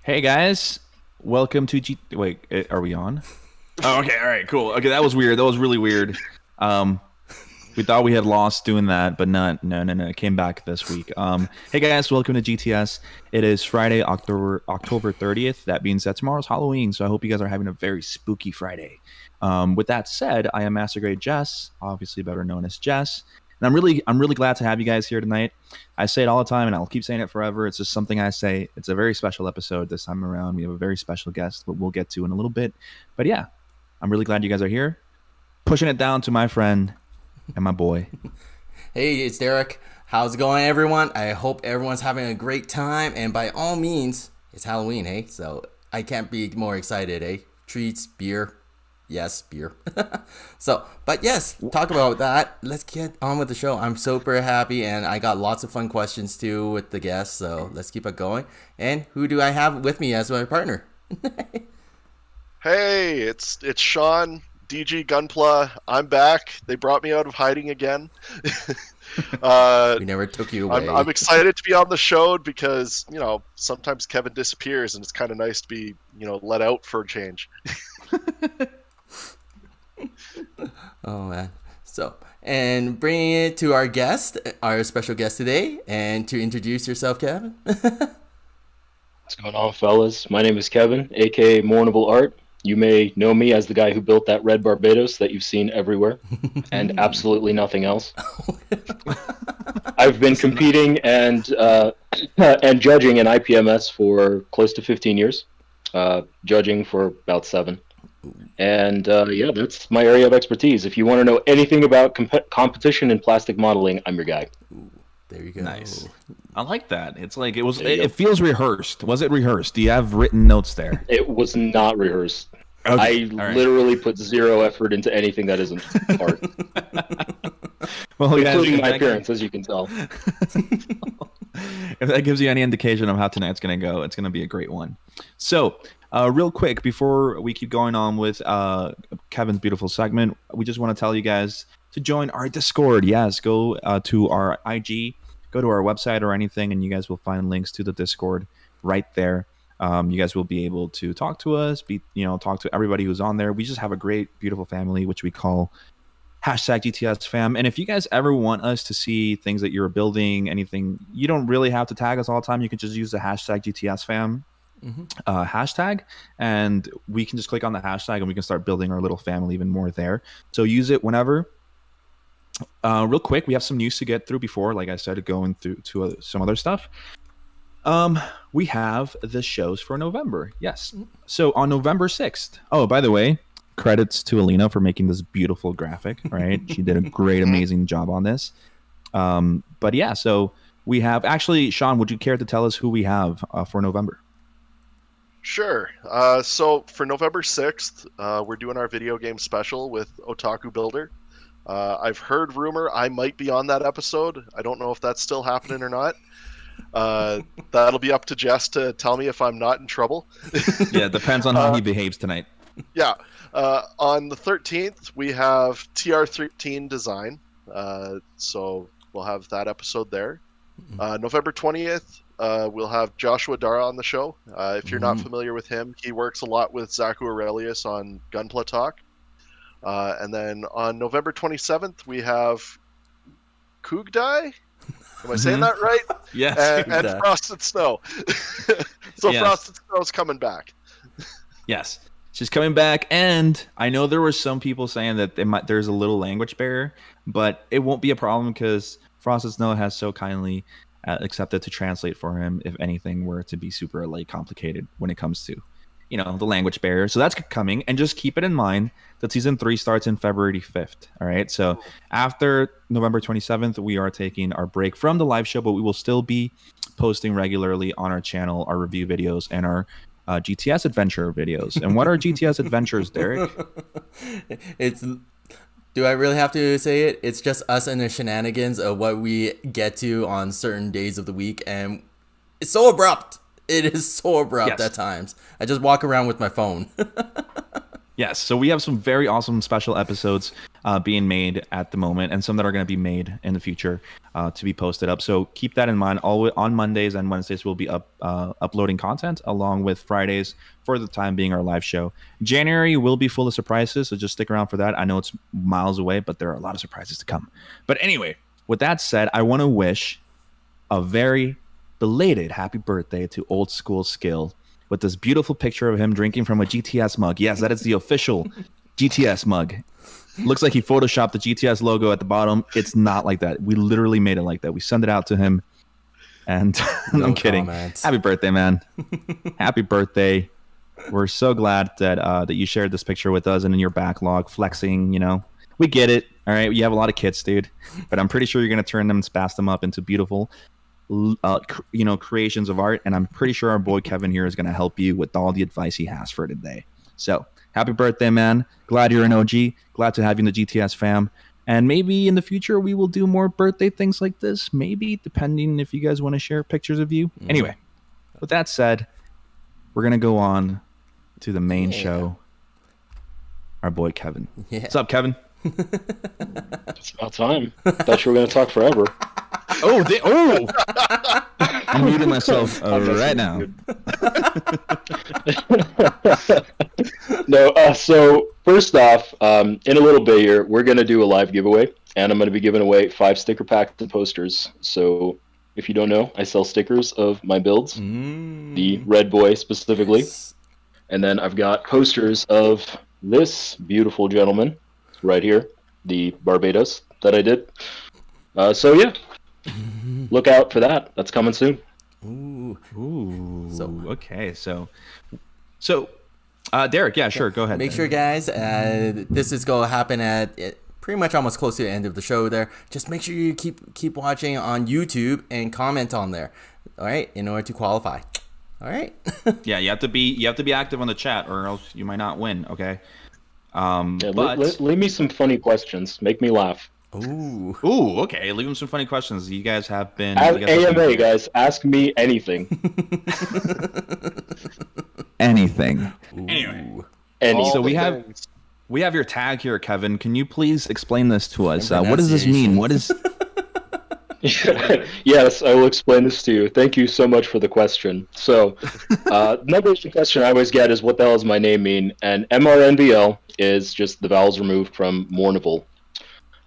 Hey guys, welcome to Wait, are we on? Oh, okay, all right, cool. Okay, that was weird. That was really weird. Um, we thought we had lost doing that, but not. No. It came back this week. Hey guys, welcome to GTS. It is Friday, October 30th. That means that tomorrow's Halloween. So I hope you guys are having a very spooky Friday. With that said, I am Master Grade Jess, obviously better known as Jess. And I'm really glad to have you guys here tonight. I say it all the time, and I'll keep saying it forever. It's just something I say. It's a very special episode this time around. We have a very special guest, but we'll get to in a little bit. But yeah, I'm really glad you guys are here. Pushing it down to my friend and my boy. Hey, it's Derek. How's it going, everyone? I hope everyone's having a great time. And by all means, it's Halloween, hey? So I can't be more excited, eh? Treats, beer. Yes, beer. But yes, talk about that. Let's get on with the show. I'm super happy, and I got lots of fun questions too with the guests. So let's keep it going. And who do I have with me as my partner? Hey, it's Sean, DG Gunpla. I'm back. They brought me out of hiding again. We never took you away. I'm excited to be on the show because, sometimes Keven disappears and it's kind of nice to be, let out for a change. Oh, man. So, and bringing it to our guest, our special guest today, and to introduce yourself, Kevin. What's going on, fellas? My name is Keven, aka Mrnvl.art. You may know me as the guy who built that red Barbados that you've seen everywhere, and absolutely nothing else. I've been competing and judging in IPMS for close to 15 years, judging for about 7. And yeah, that's my area of expertise. If you want to know anything about competition and plastic modeling, I'm your guy. Ooh, there you go. Nice. I like that. It's like it feels rehearsed. Was it rehearsed? Do you have written notes there? It was not rehearsed. Okay. Literally put zero effort into anything that isn't art. Well, including my appearance, as you can tell. If that gives you any indication of how tonight's going to go, it's going to be a great one. So, real quick, before we keep going on with Kevin's beautiful segment, we just want to tell you guys to join our Discord. Yes, go to our IG, go to our website or anything, and you guys will find links to the Discord right there. You guys will be able to talk to us, talk to everybody who's on there. We just have a great, beautiful family, which we call #GTS fam. And if you guys ever want us to see things that you're building, anything, you don't really have to tag us all the time. You can just use the #GTS fam hashtag, and we can just click on the hashtag and we can start building our little family even more there. So use it whenever. Real quick, we have some news to get through before, like I said, going through to some other stuff. We have the shows for November. Yes. So on November 6th. Oh, by the way, credits to Alina for making this beautiful graphic, right? She did a great, amazing job on this. But yeah, so we have, actually, Sean, would you care to tell us who we have for November? Sure. So for November 6th, we're doing our video game special with Otaku Builder. I've heard rumor I might be on that episode. I don't know if that's still happening or not. That'll be up to Jess to tell me if I'm not in trouble. Yeah, it depends on how he behaves tonight. Yeah. On the 13th, we have TR13 design. So we'll have that episode there. November 20th, we'll have Joshua Dara on the show. If you're not familiar with him, he works a lot with Zaku Aurelius on Gunpla Talk. And then on November 27th, we have Kugdai. Am I saying that right? Yes. And Frosted Snow. So yes. Frosted Snow's coming back. Yes. She's coming back, and I know there were some people saying that there's a little language barrier, but it won't be a problem because Frosted Snow has so kindly accepted to translate for him if anything were to be super complicated when it comes to the language barrier. So that's coming, and just keep it in mind that season 3 starts in February 5th. All right, so after November 27th, we are taking our break from the live show, but we will still be posting regularly on our channel our review videos and our GTS adventure videos. And what are GTS adventures, Derek? Do I really have to say it? It's just us and the shenanigans of what we get to on certain days of the week, and it's so abrupt. It is so abrupt at times. I just walk around with my phone. Yes, so we have some very awesome special episodes being made at the moment, and some that are going to be made in the future to be posted up. So keep that in mind. Always on Mondays and Wednesdays, we'll be uploading content along with Fridays for the time being our live show. January will be full of surprises, so just stick around for that. I know it's miles away, but there are a lot of surprises to come. But anyway, with that said, I want to wish a very belated happy birthday to Old School Skill with this beautiful picture of him drinking from a GTS mug. Yes, that is the official GTS mug. Looks like he photoshopped the GTS logo at the bottom. It's not like that. We literally made it like that. We sent it out to him. And I'm kidding. Comments. Happy birthday, man. Happy birthday. We're so glad that you shared this picture with us and in your backlog, flexing, We get it. All right. You have a lot of kits, dude. But I'm pretty sure you're going to turn them and spass them up into beautiful creations of art, and I'm pretty sure our boy Keven here is going to help you with all the advice he has for today. So happy birthday, man. Glad you're an OG. Glad to have you in the GTS fam. And maybe in the future we will do more birthday things like this, maybe, depending if you guys want to share pictures of you. Anyway, with that said, we're going to go on to the main show. Our boy Keven. Yeah. What's up, Keven? It's about time. Thought you were going to talk forever. I'm muting myself right now. No, so first off, in a little bit here, we're going to do a live giveaway, and I'm going to be giving away 5 sticker packs and posters. So if you don't know, I sell stickers of my builds, the Red Boy specifically. And then I've got posters of this beautiful gentleman right here, the Barbados that I did. So yeah, look out for that. That's coming soon. Ooh. Okay. So, Derek, yeah, sure, go ahead. Make sure, guys, this is going to happen at pretty much almost close to the end of the show there. Just make sure you keep watching on YouTube and comment on there, all right, in order to qualify. All right. Yeah, you have to be active on the chat, or else you might not win. Okay. Leave me some funny questions. Make me laugh. Ooh. Okay. Leave them some funny questions. You guys have been. AMA, guys. Ask me anything. Anything. Anyway. So we have your tag here, Keven. Can you please explain this to us? What does this mean? What is? Yes, I will explain this to you. Thank you so much for the question. So, number one question I always get is, what the hell does my name mean? And Mrnvl is just the vowels removed from Mrnvl.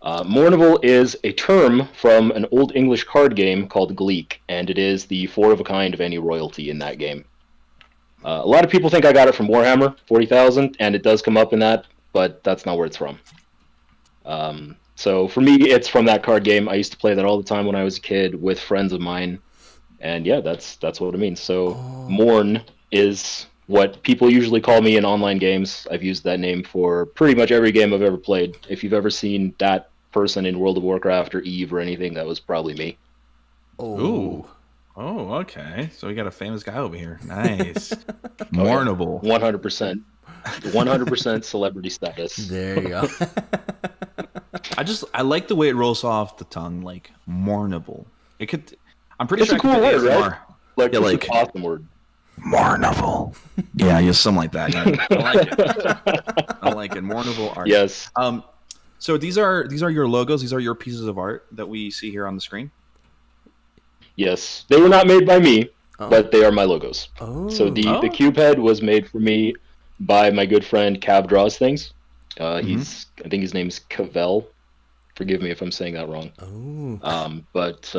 Mrnvl is a term from an old English card game called Gleek, and it is the 4 of a kind of any royalty in that game. A lot of people think I got it from Warhammer 40,000, and it does come up in that, but that's not where it's from. So for me, it's from that card game. I used to play that all the time when I was a kid with friends of mine, and yeah, that's what it means. So Morn is what people usually call me in online games. I've used that name for pretty much every game I've ever played. If you've ever seen that person in World of Warcraft or EVE or anything, that was probably me. Oh, okay. So we got a famous guy over here. Nice. Mrnvl. 100%. 100% celebrity status. There you go. I like the way it rolls off the tongue, like Mrnvl. I'm pretty It's sure a cool word, right? Like, yeah, it's an awesome word. Mrnvl. Yeah, something like that. Yeah. I like it. I like it. Mrnvl.art. Yes. So these are your logos. These are your pieces of art that we see here on the screen. Yes, they were not made by me, but they are my logos. So the cube head was made for me by my good friend Cav Draws Things. I think his name's Keven. Forgive me if I'm saying that wrong. But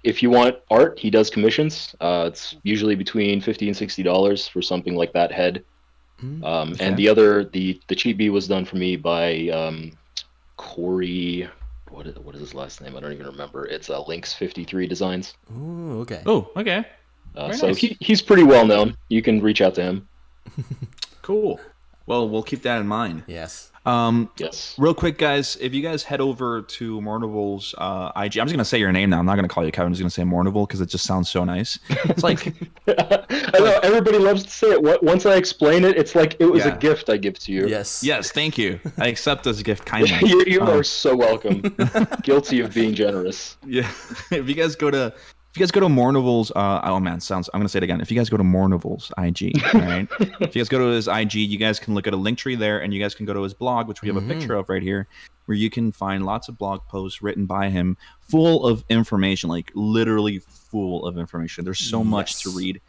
if you want art, he does commissions. It's usually between $50 and $60 for something like that head. And the cheat bee was done for me by Corey. What is his last name? I don't even remember. It's Lynx 53 Designs. Ooh, okay. Oh, okay. So nice. he's pretty well known. You can reach out to him. Cool. Well, we'll keep that in mind. Yes. Yes. Real quick, guys, if you guys head over to Mrnvl's IG, I'm just gonna say your name now. I'm not gonna call you Keven. I'm just gonna say Mrnvl because it just sounds so nice. It's like I know everybody loves to say it. Once I explain it, it's like it was a gift I give to you. Yes. Yes, thank you. I accept this gift kindly. You are so welcome. Guilty of being generous. Yeah. If you guys go to if you guys go to Mrnvl's, oh man, sounds. I'm gonna say it again. If you guys go to Mrnvl's IG, all right. If you guys go to his IG, you guys can look at a link tree there, and you guys can go to his blog, which we have a picture of right here, where you can find lots of blog posts written by him, full of information, like literally full of information. There's so much to read.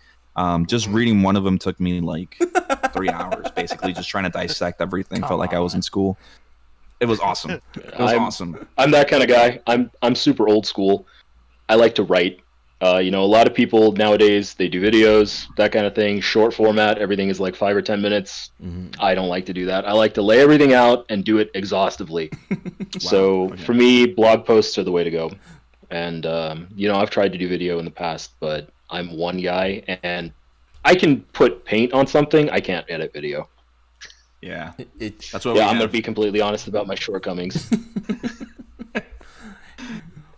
Just reading one of them took me like 3 hours, basically, just trying to dissect everything. Felt like I was in school. It was awesome. It was awesome. I'm that kind of guy. I'm super old school. I like to write. A lot of people nowadays, they do videos, that kind of thing, short format. Everything is like 5 or 10 minutes. I don't like to do that. I like to lay everything out and do it exhaustively. So for me, blog posts are the way to go. And, I've tried to do video in the past, but I'm one guy, and I can put paint on something. I can't edit video. Yeah. That's what I'm going to be completely honest about my shortcomings.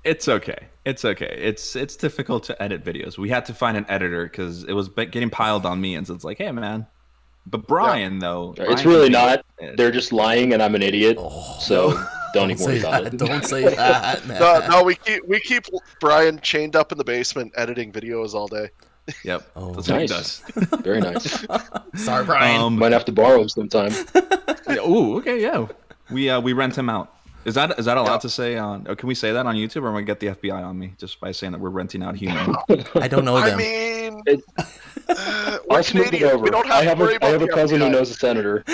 It's okay. It's difficult to edit videos. We had to find an editor because it was getting piled on me, and so it's like, hey, man. But Brian, though, it's really not. They're just lying, and I'm an idiot. So don't even worry about it. Don't say that, man. No, we keep Brian chained up in the basement editing videos all day. Yep. Oh, that's nice. What he does. Very nice. Sorry, Brian. Might have to borrow him sometime. Ooh, okay, yeah. We rent him out. Is that allowed to say on? Can we say that on YouTube, or am I get the FBI on me just by saying that we're renting out human? I don't know them. I mean, I'll smooth it over. We don't have to worry about I have a cousin FBI. who knows a senator.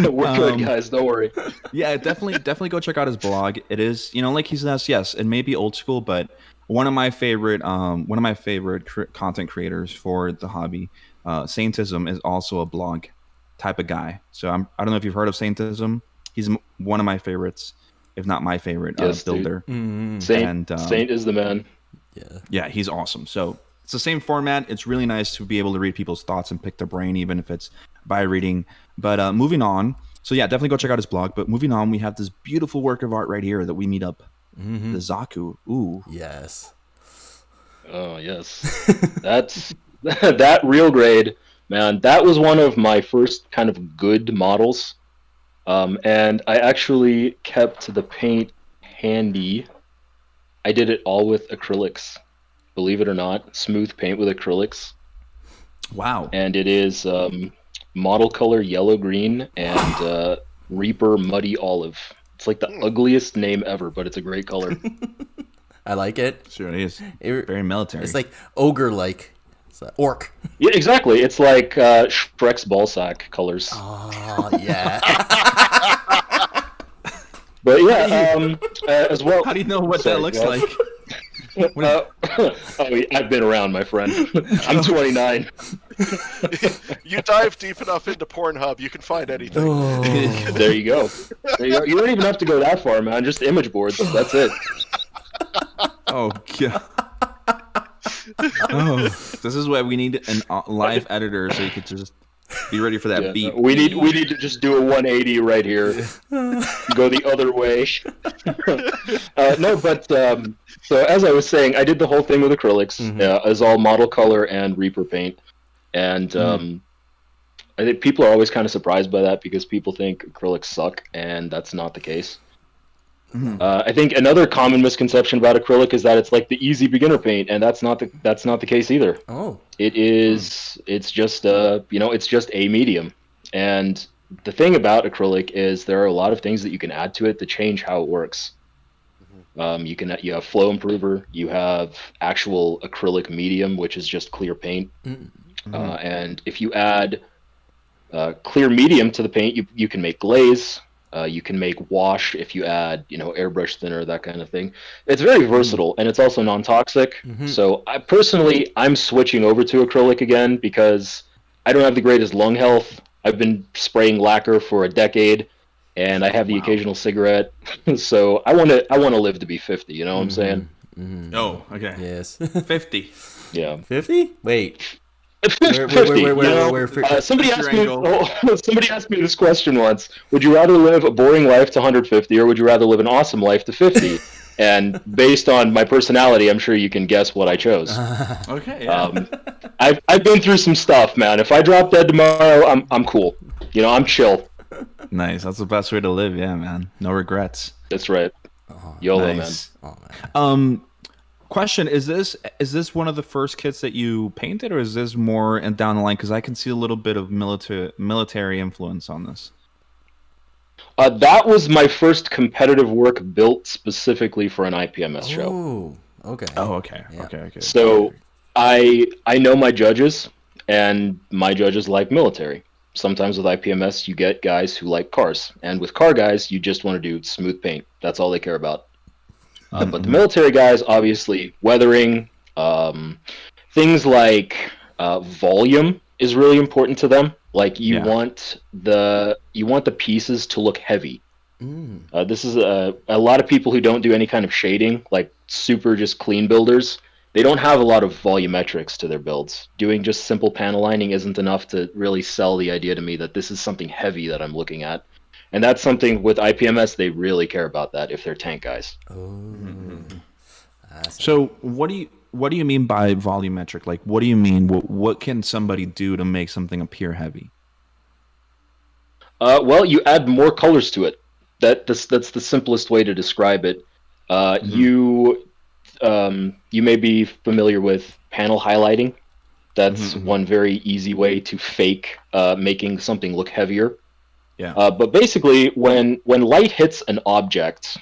We're good, guys. Don't worry. Yeah, definitely go check out his blog. It is, like he says, yes, it may be old school, but one of my favorite content creators for the hobby, Saintism, is also a blog type of guy. So I don't know if you've heard of Saintism. He's one of my favorites, if not my favorite builder. Saint is the man. Yeah, he's awesome. So it's the same format. It's really nice to be able to read people's thoughts and pick their brain, even if it's by reading. But moving on. So yeah, definitely go check out his blog. But moving on, we have this beautiful work of art right here that we meet up. The Zaku. Ooh. Yes. Oh, yes. That's that real grade. Man, that was one of my first kind of good models. And I actually kept the paint handy. I did it all with acrylics, believe it or not. Smooth paint with acrylics. Wow. And it is model color yellow green and Reaper muddy olive. It's like the ugliest name ever, but it's a great color. I like it. Sure it is. Very military. It's like ogre-like. It's like orc. Yeah, exactly. It's like Shrek's ballsack colors. Oh, yeah. But yeah, as well. How do you know what that looks like? I've been around, my friend. I'm 29. You dive deep enough into Pornhub, you can find anything. Oh. There you go. You don't even have to go that far, man. Just image boards. That's it. Oh god. Oh, this is why we need a live editor so you could just be ready for that beat. We need to just do a 180 right here. Go the other way. No, but so as I was saying, I did the whole thing with acrylics, as all model color and Reaper paint, and I think people are always kind of surprised by that because people think acrylics suck, and that's not the case. I think another common misconception about acrylic is that it's like the easy beginner paint, and that's not the case either. Oh, it is. It's just it's just a medium. And the thing about acrylic is there are a lot of things that you can add to it to change how it works. You have flow improver, you have actual acrylic medium, which is just clear paint, and if you add clear medium to the paint, you can make glaze. You can make wash if you add, airbrush thinner, that kind of thing. It's very versatile, and it's also non-toxic. So I'm switching over to acrylic again because I don't have the greatest lung health. I've been spraying lacquer for a decade, and I have the occasional cigarette. So I want to live to be 50. You know what I'm saying? Oh, okay. yes. 50. Yeah. 50? Wait. 50. Somebody asked me this question once. Would you rather live a boring life to 150, or would you rather live an awesome life to 50? And based on my personality, I'm sure you can guess what I chose. Okay. Yeah. I've been through some stuff, man. If I drop dead tomorrow, I'm cool. I'm chill. Nice. That's the best way to live. Yeah, man. No regrets. That's right. YOLO, nice. Oh, man. Question: Is this one of the first kits that you painted, or is this more and down the line? Because I can see a little bit of military influence on this. That was my first competitive work built specifically for an IPMS show. Oh, okay. Oh, okay, Yeah. okay. So I know my judges, and my judges like military. Sometimes with IPMS, you get guys who like cars, and with car guys, you just want to do smooth paint. That's all they care about. But the military guys, obviously, weathering, things like volume is really important to them. Like you want the pieces to look heavy. This is a lot of people who don't do any kind of shading, like super just clean builders. They don't have a lot of volumetrics to their builds. Doing just simple panel lining isn't enough to really sell the idea to me that this is something heavy that I'm looking at. And that's something with IPMS, they really care about that if they're tank guys. So what do you mean by volumetric? Like, what do you mean? What can somebody do to make something appear heavy? Well, you add more colors to it. That's the simplest way to describe it. You may be familiar with panel highlighting. That's one very easy way to fake making something look heavier. Yeah. But basically, when light hits an object,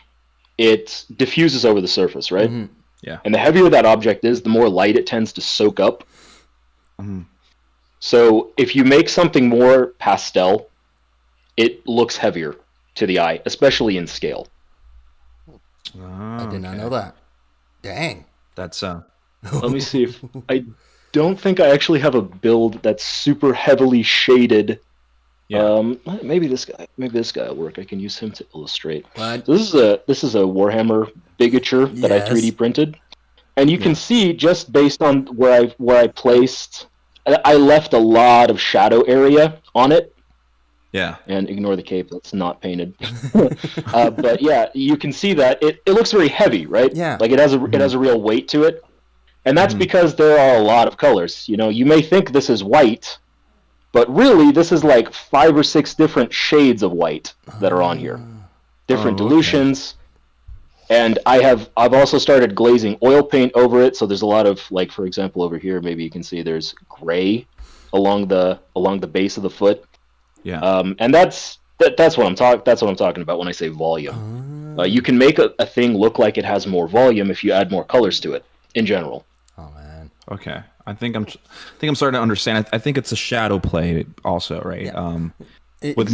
it diffuses over the surface, right? Yeah. And the heavier that object is, the more light it tends to soak up. So if you make something more pastel, it looks heavier to the eye, especially in scale. I did not know that. Dang. That's Let me see if I don't think I actually have a build that's super heavily shaded. yeah. Maybe this guy will work. I can use him to illustrate. What? So this is a Warhammer bigature that I 3D printed, and you can see just based on where I placed, I left a lot of shadow area on it. Yeah. And ignore the cape, that's not painted. But yeah, you can see that it looks very heavy, right? Yeah. Like it has a real weight to it. And that's because there are a lot of colors. You know, you may think this is white, but really this is like 5 or 6 different shades of white that are on here. Different dilutions. And I've also started glazing oil paint over it, so there's a lot of, like, for example, over here, maybe you can see there's gray along the base of the foot. Yeah. And that's what I'm talking about when I say volume. You can make a thing look like it has more volume if you add more colors to it in general. Oh man. Okay. I think I'm starting to understand. I think it's a shadow play also, right? Yeah. With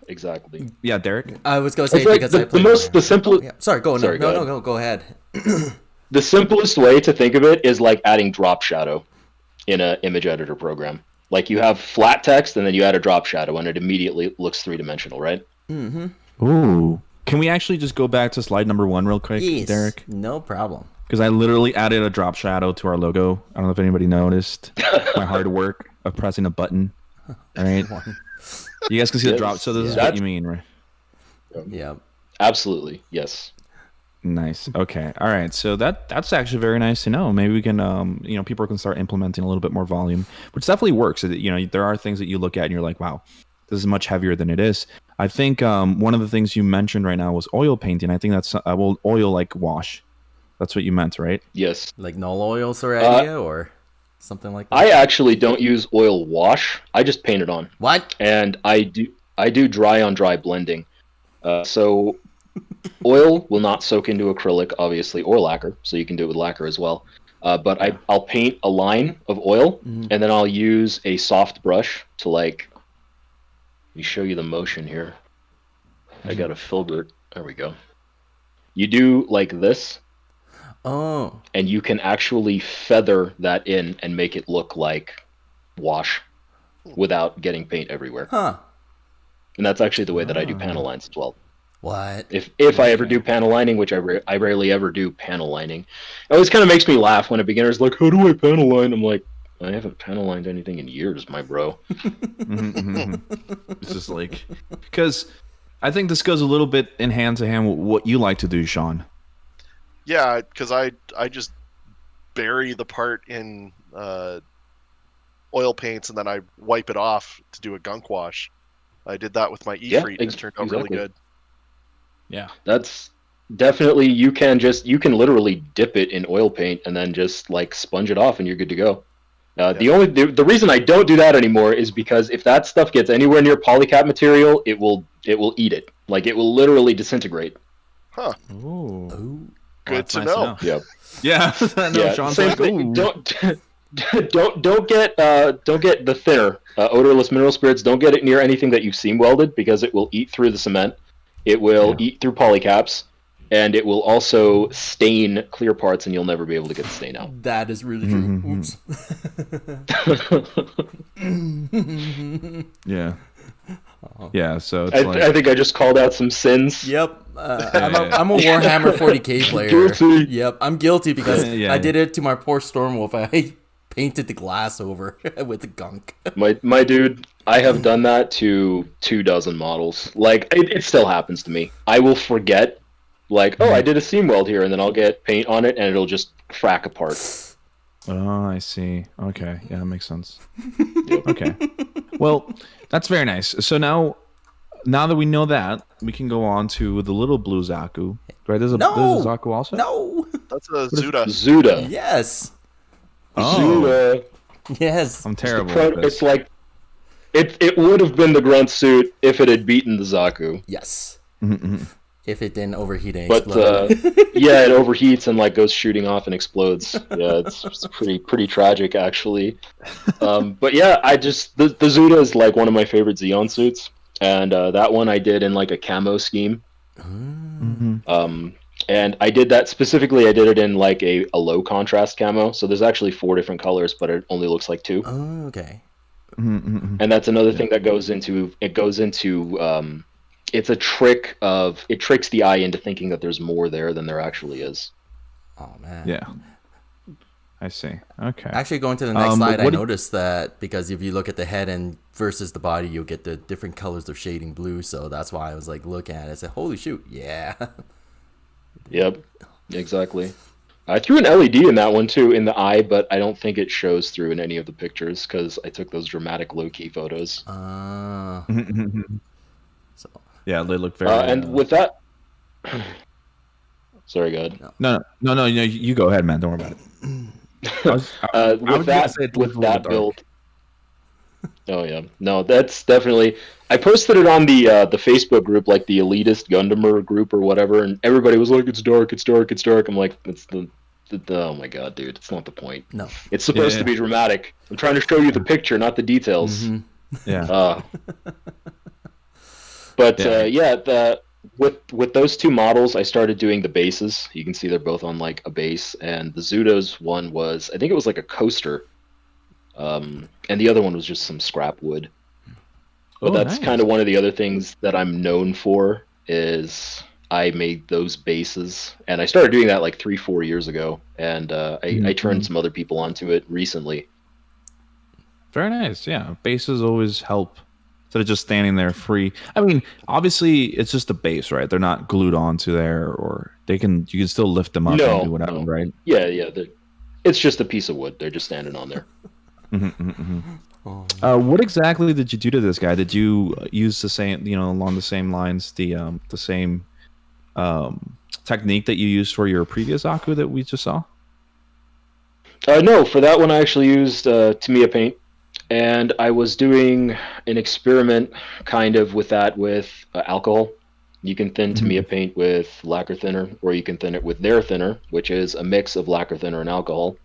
exactly. Yeah, Derek. I was going to say It's like because I played the simplest. yeah. Sorry, go Sorry, go ahead. no, go ahead. The simplest way to think of it is like adding drop shadow in an image editor program. Like you have flat text and then you add a drop shadow and it immediately looks 3-dimensional, right? Ooh. Can we actually just go back to slide number 1 real quick, Yes, Derek? no problem. Because I literally added a drop shadow to our logo. I don't know if anybody noticed my hard work of pressing a button. All right. You guys can see the drop. So this is what you mean, right? Yeah. Absolutely. Yes. Nice. Okay. All right. So that's actually very nice to know. Maybe we can, people can start implementing a little bit more volume, which definitely works. There are things that you look at and you're like, wow, this is much heavier than it is. I think one of the things you mentioned right now was oil painting. I think that's oil like wash. That's what you meant, right? Yes. Like null oils already or something like that? I actually don't use oil wash. I just paint it on. What? And I do dry on dry blending. So oil will not soak into acrylic, obviously, or lacquer. So you can do it with lacquer as well. But I'll paint a line of oil, and then I'll use a soft brush to let me show you the motion here. I got a filbert. There we go. You do like this. Oh. And you can actually feather that in and make it look like wash without getting paint everywhere. Huh. And that's actually the way that I do panel lines as well. What? If I ever do panel lining, which I rarely ever do panel lining, it always kind of makes me laugh when a beginner's like, "How do I panel line?" I'm like, I haven't panel lined anything in years, my bro. It's just like, because I think this goes a little bit in hand to hand with what you like to do, Sean. Yeah, because I just bury the part in oil paints and then I wipe it off to do a gunk wash. I did that with my E-Freet and it turned out really good. Yeah, that's definitely you can literally dip it in oil paint and then just like sponge it off and you're good to go. The reason I don't do that anymore is because if that stuff gets anywhere near polycap material, it will eat it. Like it will literally disintegrate. Huh. Ooh. Ooh. Good to know. Yep. Yeah. No, Yeah. Sean's Same like, thing. ooh. Don't get the thinner odorless mineral spirits. Don't get it near anything that you've seam welded because it will eat through the cement. It will eat through polycaps, and it will also stain clear parts, and you'll never be able to get the stain out. That is really true. Oops. Yeah. Yeah, so it's I think I just called out some sins. Yep. I'm a Warhammer 40k player. Guilty. Yep, I'm guilty because Yeah. I did it to my poor Stormwolf. I painted the glass over with the gunk. My dude, I have done that to 24 models. Like it still happens to me. I will forget, like, oh, I did a seam weld here, and then I'll get paint on it, and it'll just crack apart. Oh, I see. Okay. Yeah, that makes sense. Okay. Well, that's very nice. So now that we know that, we can go on to the little blue Zaku. Right? There's a Zaku also? No. That's a Zuda. Zuda. Yes. Oh, Zuda. Yes. I'm terrible at this. It's like it would have been the grunt suit if it had beaten the Zaku. Yes. Mm-hmm. If it didn't overheat and But explode. yeah, it overheats and like goes shooting off and explodes. Yeah, it's pretty tragic actually. But yeah, the Zuda is like one of my favorite Xeon suits, and that one I did in like a camo scheme. Mm-hmm. And I did that specifically. I did it in like a low contrast camo. So there's actually 4 different colors, but it only looks like 2. Oh, okay. Mm-hmm. And that's another thing that goes into it's a trick of it tricks the eye into thinking that there's more there than there actually is. Oh man. Yeah. I see. Okay. Actually, going to the next slide, I what- noticed that because if you look at the head and versus the body, you'll get the different colors of shading blue. So that's why I was like looking at it. I said, "Holy shoot, yeah." Yep, exactly. I threw an LED in that one too in the eye, but I don't think it shows through in any of the pictures because I took those dramatic low-key photos. So Yeah, they look very. And with that, sorry, go ahead. No. You go ahead, man. Don't worry about it. I was With gonna say it looked a little that dark. build. Oh yeah, no, that's definitely. I posted it on the Facebook group, like the elitist Gundamer group or whatever, and everybody was like, "It's dark, it's dark, it's dark." I'm like, "It's the oh my god, dude, it's not the point. no. It's supposed to be dramatic. I'm trying to show you the picture, not the details." Yeah. But Yeah. with those 2 models, I started doing the bases. You can see they're both on like a base, and the Zudo's one was, I think it was like a coaster, and the other one was just some scrap wood. But that's nice. kind of one of the other things that I'm known for is I made those bases, and I started doing that like 3-4 years ago, and I turned some other people onto it recently. Very nice. Yeah, bases always help instead of just standing there free. I mean, obviously, it's just a base, right? They're not glued onto there, or you can still lift them up and do whatever, right? Yeah. It's just a piece of wood. They're just standing on there. What exactly did you do to this guy? Did you use the same, along the same lines, the same technique that you used for your previous Aku that we just saw? No, for that one I actually used Tamiya paint, and I was doing an experiment kind of with that with alcohol. You can thin Tamiya paint with lacquer thinner, or you can thin it with their thinner, which is a mix of lacquer thinner and alcohol,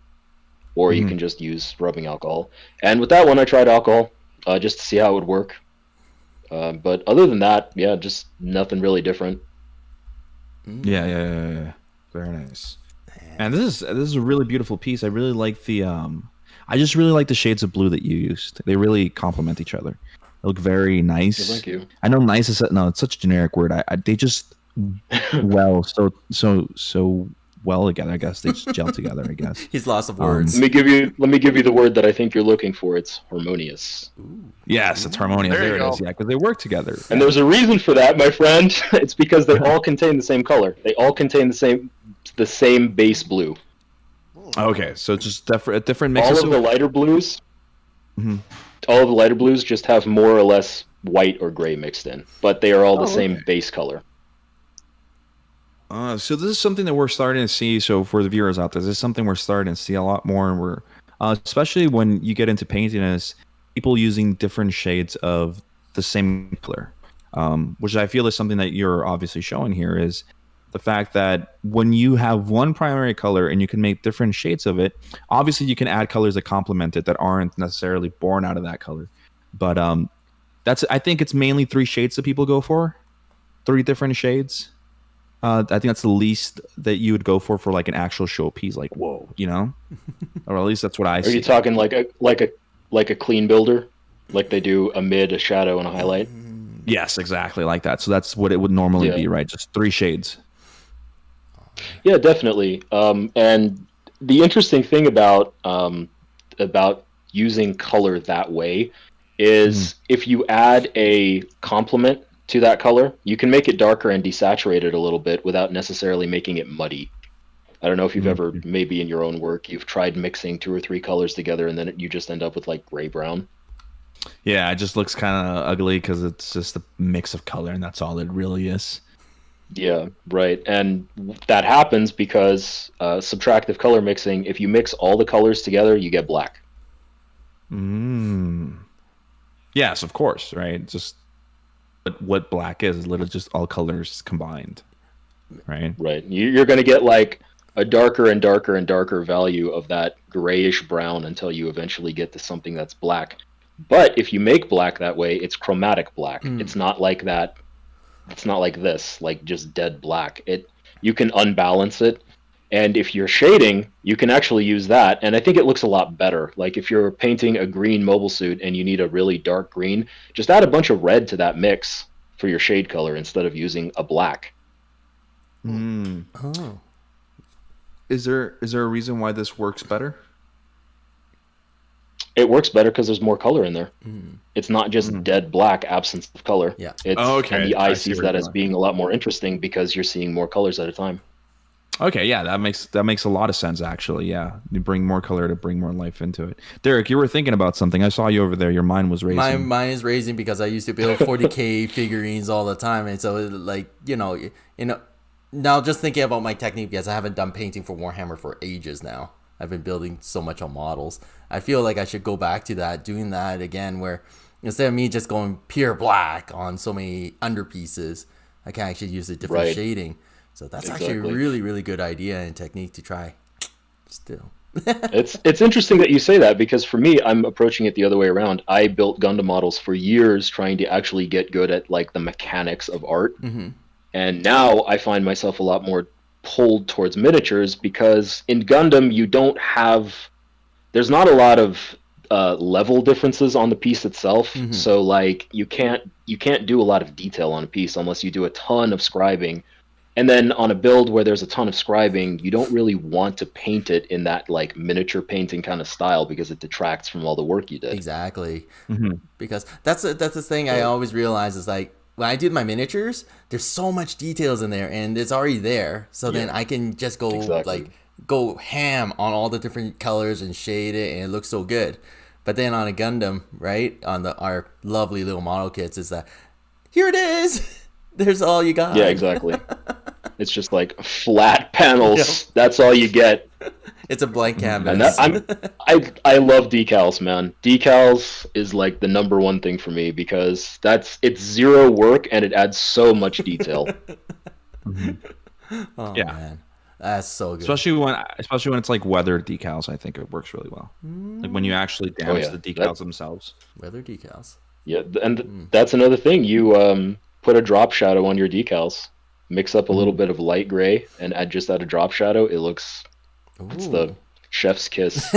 or you can just use rubbing alcohol. And with that one I tried alcohol just to see how it would work. But other than that, yeah, just nothing really different. Yeah. Very nice. And this is a really beautiful piece. I really like the I just really like the shades of blue that you used. They really complement each other. They look very nice. Well, thank you. I know nice is it's such a generic word. They just so well together. I guess they just gel together. I guess He's lost of words. Let me give you the word that I think you're looking for. It's harmonious. yes, it's harmonious. There you There it go. is. Yeah, because they work together. And there's a reason for that, my friend. It's because they all contain the same color. They all contain the same base blue. Okay, so just different mixes. All of the lighter blues, Mhm. all of the lighter blues just have more or less white or gray mixed in, but they are all the same base color. So this is something that we're starting to see. So for the viewers out there, this is something we're starting to see a lot more, and we're especially when you get into painting, is people using different shades of the same color, which I feel is something that you're obviously showing here. Is the fact that when you have one primary color and you can make different shades of it, obviously you can add colors that complement it that aren't necessarily born out of that color. But I think it's mainly 3 shades that people go for, 3 different shades. I think that's the least that you would go for like an actual showpiece. Like, whoa, or at least that's what I see. Are you talking like a clean builder, like they do a mid, a shadow, and a highlight? Yes, exactly like that. So that's what it would normally be, right? Just 3 shades. Yeah, definitely. And the interesting thing about using color that way is if you add a complement to that color, you can make it darker and desaturate it a little bit without necessarily making it muddy. I don't know if you've ever, maybe in your own work, you've tried mixing 2 or 3 colors together and then you just end up with like gray-brown. Yeah, it just looks kind of ugly because it's just a mix of color, and that's all it really is. Yeah, right. And that happens because subtractive color mixing, if you mix all the colors together, you get black. Yes, of course, right? Just what black is literally just all colors combined, right? Right. You're going to get like a darker and darker and darker value of that grayish brown until you eventually get to something that's black. But if you make black that way, it's chromatic black. It's not like that. It's not like this, like just dead black. You can unbalance it. And if you're shading, you can actually use that. And I think it looks a lot better. Like if you're painting a green mobile suit and you need a really dark green, just add a bunch of red to that mix for your shade color instead of using a black. Oh. Is there a reason why this works better? It works better because there's more color in there. It's not just dead black, absence of color. Yeah. And the eye sees that as being a lot more interesting because you're seeing more colors at a time. Okay, yeah, that makes a lot of sense actually. Yeah, you bring more color to bring more life into it. Derek, you were thinking about something. I saw you over there. Your mind was raising. My mind is raising because I used to build 40K figurines all the time, and so now just thinking about my technique, because I haven't done painting for Warhammer for ages now. I've been building so much on models. I feel like I should go back to that, doing that again, where instead of me just going pure black on so many underpieces, I can actually use a different shading. So that's actually a really, really good idea and technique to try still. It's interesting that you say that, because for me, I'm approaching it the other way around. I built Gundam models for years trying to actually get good at like the mechanics of art. And now I find myself a lot more pulled towards miniatures, because in Gundam there's not a lot of level differences on the piece itself. So like you can't do a lot of detail on a piece unless you do a ton of scribing. And then on a build where there's a ton of scribing, you don't really want to paint it in that like miniature painting kind of style, because it detracts from all the work you did. Exactly. Because that's the thing I always realize is like, when I do my miniatures, there's so much details in there and it's already there. So then I can just go ham on all the different colors and shade it, and it looks so good. But then on a Gundam, right, on our lovely little model kits, is that here it is. There's all you got. Yeah, exactly. It's just like flat panels. That's all you get. It's a blank canvas. And I love decals, man. Decals is like the #1 thing for me, because it's zero work and it adds so much detail. Oh man, that's so good. Especially when it's like weather decals, I think it works really well. Like when you actually damage the decals themselves. Weather decals. Yeah, and that's another thing. You put a drop shadow on your decals. Mix up a little bit of light gray and add a drop shadow. It's the chef's kiss.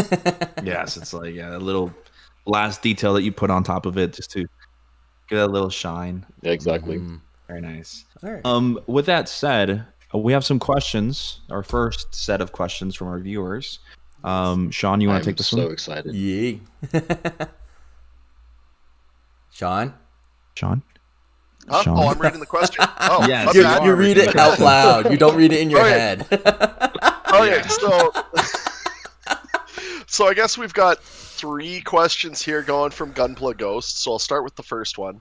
Yes, it's like a little last detail that you put on top of it just to get a little shine. Yeah, exactly. Very nice. All right. With that said, we have some questions. Our first set of questions from our viewers. Sean, you want to take this one? I'm so excited. Yay. Sean? Huh? Sean? Oh, I'm reading the question. Oh, Yes, You read it out loud. You don't read it in your head. Okay, so I guess we've got 3 questions here going from Gunpla Ghost. So I'll start with the first one.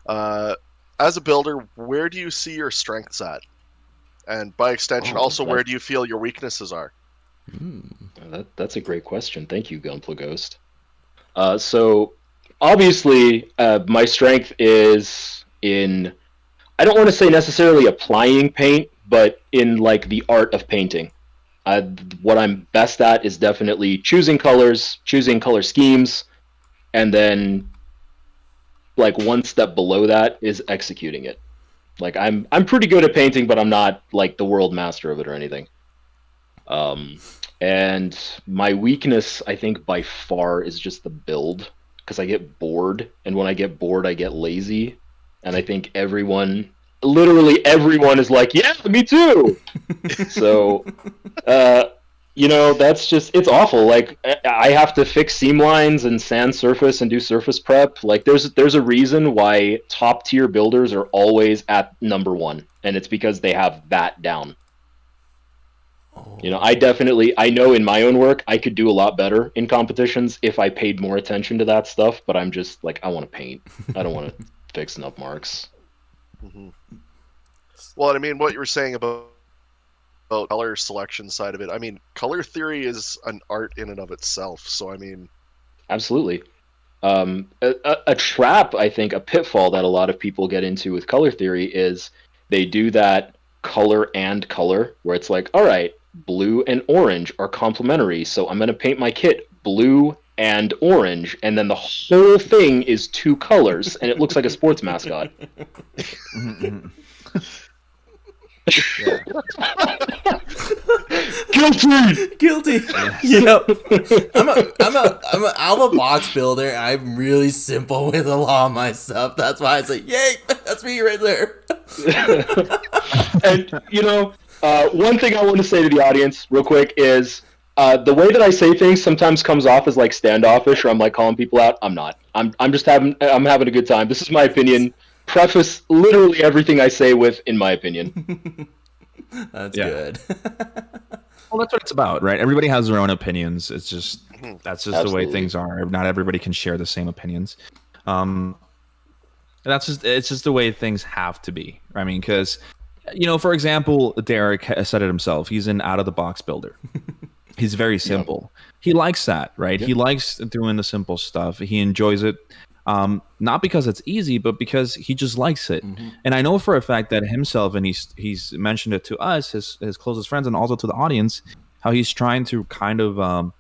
As a builder, where do you see your strengths at? And by extension, Oh, also, where that- do you feel your weaknesses are? That's a great question. Thank you, Gunpla Ghost. So obviously, my strength is in, I don't want to say necessarily applying paint, but in like the art of painting. What I'm best at is definitely choosing colors, choosing color schemes, and then like one step below that is executing it. Like I'm pretty good at painting, but I'm not like the world master of it or anything. Um, and my weakness, I think, by far is just the build, because I get bored, and when I get bored, I get lazy, and I think literally everyone, is like, yeah, me too. So, uh, that's just, it's awful. Like I have to fix seam lines and sand surface and do surface prep. Like there's a reason why top tier builders are always at number one, and it's because they have that down. I know in my own work, I could do a lot better in competitions if I paid more attention to that stuff, but I'm just like, I want to paint. I don't want to fix nub marks. Mm-hmm. Well, I mean, what you were saying about color selection side of it, I mean, color theory is an art in and of itself. So, I mean, absolutely. A trap, I think, a pitfall that a lot of people get into with color theory is they do that color and color, where it's like, all right, blue and orange are complementary, so I'm going to paint my kit blue and orange, and then the whole thing is two colors, and it looks like a sports mascot. Guilty. Yep. I'm an out of the box builder. And I'm really simple with a lot of my stuff. That's why I say, yay, that's me right there. And one thing I want to say to the audience real quick is the way that I say things sometimes comes off as like standoffish, or I'm like calling people out. I'm not. I'm having a good time. This is my opinion. Preface literally everything I say with, in my opinion. That's good. Well, that's what it's about, right? Everybody has their own opinions. It's just that's just Absolutely. the way things are. Not everybody can share the same opinions. It's just the way things have to be. I mean, because for example, Derek said it himself. He's an out of the box builder. He's very simple. Yep. He likes that, right? Yep. He likes doing the simple stuff. He enjoys it. Not because it's easy, but because he just likes it. Mm-hmm. And I know for a fact that himself, and he's mentioned it to us, his closest friends, and also to the audience, how he's trying to kind of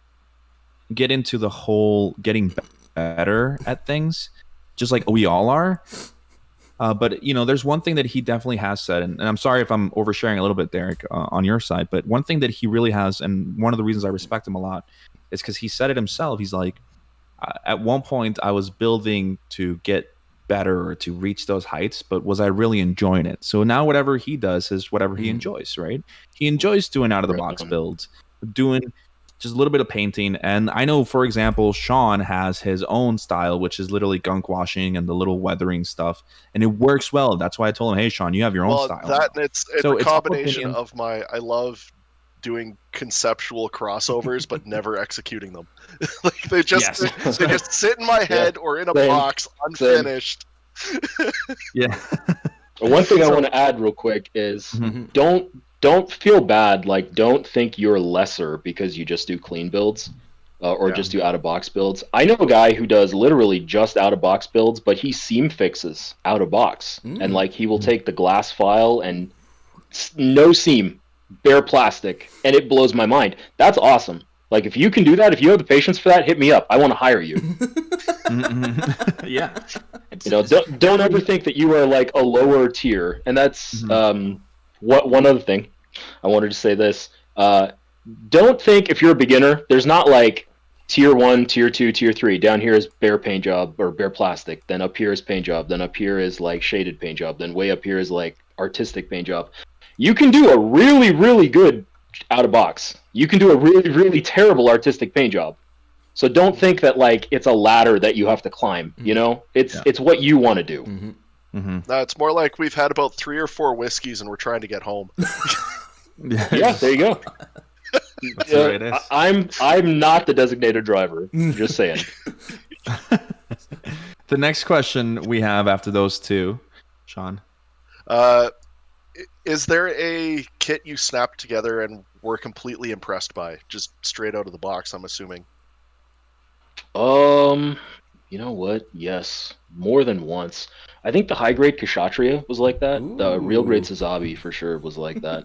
get into the whole getting better at things, just like we all are. But there's one thing that he definitely has said, and I'm sorry if I'm oversharing a little bit, Derek, on your side, but one thing that he really has, and one of the reasons I respect him a lot, is because he said it himself. He's like, at one point, I was building to get better or to reach those heights, but was I really enjoying it? So now whatever he does is whatever he enjoys, right? He enjoys doing out-of-the-box builds, doing just a little bit of painting. And I know, for example, Sean has his own style, which is literally gunk washing and the little weathering stuff, and it works well. That's why I told him, hey, Sean, you have your own style. That, and it's a combination of I love doing conceptual crossovers but never executing them. Like they just sit in my head or in a box unfinished. Yeah. One thing I want to add real quick is don't feel bad. Like, don't think you're lesser because you just do clean builds or just do out of box builds. I know a guy who does literally just out of box builds, but he seam fixes out of box, and like he will take the glass file and no seam, bare plastic, and it blows my mind. That's awesome. Like, if you can do that, if you have the patience for that, hit me up. I want to hire you. Yeah. Don't ever think that you are like a lower tier. And that's one other thing. I wanted to say this. Don't think if you're a beginner, there's not like tier 1, tier 2, tier 3. Down here is bare paint job or bare plastic. Then up here is paint job. Then up here is like shaded paint job. Then way up here is like artistic paint job. You can do a really, really good out of box. You can do a really, really terrible artistic paint job. So don't think that like it's a ladder that you have to climb. It's what you want to do. No, it's more like we've had about 3 or 4 whiskeys and we're trying to get home. Yeah, there you go. I'm not the designated driver. Just saying. The next question we have after those two, Sean. Is there a kit you snapped together and were completely impressed by, just straight out of the box? I'm assuming. You know what? Yes, more than once. I think the high grade Kshatriya was like that. The real grade Ooh. Sazabi for sure was like that.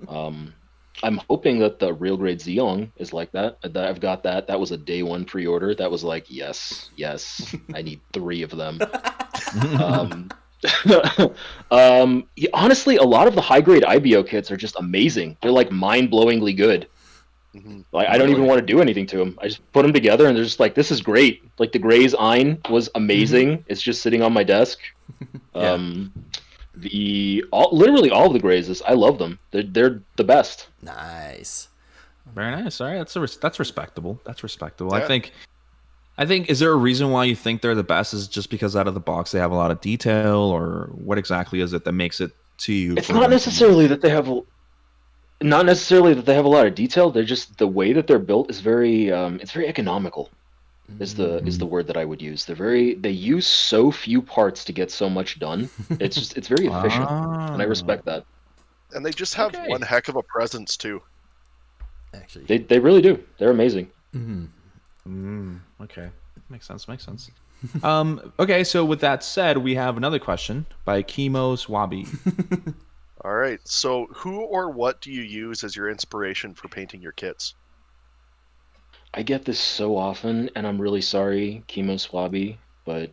Um, I'm hoping that the real grade Zeong is like that. That I've got that. That was a day one pre-order. That was like, yes, yes. I need 3 of them. Um, yeah, honestly, a lot of the high grade IBO kits are just amazing. They're like mind-blowingly good. Mm-hmm. Like I don't even want to do anything to them. I just put them together, and they're just like, this is great. Like the Gray's Ein was amazing. It's just sitting on my desk. Yeah. Literally all of the Grays, I love them. They're the best. Nice. Very nice. All right, that's respectable. That's respectable. Yeah. I think. Is there a reason why you think they're the best? Is it just because out of the box they have a lot of detail, or what exactly is it that makes it to you? It's not necessarily that they have. Not necessarily that they have a lot of detail. They're just the way that they're built is very. It's very economical. Is the word that I would use. They use so few parts to get so much done. It's very efficient, and I respect that. And they just have one heck of a presence too. Actually. They really do. They're amazing. Okay, makes sense. Okay, so with that said, we have another question by Chemo Swabi. All right. So, who or what do you use as your inspiration for painting your kits? I get this so often, and I'm really sorry, Chemo Swabi, but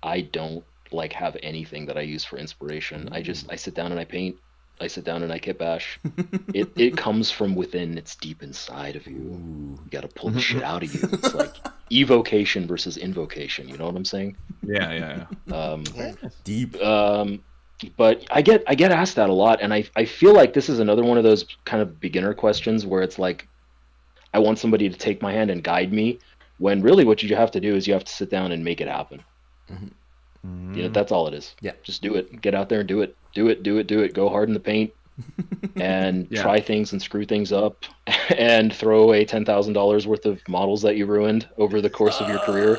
I don't like have anything that I use for inspiration. I sit down and I paint. I sit down and I kit bash. It comes from within. It's deep inside of you. You got to pull the shit out of you. It's like evocation versus invocation. You know what I'm saying? Yeah. Deep. But I get asked that a lot, and I feel like this is another one of those kind of beginner questions where it's like I want somebody to take my hand and guide me, when really what you have to do is you have to sit down and make it happen. You know, that's all it is. Yeah. Just do it. Get out there and do it. Do it. Go hard in the paint and try things and screw things up and throw away $10,000 worth of models that you ruined over the course of your career.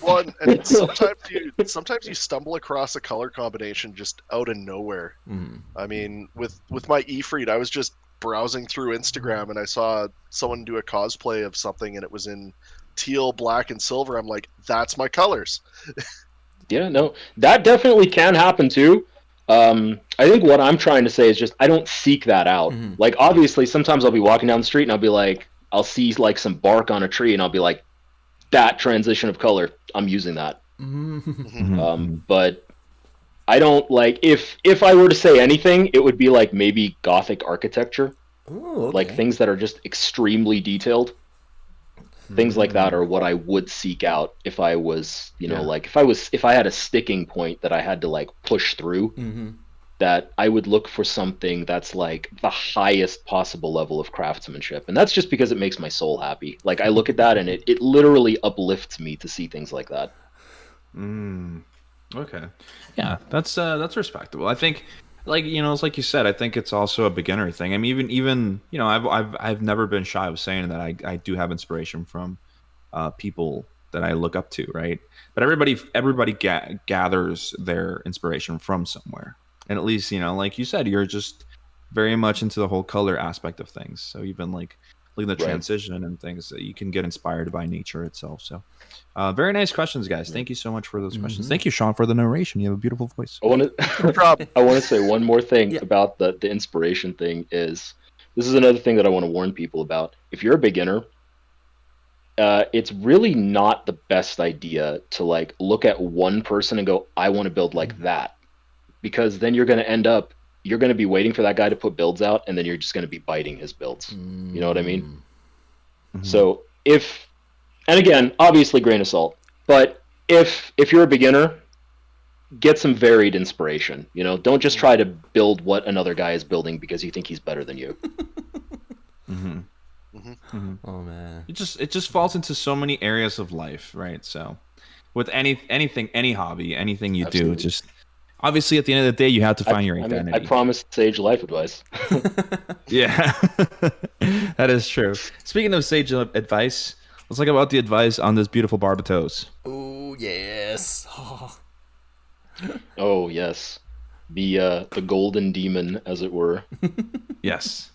Well, and sometimes you stumble across a color combination just out of nowhere. I mean, with my Efreet, I was just browsing through Instagram and I saw someone do a cosplay of something and it was in teal, black, and silver. I'm like, that's my colors. Yeah, no, that definitely can happen too. I think what I'm trying to say is just I don't seek that out. Like, obviously, sometimes I'll be walking down the street and I'll be like, I'll see like some bark on a tree and I'll be like, that transition of color, I'm using that. But I don't like, if I were to say anything, it would be like maybe Gothic architecture. Ooh, okay. Like things that are just extremely detailed. Things like that are what I would seek out if I was, you know, like if I had a sticking point that I had to like push through, that I would look for something that's like the highest possible level of craftsmanship. And that's just because it makes my soul happy. Like I look at that and it literally uplifts me to see things like that. Okay. Yeah, that's respectable. I think, like, you know, it's like you said, I think it's also a beginner thing. I mean, even you know, I've never been shy of saying that I do have inspiration from people that I look up to, right? But everybody gathers their inspiration from somewhere. And at least, you know, like you said, you're just very much into the whole color aspect of things. So even like looking at the transition and things, that you can get inspired by nature itself. So very nice questions, guys. Thank you so much for those questions. Thank you, Sean, for the narration. You have a beautiful voice. I want to say one more thing about the inspiration thing. This is another thing that I want to warn people about. If you're a beginner, it's really not the best idea to like look at one person and go, I want to build like that. Because then you're going to be waiting for that guy to put builds out, and then you're just going to be biting his builds. You know what I mean? So and again, obviously grain of salt, but if you're a beginner, get some varied inspiration. You know, don't just try to build what another guy is building because you think he's better than you. Oh man, it just falls into so many areas of life, right? So with anything, any hobby, anything you do, just obviously at the end of the day, you have to find your identity. I promise sage life advice. Yeah, that is true. Speaking of sage advice, let's talk about the advice on this beautiful Barbatos. Oh yes. Oh yes. the golden demon, as it were. Yes.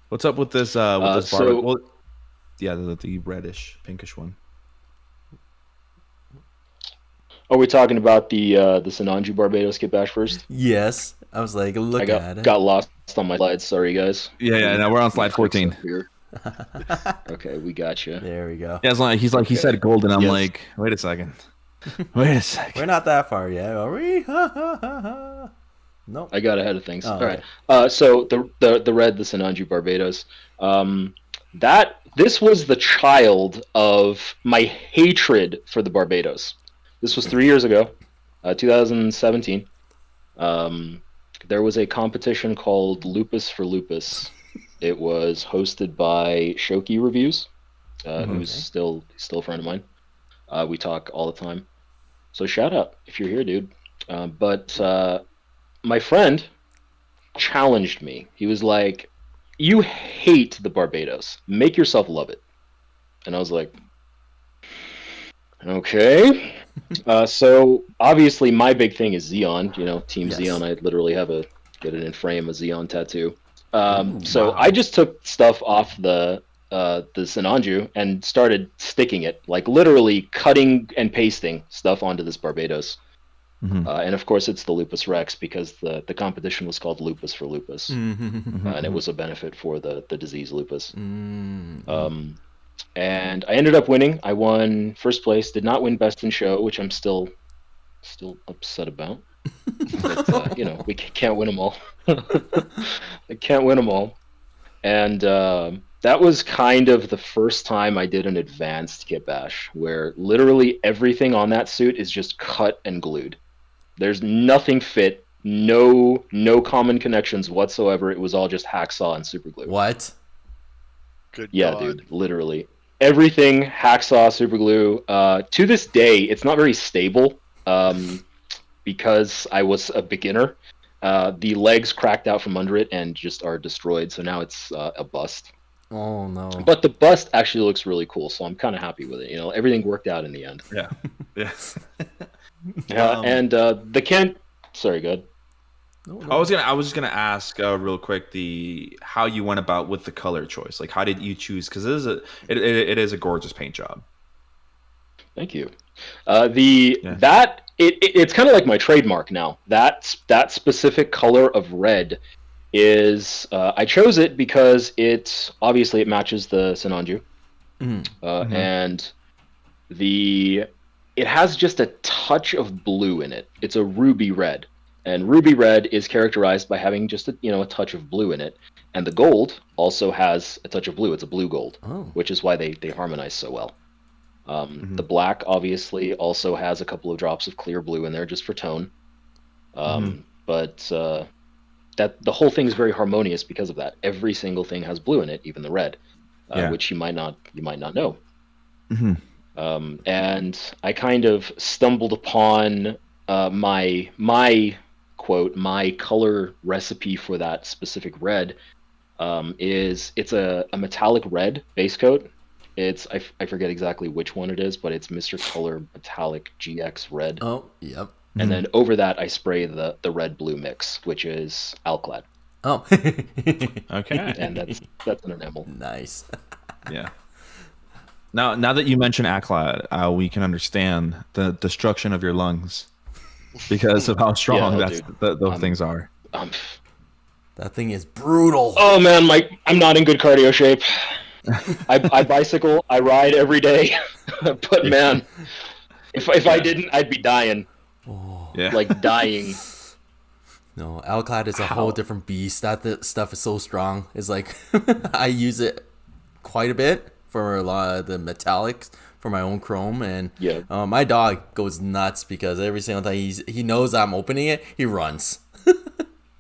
What's up with this this so- Well, yeah, the reddish pinkish one. Are we talking about the Sinanju Barbados Kit Bash first? Yes. I was like, look I at it. got lost on my slides. Sorry, guys. Yeah, no, we're on slide 14. Okay, we got you. There we go. Yeah, it's like he Okay. said golden. I'm Yes. like, wait a second. Wait a second. We're not that far yet, are we? Nope. I got ahead of things. Oh, All right. So the red, the Sinanju Barbados, this was the child of my hatred for the Barbados. This was 3 years ago, 2017. There was a competition called Lupus for Lupus. It was hosted by Shoki Reviews, who's still a friend of mine. We talk all the time. So shout out if you're here, dude. But my friend challenged me. He was like, "You hate the Barbados. Make yourself love it." And I was like, "Okay." So obviously my big thing is Xeon. Team Yes. Xeon. I literally get it in frame, a Xeon tattoo. Ooh, So wow. I just took stuff off the Sinanju and started sticking it, like literally cutting and pasting stuff onto this Barbados. Mhm. And of course, it's the Lupus Rex because the competition was called Lupus for Lupus, and it was a benefit for the disease lupus. And I ended up winning. I won first place. Did not win best in show, which I'm still upset about. But, we can't win them all. I can't win them all. And that was kind of the first time I did an advanced kit bash, where literally everything on that suit is just cut and glued. There's nothing fit, no common connections whatsoever. It was all just hacksaw and super glue. What? Good Yeah, God. dude, literally. Everything hacksaw, super glue. To this day, it's not very stable because I was a beginner. The legs cracked out from under it and just are destroyed, so now it's a bust. Oh no. But the bust actually looks really cool, so I'm kind of happy with it. Everything worked out in the end. Yeah. Yeah. And the can. Sorry, go ahead. No, I was just gonna ask real quick how you went about with the color choice. Like, how did you choose? Because it is a gorgeous paint job. Thank you. It's kind of like my trademark now. That specific color of red is I chose it because it matches the Sinanju, and it has just a touch of blue in it. It's a ruby red, and ruby red is characterized by having just a touch of blue in it. And the gold also has a touch of blue. It's a blue gold, which is why they harmonize so well. The black obviously also has a couple of drops of clear blue in there just for tone. But that the whole thing is very harmonious because of that. Every single thing has blue in it, even the red, which you might not know. And I kind of stumbled upon my quote, my color recipe for that specific red it's a metallic red base coat. I forget exactly which one it is, but it's Mr. Color Metallic GX Red. Oh, yep. And then over that I spray the red blue mix, which is Alclad. Oh. Okay. And that's an enamel. Nice. Yeah. Now that you mention Aclad, we can understand the destruction of your lungs because of how strong those things are. That thing is brutal. Oh man, I'm not in good cardio shape. I bicycle, I ride every day, but man, if I didn't, I'd be dying. Yeah. Like dying. No, Alclad is a whole different beast. That stuff is so strong. It's like I use it quite a bit for a lot of the metallics for my own chrome, and my dog goes nuts because every single time he knows I'm opening it, he runs.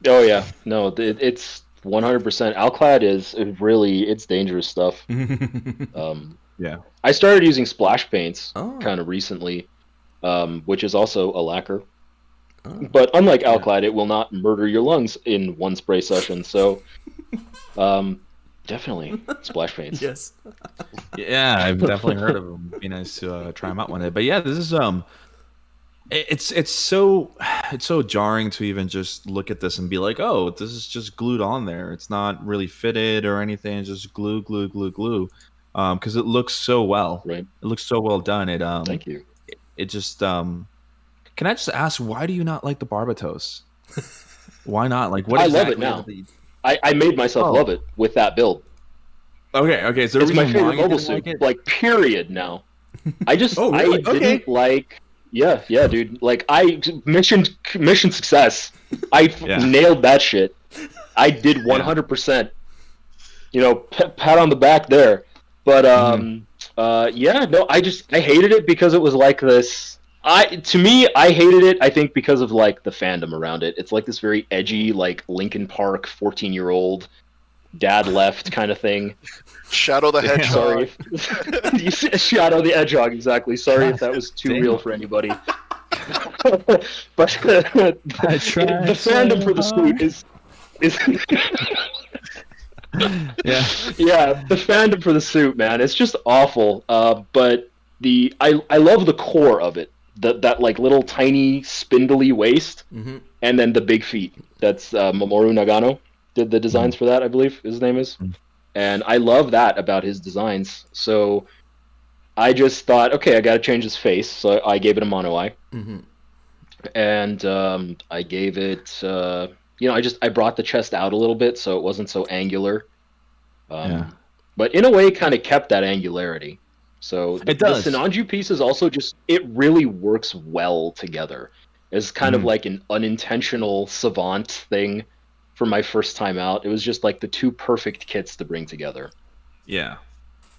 Oh yeah, no, it's 100%. Alclad it's dangerous stuff. Yeah. I started using splash paints kind of recently, which is also a lacquer. But unlike Alclad, it will not murder your lungs in one spray session. So, definitely splash paints. Yes. Yeah, I've definitely heard of them. It'd be nice to try them out one day. But yeah, this is It's so jarring to even just look at this and be like, oh, this is just glued on there. It's not really fitted or anything. It's just glue, glue, glue, glue. Because it looks so well. Right. It looks so well done. Thank you. It just Can I just ask, why do you not like the Barbatos? Why not? Like, what I exactly love it now. I made myself love it with that build. Okay. So it's my favorite mobile suit, like period. Now, I just I didn't like. Yeah, dude. Like mission success. I nailed that shit. I did 100%. You know, pat on the back there. But I hated it because it was like this. To me, I hated it. I think because of like the fandom around it. It's like this very edgy, like Linkin Park 14-year-old dad left kind of thing. Shadow the Hedgehog. Sorry. Shadow the Hedgehog, exactly. Sorry if that was too real for anybody. But the fandom for the suit is the fandom for the suit, man, it's just awful. But I love the core of it. That like little tiny spindly waist, and then the big feet. That's Mamoru Nagano did the designs for that, I believe his name is. And I love that about his designs. So I just thought, okay, I got to change his face. So I gave it a mono eye. And I gave it, I brought the chest out a little bit so it wasn't so angular. But in a way, kind of kept that angularity. So the Sinanju pieces also it really works well together. It's kind of like an unintentional savant thing. For my first time out, it was just like the two perfect kits to bring together. Yeah,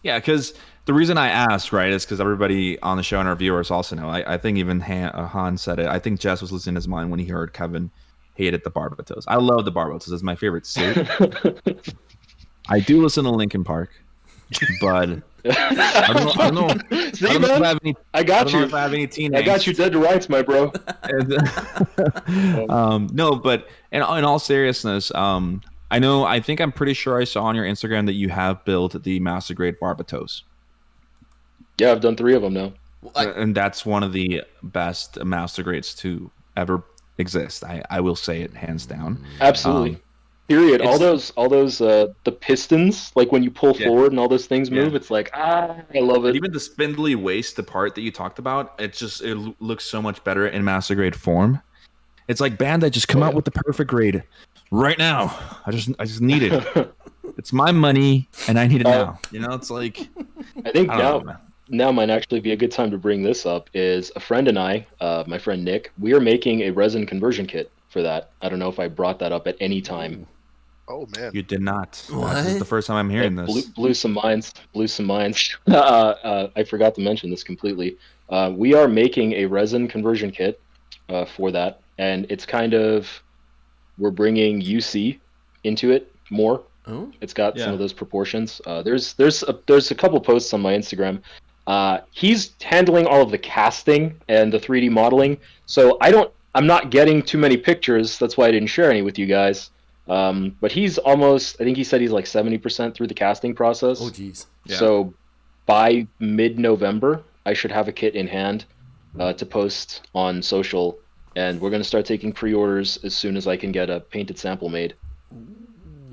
because the reason I asked, right, is because everybody on the show and our viewers also know. I think even Han said it. I think Jess was losing his mind when he heard Keven hated the Barbatos. I love the Barbatos. It's my favorite suit. I do listen to Linkin Park, but I don't know. See, I got you. If I have any teenage. I got you dead to rights, my bro. No, but in all seriousness, I think I'm pretty sure I saw on your Instagram that you have built the Master Grade Barbatos. Yeah, I've done 3 of them now. And that's one of the best Master Grades to ever exist. I will say it hands down. Absolutely. Period. All those the pistons, like when you pull forward and all those things move, it's like I love it. Even the spindly waist, the part that you talked about, it looks so much better in Master Grade form. It's like Bandai just come out with the perfect grade right now. I just need it. It's my money and I need it now. You know, it's like I think now might actually be a good time to bring this up. Is a friend and I, my friend Nick, we are making a resin conversion kit for that. I don't know if I brought that up at any time. Oh man, you did not. What? This is the first time I'm hearing this. Blew some minds. I forgot to mention this completely. We are making a resin conversion kit for that, and it's kind of we're bringing UC into it more. Oh, it's got some of those proportions. There's a couple posts on my Instagram. He's handling all of the casting and the 3D modeling, so I'm not getting too many pictures. That's why I didn't share any with you guys. But he's almost, I think he said he's like 70% through the casting process. Oh, geez. Yeah. So by mid-November, I should have a kit in hand to post on social. And we're going to start taking pre-orders as soon as I can get a painted sample made.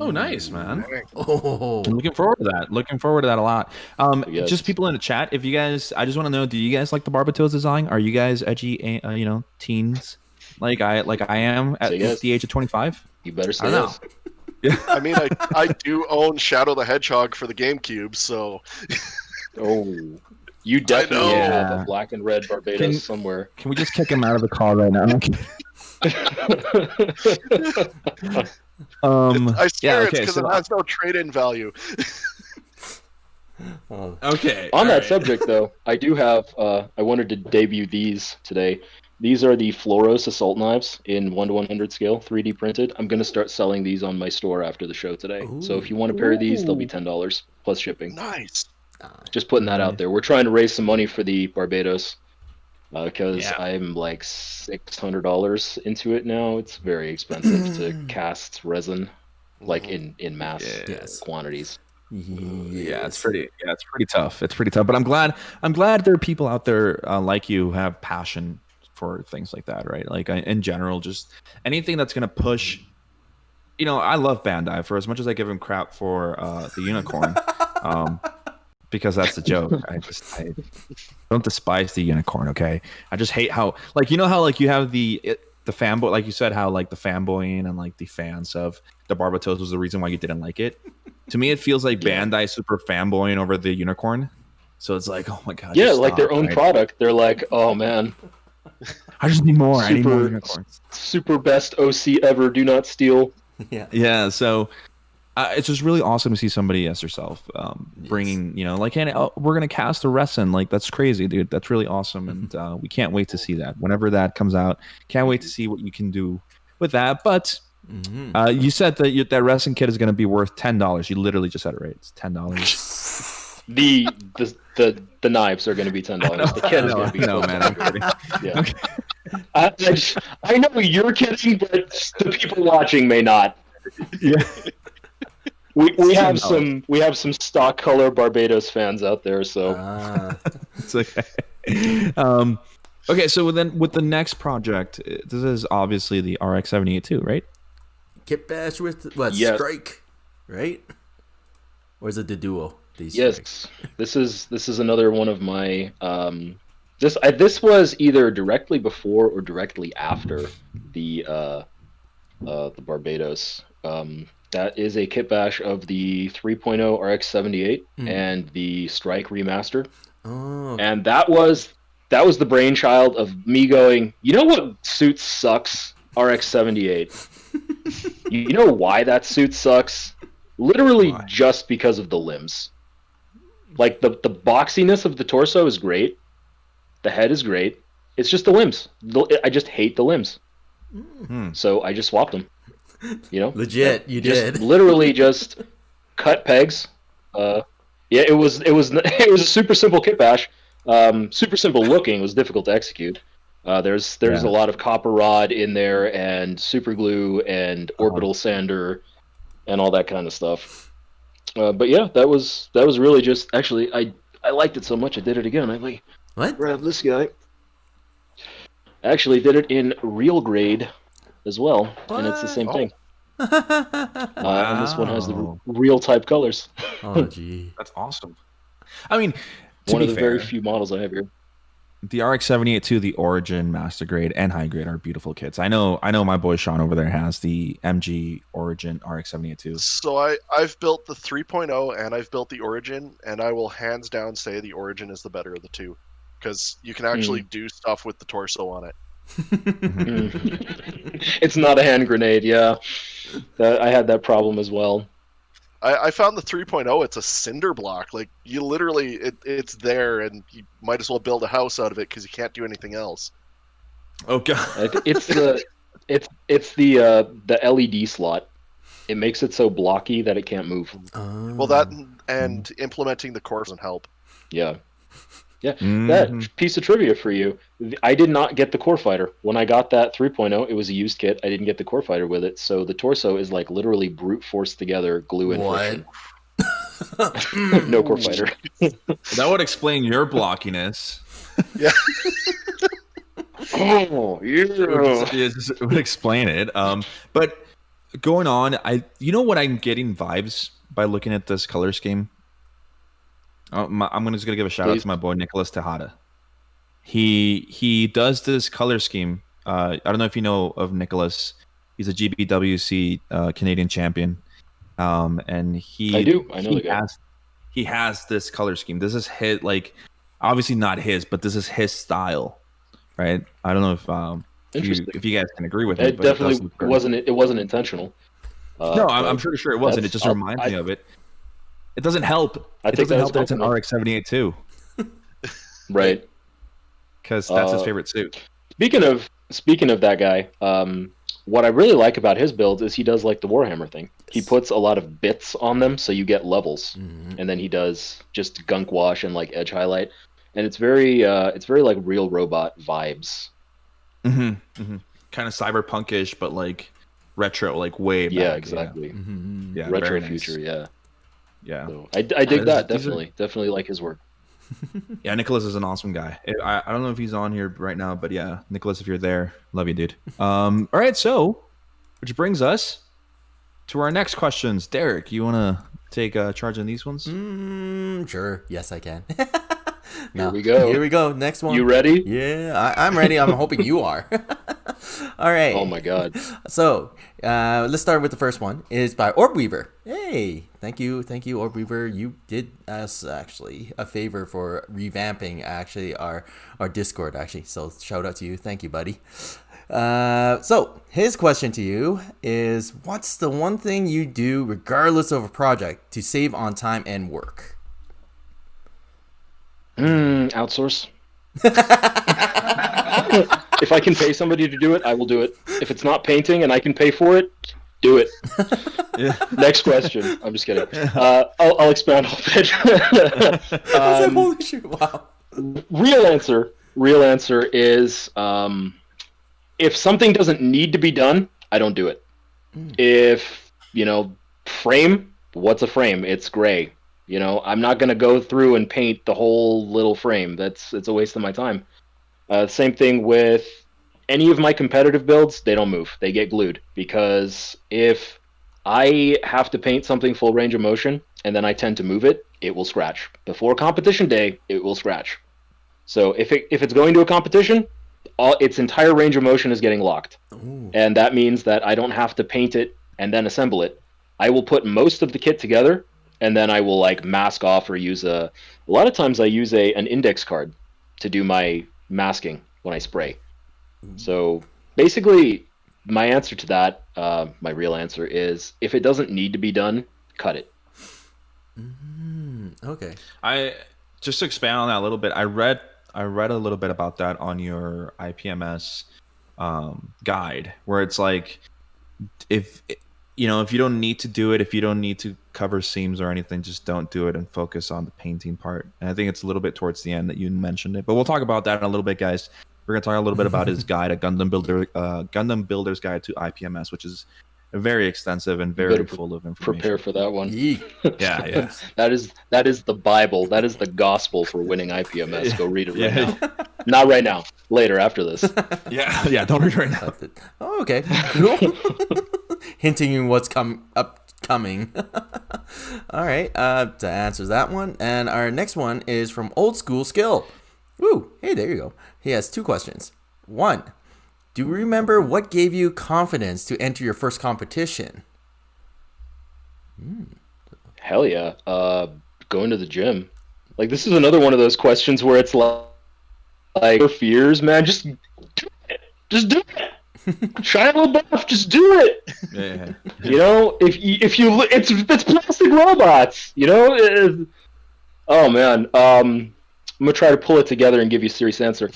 Oh, nice, man. Oh, I'm looking forward to that. Looking forward to that a lot. Yes. Just people in the chat, if you guys, I just want to know, do you guys like the Barbatos design? Are you guys edgy, teens? Like I am at the age of 25. You better say I don't yes. I mean, I do own Shadow the Hedgehog for the GameCube, so. Oh, you definitely have a black and red Barbados somewhere. Can we just kick him out of the call right now? I swear it's because it has no trade-in value. Okay. On that subject, though, I do have. I wanted to debut these today. These are the Floros assault knives in 1:100 scale, 3D printed. I'm going to start selling these on my store after the show today. Ooh. So if you want a pair of these, they'll be $10 plus shipping. Nice. Just putting that out there. We're trying to raise some money for the Barbados because I'm like $600 into it now. It's very expensive to cast resin, like in mass quantities. Yeah, it's pretty tough. It's pretty tough. But I'm glad there are people out there like you who have passion for things like that, right? Like in general, just anything that's gonna push. You know, I love Bandai for as much as I give him crap for the unicorn, because that's the joke. I don't despise the unicorn. Okay, I just hate how like you know how like you have the fanboy, like you said, how like the fanboying and like the fans of the Barbatos was the reason why you didn't like it. To me, it feels like Bandai super fanboying over the unicorn. So it's like, oh my god. Yeah, like their own product. They're like, oh man, I just need more. I need more unicorns. Super best OC ever. Do not steal. Yeah. So it's just really awesome to see somebody as yourself bringing, you know, like, hey, we're gonna cast a wrestling. Like that's crazy, dude. That's really awesome, and we can't wait to see that whenever that comes out. Can't wait to see what you can do with that. But you said that that wrestling kit is going to be worth $10. You literally just said it right. It's $10. The knives are going to be $10. The kit is going to be no, man. I'm kidding. Yeah. Okay. I know you're kidding, but the people watching may not. Yeah. We have some stock color Barbados fans out there, so it's okay. Okay, so then with the next project, this is obviously the RX-78 too, right? Kit bash with what? Yes. Strike, right? Or is it the duo? Yes, this is another one of my this was either directly before or directly after the Barbados. That is a kit bash of the 3.0 RX-78 and the Strike remaster. Oh. And that was the brainchild of me going, you know what suit sucks? RX-78. You know why that suit sucks? Literally just because of the limbs. Like the boxiness of the torso is great. The head is great. It's just the limbs. I just hate the limbs. So I just swapped them. You know, legit. You just did literally just cut pegs. Yeah, it was a super simple kit bash. Super simple looking. It was difficult to execute. There's a lot of copper rod in there and super glue and orbital sander and all that kind of stuff. But yeah, that was really just actually I liked it so much I did it again. I like grab this guy. I actually did it in real grade as well, and it's the same thing. And this one has the real type colors. Oh, gee, that's awesome. I mean, one of the very few models I have here. The RX-78 2, the Origin, Master Grade, and High Grade are beautiful kits. I know my boy Sean over there has the MG Origin RX-78 2. So I've built the 3.0 and I've built the Origin, and I will hands down say the Origin is the better of the two, because you can actually do stuff with the torso on it. It's not a hand grenade, yeah. I had that problem as well. I found the 3.0, it's a cinder block. Like, you literally, it's there, and you might as well build a house out of it because you can't do anything else. Oh, God. It's the LED slot. It makes it so blocky that it can't move. Well, that and implementing the core doesn't help. Yeah. Yeah, that piece of trivia for you. I did not get the core fighter. When I got that 3.0, it was a used kit. I didn't get the core fighter with it, so the torso is like literally brute forced together, glue and friction. No core fighter. That would explain your blockiness. Yeah. Oh, yeah. It would explain it. But going on, you know what I'm getting vibes by looking at this color scheme? I'm just gonna give a shout out to my boy Nicholas Tejada. He does this color scheme. I don't know if you know of Nicholas. He's a GBWC Canadian champion, and I know the guy. He has this color scheme. This is his, like, obviously not his, but this is his style, right? I don't know if you guys can agree with it. Definitely wasn't. It wasn't intentional. No, I'm pretty sure it wasn't. It just reminds me of it. It doesn't help. It doesn't help that it's an RX-78 too. Right. Because that's his favorite suit. Speaking of that guy, what I really like about his builds is he does like the Warhammer thing. He puts a lot of bits on them so you get levels, and then he does just gunk wash and like edge highlight, and it's very like real robot vibes. Kind of cyberpunkish, but like retro, like way back. Yeah, exactly. Yeah, retro nice. future. Yeah. Yeah, so I dig that definitely like his work. Yeah, Nicholas is an awesome guy. I don't know if he's on here right now, but yeah, Nicholas, if you're there, love you, dude. All right, so which brings us to our next questions. Derek, you want to take charge on these ones? Sure. Yes, I can. Here we go. Here we go. Next one. You ready? Yeah, I'm ready. I'm hoping you are. All right. Oh my god. So let's start with the first one. It's by Orb Weaver. Hey, thank you, Orb Weaver. You did us actually a favor for revamping actually our Discord actually. So shout out to you. Thank you, buddy. So his question to you is, what's the one thing you do regardless of a project to save on time and work? Outsource. If I can pay somebody to do it, I will do it. If it's not painting and I can pay for it, do it. Yeah. Next question. I'm just kidding. I'll expand a bit. Holy shit! Wow. Real answer is if something doesn't need to be done, I don't do it. If, frame, what's a frame? It's gray. I'm not going to go through and paint the whole little frame. It's a waste of my time. Same thing with any of my competitive builds. They don't move. They get glued, because if I have to paint something full range of motion and then I tend to move it, it will scratch. Before competition day, it will scratch. So if it's going to a competition, its entire range of motion is getting locked. Ooh. And that means that I don't have to paint it and then assemble it. I will put most of the kit together, and then I will mask off or use a lot of times I use an index card to do my masking when I spray. So basically my answer to that, my real answer is, if it doesn't need to be done, cut it. Okay. I just to expand on that a little bit. I read a little bit about that on your IPMS guide, where it's like, if you don't need to do it, if you don't need to cover seams or anything, just don't do it and focus on the painting part. And I think it's a little bit towards the end that you mentioned it, but we'll talk about that in a little bit, guys. We're gonna talk a little bit about his guide, a Gundam Builder's Guide to IPMS, which is very extensive and very full of information. Prepare for that one. Yeah. That is the Bible. That is the gospel for winning IPMS. Go read it right now. Not right now. Later, after this. Yeah. Don't read it right now. Oh, okay. Cool. Hinting what's upcoming. All right. That answers that one. And our next one is from Old School Skill. Woo. Hey, there you go. He has two questions. One, do you remember what gave you confidence to enter your first competition? Hell yeah. Going to the gym. This is another one of those questions where it's like your fears, man. Just do it. Just do it. Shia LaBeouf, just do it. Yeah. If you it's plastic robots. Oh man. I'm gonna try to pull it together and give you a serious answer.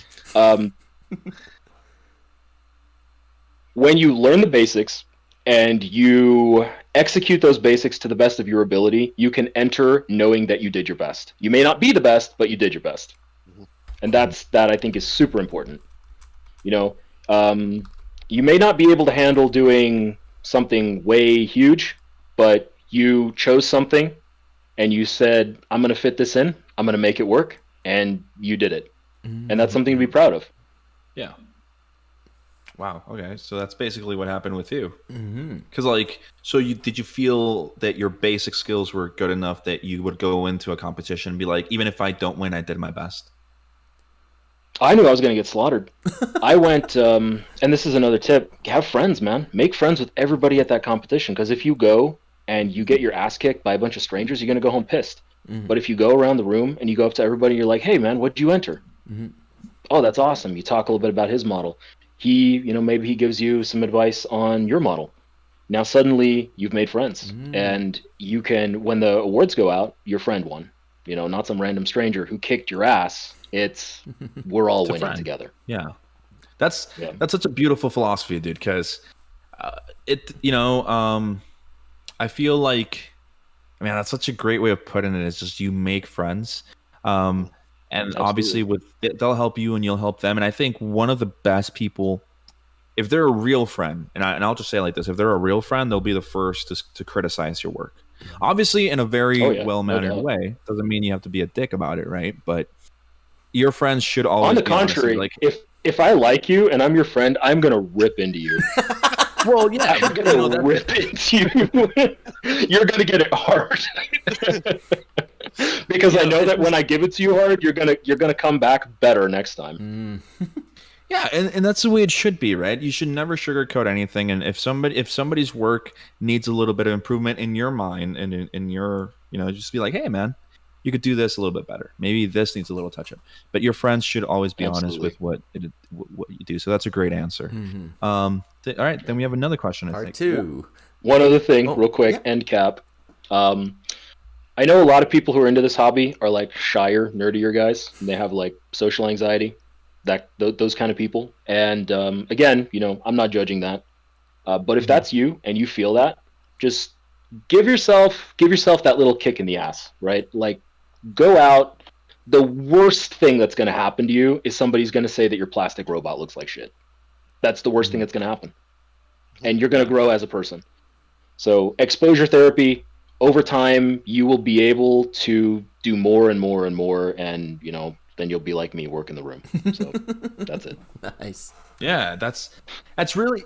When you learn the basics and you execute those basics to the best of your ability, you can enter knowing that you did your best. You may not be the best, but you did your best. And that I think is super important. You may not be able to handle doing something way huge, but you chose something and you said, I'm going to fit this in, I'm going to make it work, and you did it. And that's something to be proud of. Yeah. Wow. Okay. So that's basically what happened with you. Because did you feel that your basic skills were good enough that you would go into a competition and be like, even if I don't win, I did my best? I knew I was going to get slaughtered. I went, and this is another tip, have friends, man. Make friends with everybody at that competition, because if you go and you get your ass kicked by a bunch of strangers, you're going to go home pissed. But if you go around the room and you go up to everybody and you're like, hey, man, what did you enter? Oh, that's awesome. You talk a little bit about his model. Maybe he gives you some advice on your model. Now suddenly you've made friends, and you can, when the awards go out, your friend won. Not some random stranger who kicked your ass. We're all winning together. Yeah. That's such a beautiful philosophy, dude, because I feel like, man, that's such a great way of putting it. It's just, you make friends. And obviously they'll help you and you'll help them. And I think one of the best people, if they're a real friend, and I'll just say it like this, if they're a real friend, they'll be the first to criticize your work. Obviously, in a very Oh, yeah, well-mannered no doubt. way. Doesn't mean you have to be a dick about it, right? But your friends should On always the be honest and be contrary, like, if I like you and I'm your friend, I'm gonna rip into you. well, yeah, I'm gonna rip into you. You're gonna get it hard. Because I know that when I give it to you hard, you're gonna come back better next time. yeah, and that's the way it should be, right? You should never sugarcoat anything. And if somebody's work needs a little bit of improvement in your mind and in your, just be like, hey, man, you could do this a little bit better. Maybe this needs a little touch up. But your friends should always be honest with what you do. So that's a great answer. All right, then we have another question. I Part think. 2. One other thing, real quick, yeah. end cap. I know a lot of people who are into this hobby are like shyer, nerdier guys. And they have like social anxiety, those kind of people. And again, I'm not judging that. But if that's you and you feel that, just give yourself that little kick in the ass, right? Like, go out. The worst thing that's going to happen to you is somebody's going to say that your plastic robot looks like shit. That's the worst thing that's going to happen. And you're going to grow as a person. So exposure therapy, over time, you will be able to do more and more and more. And, then you'll be like me, work in the room. So that's it. Nice. Yeah, that's really...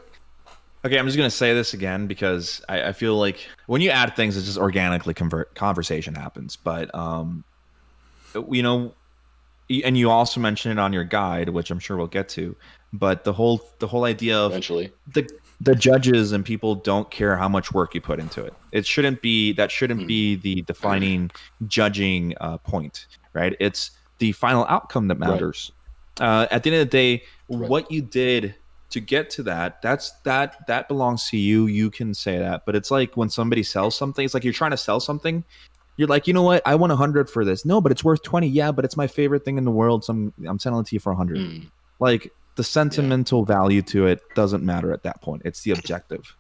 Okay, I'm just going to say this again because I feel like when you add things, it just organically conversation happens. But, and you also mentioned it on your guide, which I'm sure we'll get to. But the whole idea of Eventually. the judges and people don't care how much work you put into it. That shouldn't be the defining judging point, right? It's the final outcome that matters. Right. At the end of the day, what you did to get to that belongs to you. You can say that, but it's like when somebody sells something, it's like you're trying to sell something. You're like, you know what? I want 100 for this. No, but it's worth 20. Yeah, but it's my favorite thing in the world. So I'm selling it to you for 100. Like the sentimental value to it doesn't matter at that point. It's the objective.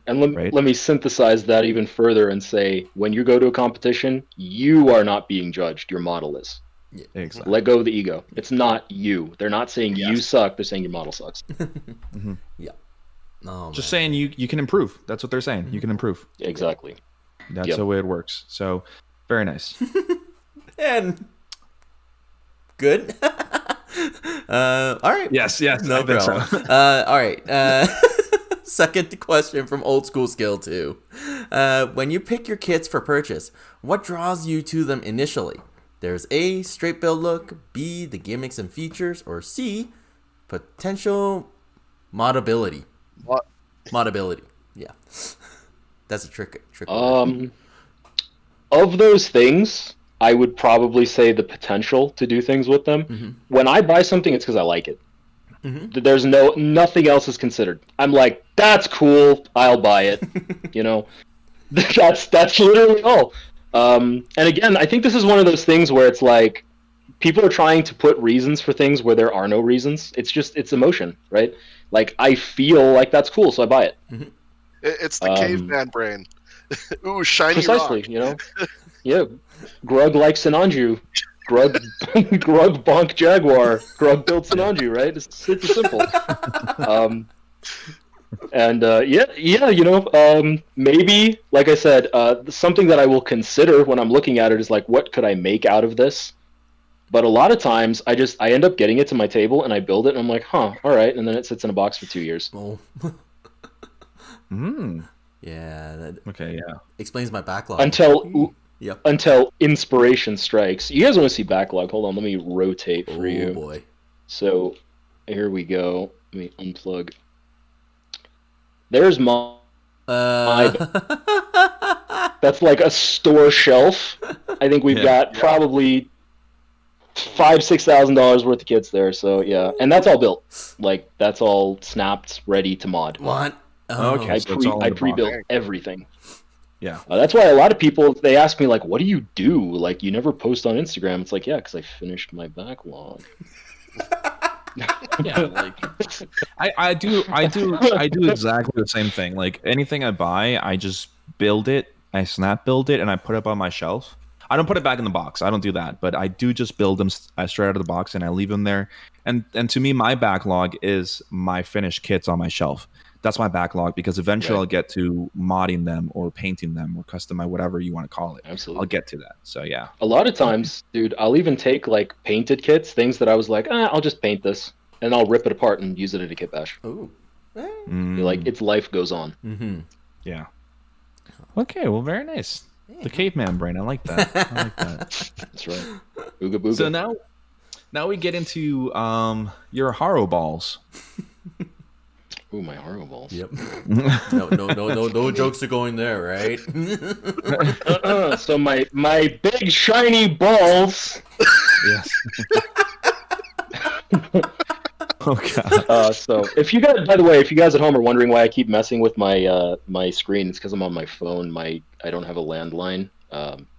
And let me synthesize that even further and say, when you go to a competition, you are not being judged. Your model is. Yeah, exactly. Let go of the ego. It's not you. They're not saying you suck. They're saying your model sucks. Yeah. Oh, just saying you can improve. That's what they're saying. You can improve. Exactly. That's the way it works. So, very nice. And good. All right. Yes. No problem. So. All right. Second question from Old School Skill 2. When you pick your kits for purchase, what draws you to them initially? There's A, straight build look, B, the gimmicks and features, or C, potential modability. What? Modability. Yeah. That's a trick. Of those things, I would probably say the potential to do things with them. When I buy something, it's because I like it. There's nothing else is considered. I'm like, that's cool, I'll buy it. That's literally all. And again, I think this is one of those things where it's like people are trying to put reasons for things where there are no reasons. It's emotion, right? Like, I feel like that's cool, so I buy it. It's the caveman brain. Ooh, shiny precisely, rock. Yeah, Grug likes Sinanju. Grug bonk Jaguar. Grug built Sinanju, right? It's super simple. Maybe, like I said, something that I will consider when I'm looking at it is like, what could I make out of this? But a lot of times, I end up getting it to my table and I build it and I'm like, all right, and then it sits in a box for 2 years. Oh. Yeah. That explains my backlog. Until inspiration strikes. You guys want to see backlog? Hold on, let me rotate for you. Oh boy. So here we go. Let me unplug. There's my that's like a store shelf. I think we've got probably $5,000-$6,000 worth of kits there. So yeah, and that's all built. Like, that's all snapped, ready to mod. What? Oh, okay. I pre-built everything. Yeah. That's why a lot of people, they ask me, like, what do you do? Like, you never post on Instagram. It's like, yeah, because I finished my backlog. Yeah, like I do exactly the same thing. Like, anything I buy, I just build it, I snap build it, and I put it up on my shelf. I don't put it back in the box. I don't do that, but I do just build them straight out of the box and I leave them there. And to me, my backlog is my finished kits on my shelf. That's my backlog, because eventually Right. I'll get to modding them or painting them or custom, whatever you want to call it. Absolutely. I'll get to that. So yeah. A lot of times, dude, I'll even take like painted kits, things that I was like, I'll just paint this, and I'll rip it apart and use it in a kit bash. Ooh. Like its life goes on. Mm-hmm. Yeah. Okay, well, very nice. The caveman brain. I like that. I like that. That's right. Ooga booga. So now we get into your Haro balls. Ooh, my horror balls. Yep. No jokes are going there, right? So my big shiny balls. Yes. Oh god. So if you guys, by the way, if you guys at home are wondering why I keep messing with my my screen, it's because I'm on my phone. I don't have a landline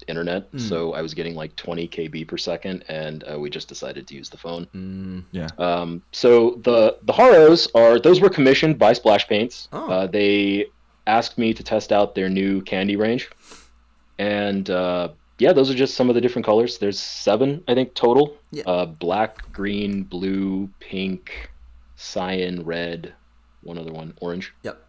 internet, so I was getting like 20 KB per second, and we just decided to use the phone. Yeah. So the Haros those were commissioned by Splash Paints. Oh. They asked me to test out their new candy range, and yeah, those are just some of the different colors. There's 7, I think, total. Yeah. Black, green, blue, pink, cyan, red, one other one, orange. Yep.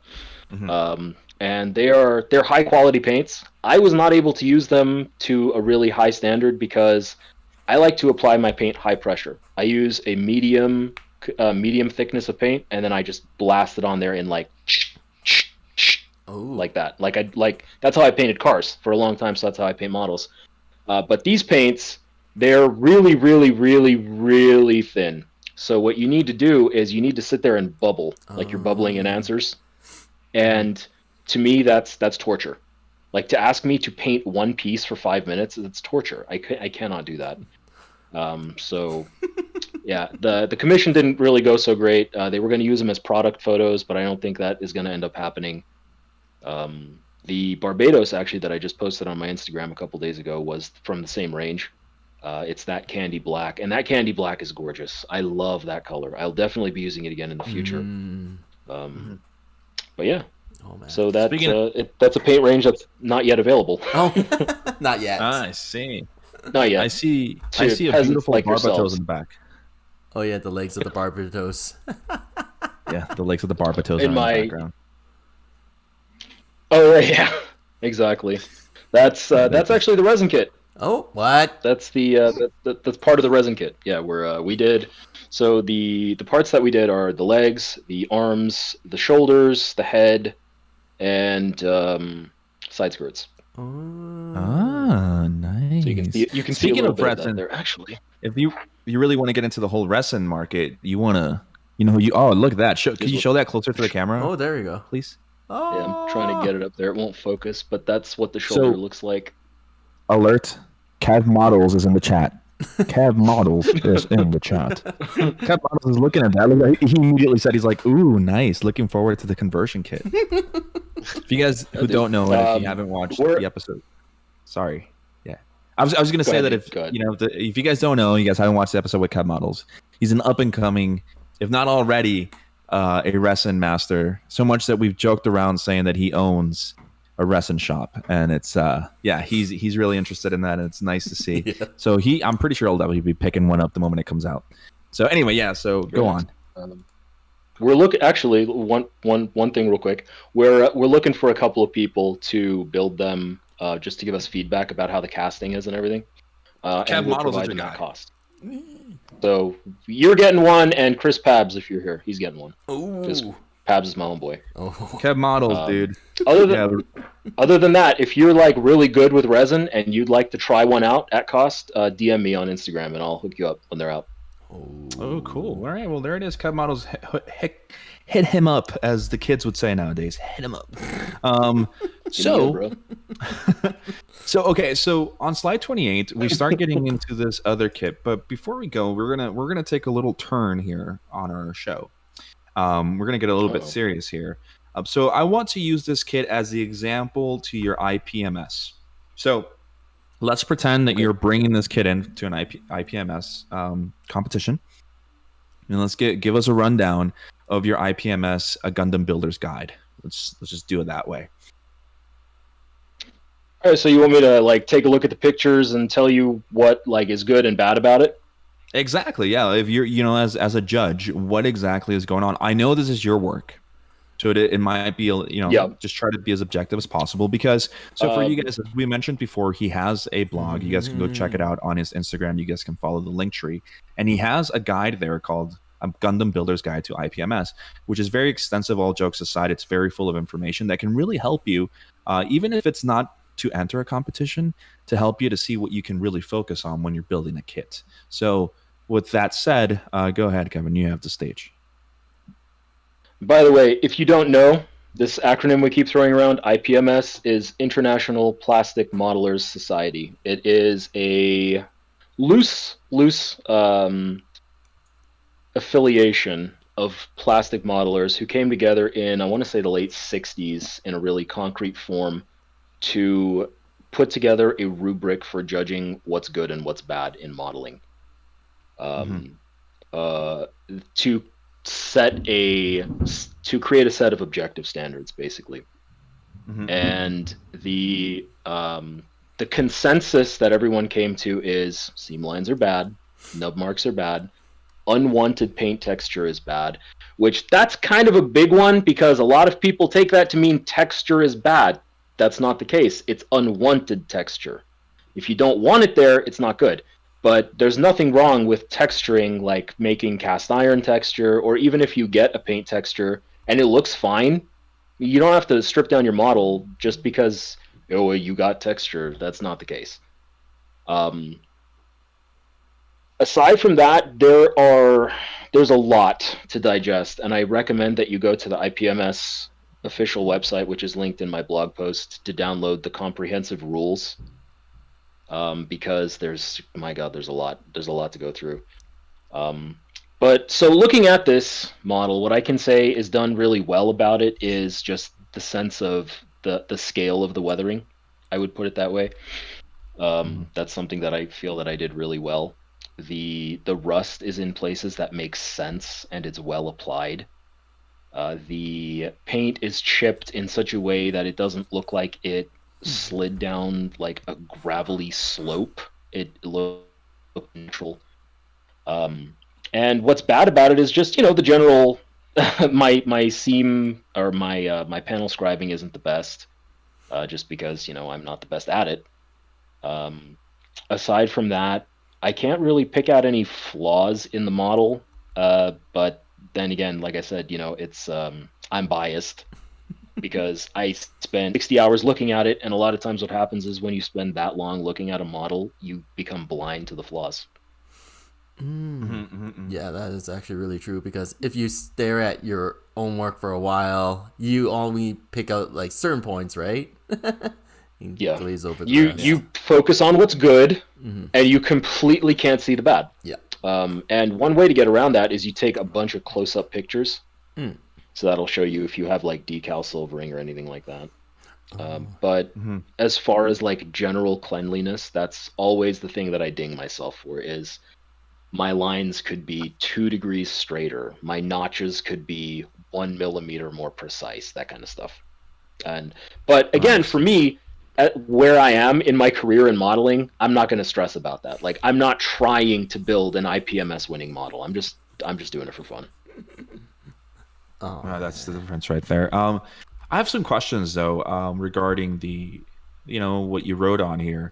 And they're high quality paints. I was not able to use them to a really high standard because I like to apply my paint high pressure. I use a medium thickness of paint, and then I just blast it on there in like like that. Like that's how I painted cars for a long time. So that's how I paint models. But these paints, they're really, really, really, really thin. So what you need to do is you need to sit there and bubble, like you're bubbling in answers. And to me, that's torture. Like, to ask me to paint one piece for 5 minutes, it's torture. I cannot do that. So yeah, the commission didn't really go so great. They were going to use them as product photos, but I don't think that is going to end up happening. The Barbados, actually, that I just posted on my Instagram a couple days ago was from the same range. It's that candy black, and that candy black is gorgeous. I love that color. I'll definitely be using it again in the future. But yeah, Oh man. so that's that's a paint range that's not yet available. Oh, not yet. I see. Not yet. I see To a peasants beautiful like barbatos yourselves. in the back. Oh yeah, the legs of the Barbados. Yeah, the legs of the barbatos In are my- in the background. Oh right, yeah, exactly. That's actually the resin kit. Oh, what? That's that's part of the resin kit. Yeah, we did. So the parts that we did are the legs, the arms, the shoulders, the head, and side skirts. Ah, nice. So you can see a Speaking little of bit of that resin, there actually. if you really want to get into the whole resin market, you want to, oh, look at that. Can you show that closer to the camera, Oh, there you go. please? Oh. Yeah, I'm trying to get it up there. It won't focus, but that's what the shoulder looks like. Alert. Cav Models is in the chat. Cav Models is in the chat. Cav Models is looking at that. He immediately said, he's like, ooh, nice. Looking forward to the conversion kit. If you guys who don't know, and if you haven't watched the episode, sorry. Yeah. I was going to say that if you guys don't know, you guys haven't watched the episode with Cav Models, he's an up and coming, if not already, a resin master. So much that we've joked around saying that he owns a resin shop, and it's he's really interested in that, and it's nice to see. Yeah. So I'm pretty sure he'll definitely be picking one up the moment it comes out. So anyway, yeah, so go on. We're looking, actually, one thing real quick. We're looking for a couple of people to build them, just to give us feedback about how the casting is and everything. And we'll Models is provide your them at guy. cost. So you're getting one, and Chris Pabs, if you're here, he's getting one. Because Ooh. Pabs is my homeboy. Oh. Kev Models, dude. Other than that, if you're like really good with resin and you'd like to try one out at cost, DM me on Instagram and I'll hook you up when they're out. Oh, cool. All right, well, there it is. Kev Models. Hit him up, as the kids would say nowadays. Hit him up. So okay, so on slide 28, we start getting into this other kit. But before we go, we're gonna take a little turn here on our show. We're gonna get a little bit serious here. So I want to use this kit as the example to your IPMS. So let's pretend that you're bringing this kit into an IPMS competition, and let's give us a rundown of your IPMS, a Gundam Builder's Guide. Let's just do it that way. All right, so you want me to like take a look at the pictures and tell you what like is good and bad about it? Exactly. Yeah. If you're, as a judge, what exactly is going on? I know this is your work. So it might be, just try to be as objective as possible because, so for you guys, as we mentioned before, he has a blog. You guys can go check it out on his Instagram. You guys can follow the link tree. And he has a guide there called Gundam Builder's Guide to IPMS, which is very extensive, all jokes aside. It's very full of information that can really help you, even if it's not to enter a competition, to help you to see what you can really focus on when you're building a kit. So with that said, go ahead, Kevin. You have the stage. By the way, if you don't know, this acronym we keep throwing around, IPMS, is International Plastic Modelers Society. It is a loose affiliation of plastic modelers who came together in, I want to say, the late 60s in a really concrete form to put together a rubric for judging what's good and what's bad in modeling. To create a set of objective standards, basically. And the consensus that everyone came to is seam lines are bad, nub marks are bad, unwanted paint texture is bad, which that's kind of a big one because a lot of people take that to mean texture is bad. That's not the case. It's unwanted texture. If you don't want it there, it's not good. But there's nothing wrong with texturing, like making cast iron texture, or even if you get a paint texture and it looks fine, you don't have to strip down your model just because, oh, you got texture. That's not the case. Aside from that, there's a lot to digest, and I recommend that you go to the IPMS official website, which is linked in my blog post, to download the comprehensive rules. Because there's a lot to go through. But so looking at this model, what I can say is done really well about it is just the sense of the scale of the weathering. I would put it that way. That's something that I feel that I did really well. The rust is in places that make sense and it's well applied. The paint is chipped in such a way that it doesn't look like it slid down like a gravelly slope. It looked neutral. And what's bad about it is just, the general my seam or my panel scribing isn't the best, just because I'm not the best at it. Aside from that, I can't really pick out any flaws in the model, but then again, like I said, it's I'm biased because I spend 60 hours looking at it, and a lot of times what happens is when you spend that long looking at a model, you become blind to the flaws. Yeah, that is actually really true, because if you stare at your own work for a while, you only pick out like certain points, right? Yeah. Glaze over the rest. You focus on what's good, and you completely can't see the bad. Yeah. And one way to get around that is you take a bunch of close-up pictures. So that'll show you if you have like decal silvering or anything like that. But as far as like general cleanliness, that's always the thing that I ding myself for, is my lines could be 2 degrees straighter. My notches could be 1 millimeter more precise, that kind of stuff. But again, for me, at where I am in my career in modeling, I'm not going to stress about that. Like, I'm not trying to build an IPMS winning model. I'm just doing it for fun. That's the difference right there. I have some questions though, regarding the, what you wrote on here.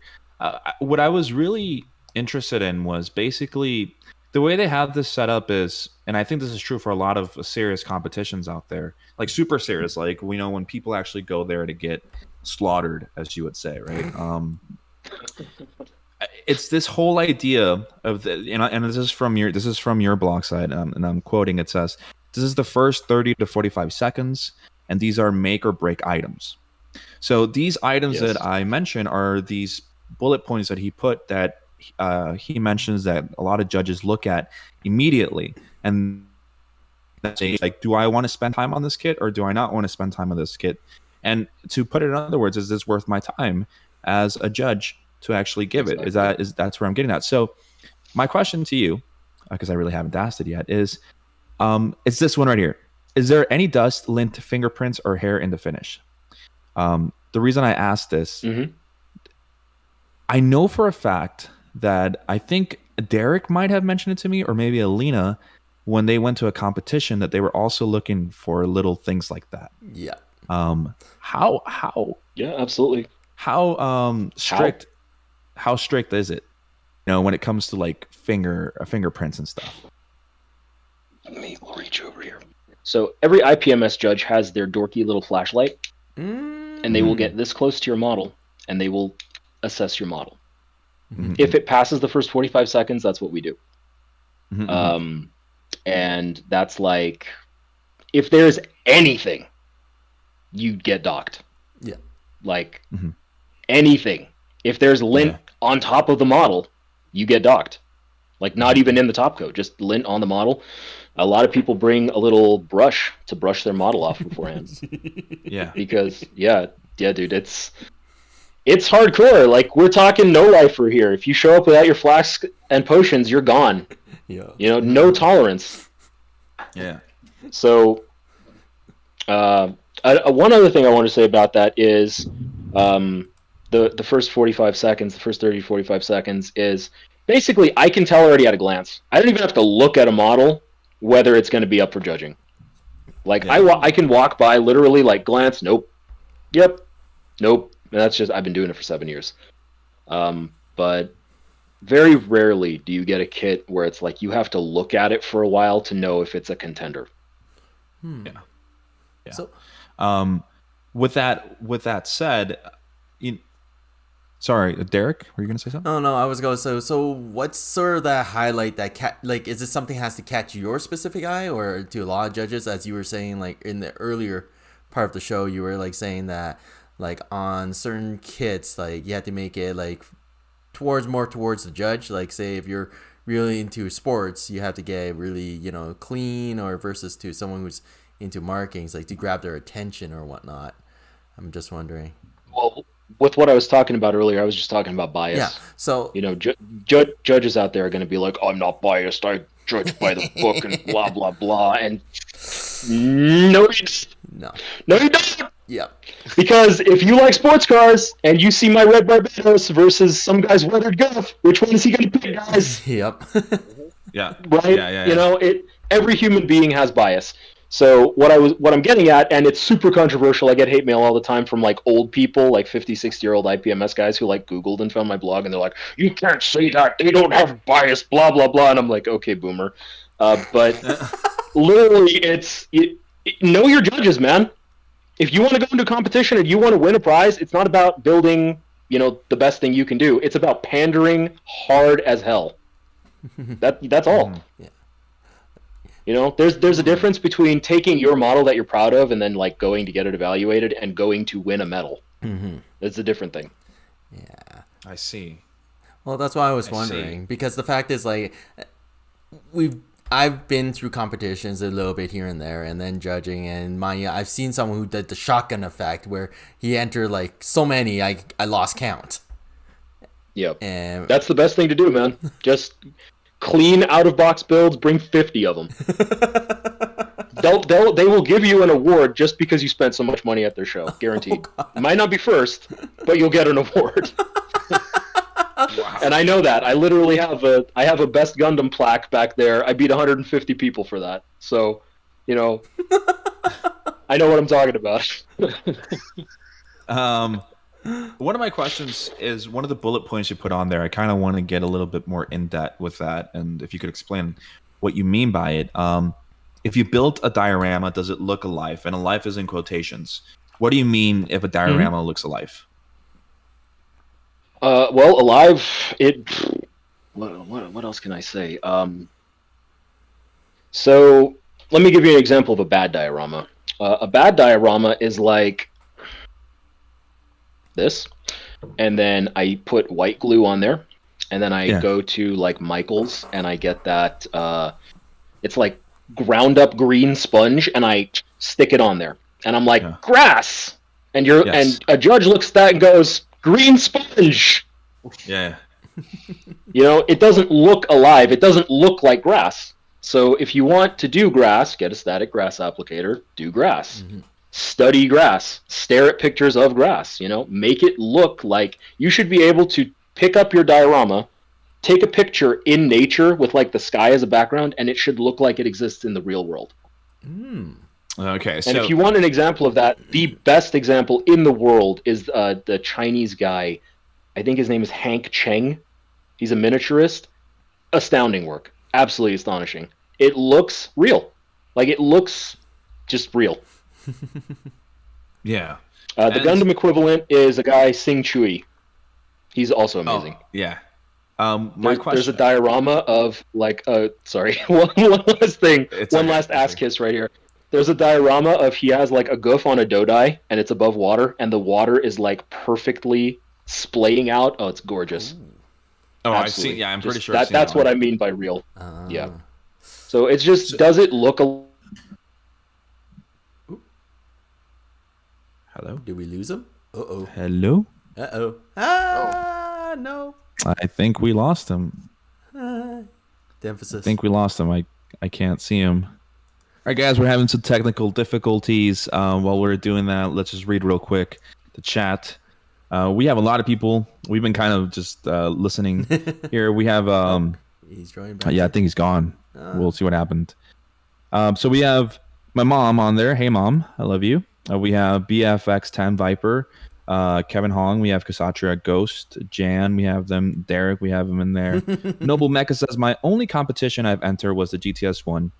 What I was really interested in was basically the way they have this set up is, and I think this is true for a lot of serious competitions out there, like super serious, like when people actually go there to get slaughtered, as you would say, right? It's this whole idea of and this is from your blog site, and I'm quoting. It says, "This is the first 30 to 45 seconds, and these are make or break items." So these items that I mentioned are these bullet points that he put that he mentions that a lot of judges look at immediately and say, like, do I want to spend time on this kit or do I not want to spend time on this kit? And to put it in other words, is this worth my time as a judge to actually give it? That's where I'm getting at. So my question to you, because I really haven't asked it yet, is this one right here. Is there any dust, lint, fingerprints, or hair in the finish? The reason I asked this, I know for a fact that I think Derek might have mentioned it to me, or maybe Alina, when they went to a competition that they were also looking for little things like that. Yeah. How Yeah, absolutely. strict how strict is it? When it comes to like fingerprints and stuff. Let me reach over here. So every IPMS judge has their dorky little flashlight, and they will get this close to your model, and they will assess your model. If it passes the first 45 seconds, that's what we do. And that's like, if there's anything, you get docked. Yeah. Like anything. If there's lint on top of the model, you get docked. Like not even in the top coat, just lint on the model. A lot of people bring a little brush to brush their model off beforehand. Yeah. Because dude, it's hardcore. Like we're talking no lifer here. If you show up without your flask and potions, you're gone. Yeah. No tolerance. Yeah. So, one other thing I want to say about that is, the first 45 seconds, the first 30 to 45 seconds is basically I can tell already at a glance. I don't even have to look at a model whether it's going to be up for judging. Like I can walk by literally like glance, nope, yep, nope. And that's just I've been doing it for 7 years. But very rarely do you get a kit where it's like you have to look at it for a while to know if it's a contender. Yeah. So, with that said, sorry, Derek, were you going to say something? oh no, I was going to. So what's sort of that highlight that like is it something that has to catch your specific eye, or to a lot of judges, as you were saying, like in the earlier part of the show, you were like saying that like on certain kits, like you have to make it like more towards the judge. Like say if you're really into sports, you have to get really clean, or versus to someone who's into markings, like to grab their attention or whatnot. I'm just wondering. Well, with what I was talking about earlier, I was just talking about bias. Yeah. So judges out there are going to be like, "I'm not biased. I judge by the book," and blah blah blah. And no, you don't. Yeah. Because if you like sports cars and you see my red Barbados versus some guy's weathered Guff, which one is he going to pick, guys? Yep. Yeah. Right. Yeah. Every human being has bias. So what I'm getting at, and it's super controversial. I get hate mail all the time from like old people, like 50, 60-year-old IPMS guys who like Googled and found my blog, and they're like, "You can't say that. They don't have bias." Blah blah blah. And I'm like, "Okay, boomer." But literally, know your judges, man. If you want to go into a competition and you want to win a prize, it's not about building, the best thing you can do. It's about pandering hard as hell. That's all. Yeah. There's a difference between taking your model that you're proud of and then like going to get it evaluated and going to win a medal. That's a different thing. Yeah. I see. Well, that's why I was wondering, because the fact is like I've been through competitions a little bit here and there, and then judging, and I've seen someone who did the shotgun effect where he entered like so many I lost count. Yep. And that's the best thing to do, man. Just clean out of box builds, bring 50 of them. They will give you an award just because you spent so much money at their show, guaranteed. It might not be first, but you'll get an award. Wow. And I know that. I literally have a best Gundam plaque back there. I beat 150 people for that. So, I know what I'm talking about. One of my questions is one of the bullet points you put on there. I kind of want to get a little bit more in depth with that, and if you could explain what you mean by it. If you built a diorama, does it look alive? And alive is in quotations. What do you mean if a diorama looks alive? Well, alive. What else can I say? So let me give you an example of a bad diorama. A bad diorama is like this, and then I put white glue on there, and then I go to like Michael's and I get that it's like ground up green sponge, and I stick it on there, and I'm like grass, and and a judge looks at that and goes green sponge. Yeah. It doesn't look alive. It doesn't look like grass. So if you want to do grass, get a static grass applicator, do grass. Study grass. Stare at pictures of grass, make it look like you should be able to pick up your diorama take a picture in nature with like the sky as a background, and it should look like it exists in the real world. Okay, so And if you want an example of that, the best example in the world is the Chinese guy. I think his name is Hank Cheng. He's a miniaturist. Astounding work. Absolutely astonishing. It looks real. Like, it looks just real. yeah, The Gundam equivalent is a guy, Sing Chui. He's also amazing. Oh, yeah. My question. There's a diorama of, like, sorry, one last thing. One last ass kiss right here. There's a diorama of he has, like, a goof on a dodai, and it's above water, and the water is, like, perfectly splaying out. Oh, it's gorgeous. Oh, I've seen. Yeah, I'm pretty sure. That's what I mean by real. Yeah. So it's just, does it look a... Hello? Did we lose him? Uh-oh. Hello? Uh-oh. No. I think we lost him. The emphasis. I think we lost him. I can't see him. All right, guys, we're having some technical difficulties. While we're doing that, let's just read real quick the chat. We have a lot of people. We've been kind of just listening here. We have... he's joining back. Yeah, I think he's gone. We'll see what happened. So we have my mom on there. Hey, Mom. I love you. We have BFX10 Viper. Keven Hong. We have Kasatra Ghost. Jan. We have them. Derek. We have him in there. Noble Mecha says, my only competition I've entered was the GTS one.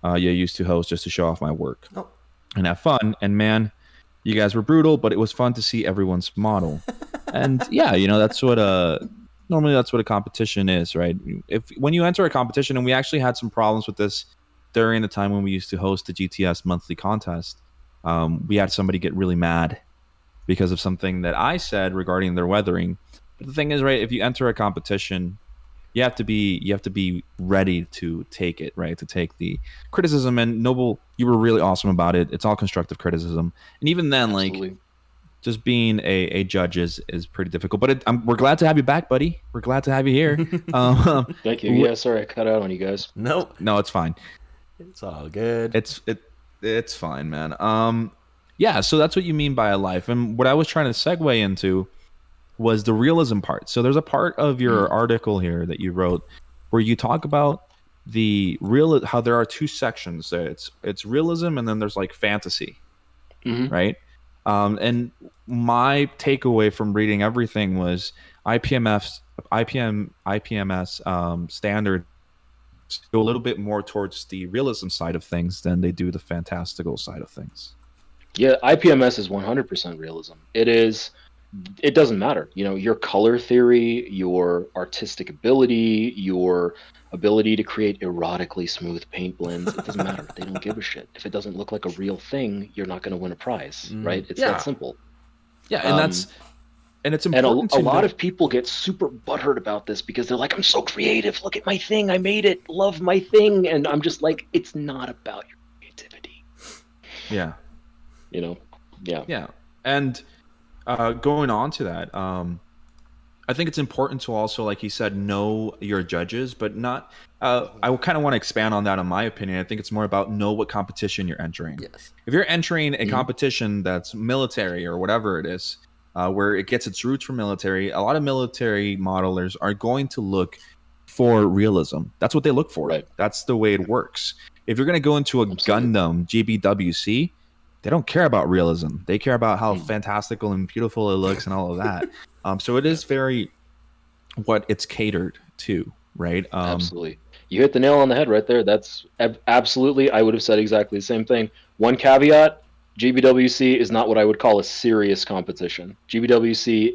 You used to host just to show off my work and have fun. And man, you guys were brutal, but it was fun to see everyone's model. And yeah, that's what normally that's what a competition is, right? When you enter a competition, and we actually had some problems with this during the time when we used to host the GTS monthly contest. We had somebody get really mad because of something that I said regarding their weathering. But the thing is, right, if you enter a competition, you have to be ready to take it, right? To take the criticism. And Noble, you were really awesome about it. It's all constructive criticism. And even then, Absolutely. like, just being a judge is pretty difficult. But we're glad to have you back, buddy. We're glad to have you here. Thank you. Yeah, sorry I cut out on you guys. No, it's fine. it's all good. It's fine, man. Yeah, so that's what you mean by a life. And what I was trying to segue into was the realism part. So there's a part of your article here that you wrote where you talk about how there are two sections. It's realism, and then there's like fantasy, right? And my takeaway from reading everything was IPMS standard go a little bit more towards the realism side of things than they do the fantastical side of things. Yeah, IPMS is 100% realism. It doesn't matter. Your color theory, your artistic ability, your ability to create erotically smooth paint blends, it doesn't matter. They don't give a shit. If it doesn't look like a real thing, you're not going to win a prize, right? It's that simple. Yeah, and it's important. And a lot of people get super butthurt about this because they're like, I'm so creative. Look at my thing. I made it. Love my thing. And I'm just like, it's not about your creativity. Yeah. Yeah. Yeah. And going on to that, I think it's important to also, like he said, know your judges, but not. I kind of want to expand on that. In my opinion, I think it's more about know what competition you're entering. Yes. If you're entering a competition that's military or whatever it is, where it gets its roots from military, a lot of military modelers are going to look for realism. That's what they look for. Right. That's the way it works. If you're going to go into a Gundam GBWC, they don't care about realism. They care about how fantastical and beautiful it looks and all of that. So it is very what it's catered to, right? Absolutely. You hit the nail on the head right there. That's absolutely, I would have said exactly the same thing. One caveat, GBWC is not what I would call a serious competition. GBWC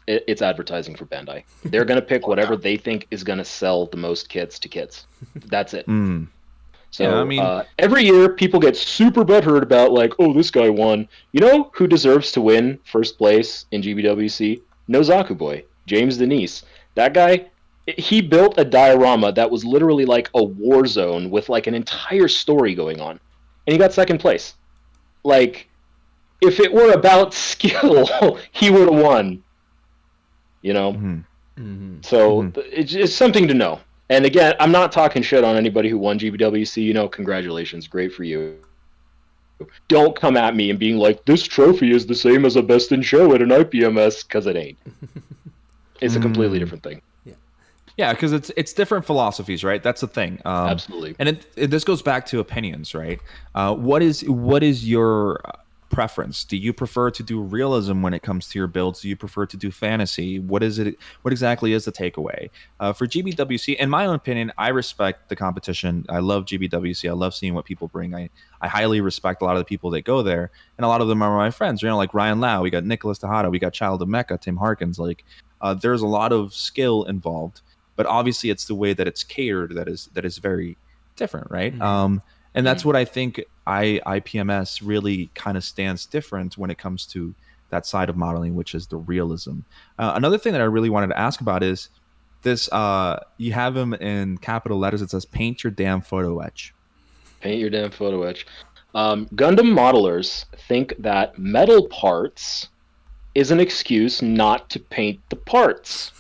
it's advertising for Bandai. They're going to pick whatever they think is going to sell the most kits to kids. That's it. So yeah, I mean, every year people get super butthurt about like, oh, this guy won. You know who deserves to win first place in GBWC? Nozaku Boy, James Denise. That guy, he built a diorama that was literally like a war zone with like an entire story going on. And he got second place. Like, if it were about skill, he would have won. So it's something to know. And again, I'm not talking shit on anybody who won GBWC. Congratulations, great for you. Don't come at me and being like, this trophy is the same as a best in show at an IPMS, because it ain't. It's a completely different thing. Yeah, because it's different philosophies, right? That's the thing. Absolutely. And this goes back to opinions, right? What is your preference? Do you prefer to do realism when it comes to your builds? Do you prefer to do fantasy? What is it? What exactly is the takeaway? For GBWC, in my own opinion, I respect the competition. I love GBWC. I love seeing what people bring. I highly respect a lot of the people that go there, and a lot of them are my friends. You know, like Ryan Lau, we got Nicholas Tejada, we got Child of Mecca, Tim Harkins. Like, there's a lot of skill involved, but obviously it's the way that it's catered that is very different, right? And that's what I think IPMS really kind of stands different when it comes to that side of modeling, which is the realism. Another thing that I really wanted to ask about is this. You have them in capital letters. It says "Paint your damn photo etch." Paint your damn photo etch. Gundam modelers think that metal parts is an excuse not to paint the parts.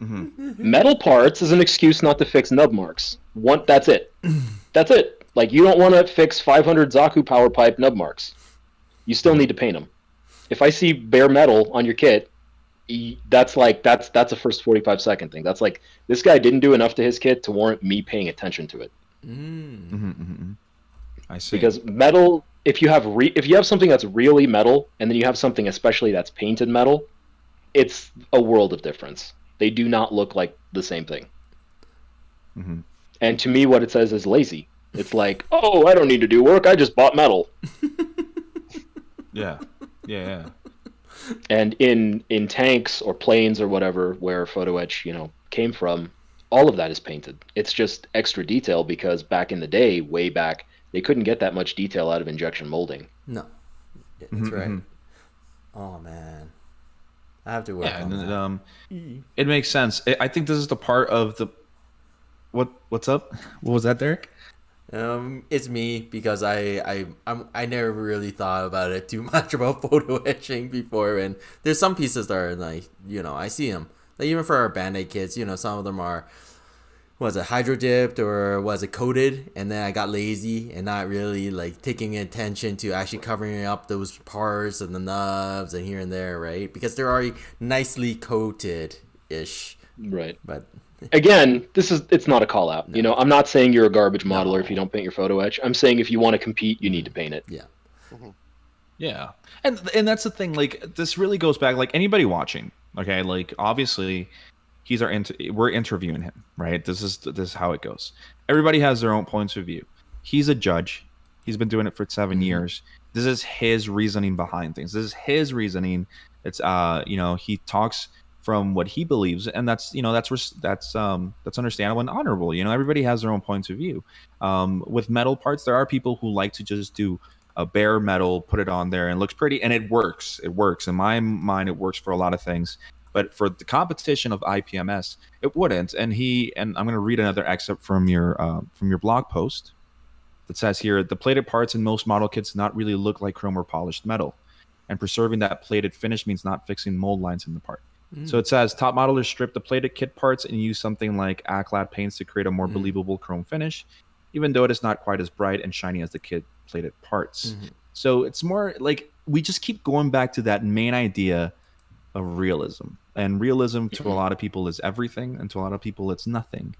Metal parts is an excuse not to fix nub marks. That's it. That's it. Like, you don't want to fix 500 Zaku power pipe nub marks. You still need to paint them. If I see bare metal on your kit, that's a first 45-second thing. That's like, this guy didn't do enough to his kit to warrant me paying attention to it. I see. Because metal, if you have something that's really metal, and then you have something especially that's painted metal, it's a world of difference. They do not look like the same thing. And to me, what it says is lazy. It's like, oh, I don't need to do work. I just bought metal. Yeah. And in tanks or planes or whatever, where photo etch, came from, all of that is painted. It's just extra detail because back in the day, way back, they couldn't get that much detail out of injection molding. No, that's right. Oh man, I have to work on that. It makes sense. I think this is the part of the what's up? What was that, Derek? It's me because I never really thought about it too much about photo etching before, and there's some pieces that are like, I see them, like even for our Band-Aid kits, some of them are, was it hydro dipped or was it coated, and then I got lazy and not really like taking attention to actually covering up those parts and the nubs and here and there, right? Because they're already nicely coated ish, right? But again, it's not a call out. No. I'm not saying you're a garbage modeler if you don't paint your photo etch. I'm saying if you want to compete, you need to paint it. Yeah. Yeah. And that's the thing, like, this really goes back, like, anybody watching, okay, like, obviously we're interviewing him, right? This is how it goes. Everybody has their own points of view. He's a judge. He's been doing it for 7 years. This is his reasoning behind things. This is his reasoning. It's he talks from what he believes, and that's understandable and honorable. Everybody has their own points of view. With metal parts, there are people who like to just do a bare metal, put it on there, and it looks pretty, and it works. It works in my mind. It works for a lot of things, but for the competition of IPMS, it wouldn't. And I'm going to read another excerpt from your blog post that says here: the plated parts in most model kits not really look like chrome or polished metal, and preserving that plated finish means not fixing mold lines in the part. So it says top modelers strip the plated kit parts and use something like Aclad paints to create a more believable chrome finish, even though it is not quite as bright and shiny as the kit plated parts. So it's more like we just keep going back to that main idea of realism. And realism to a lot of people is everything, and to a lot of people it's nothing.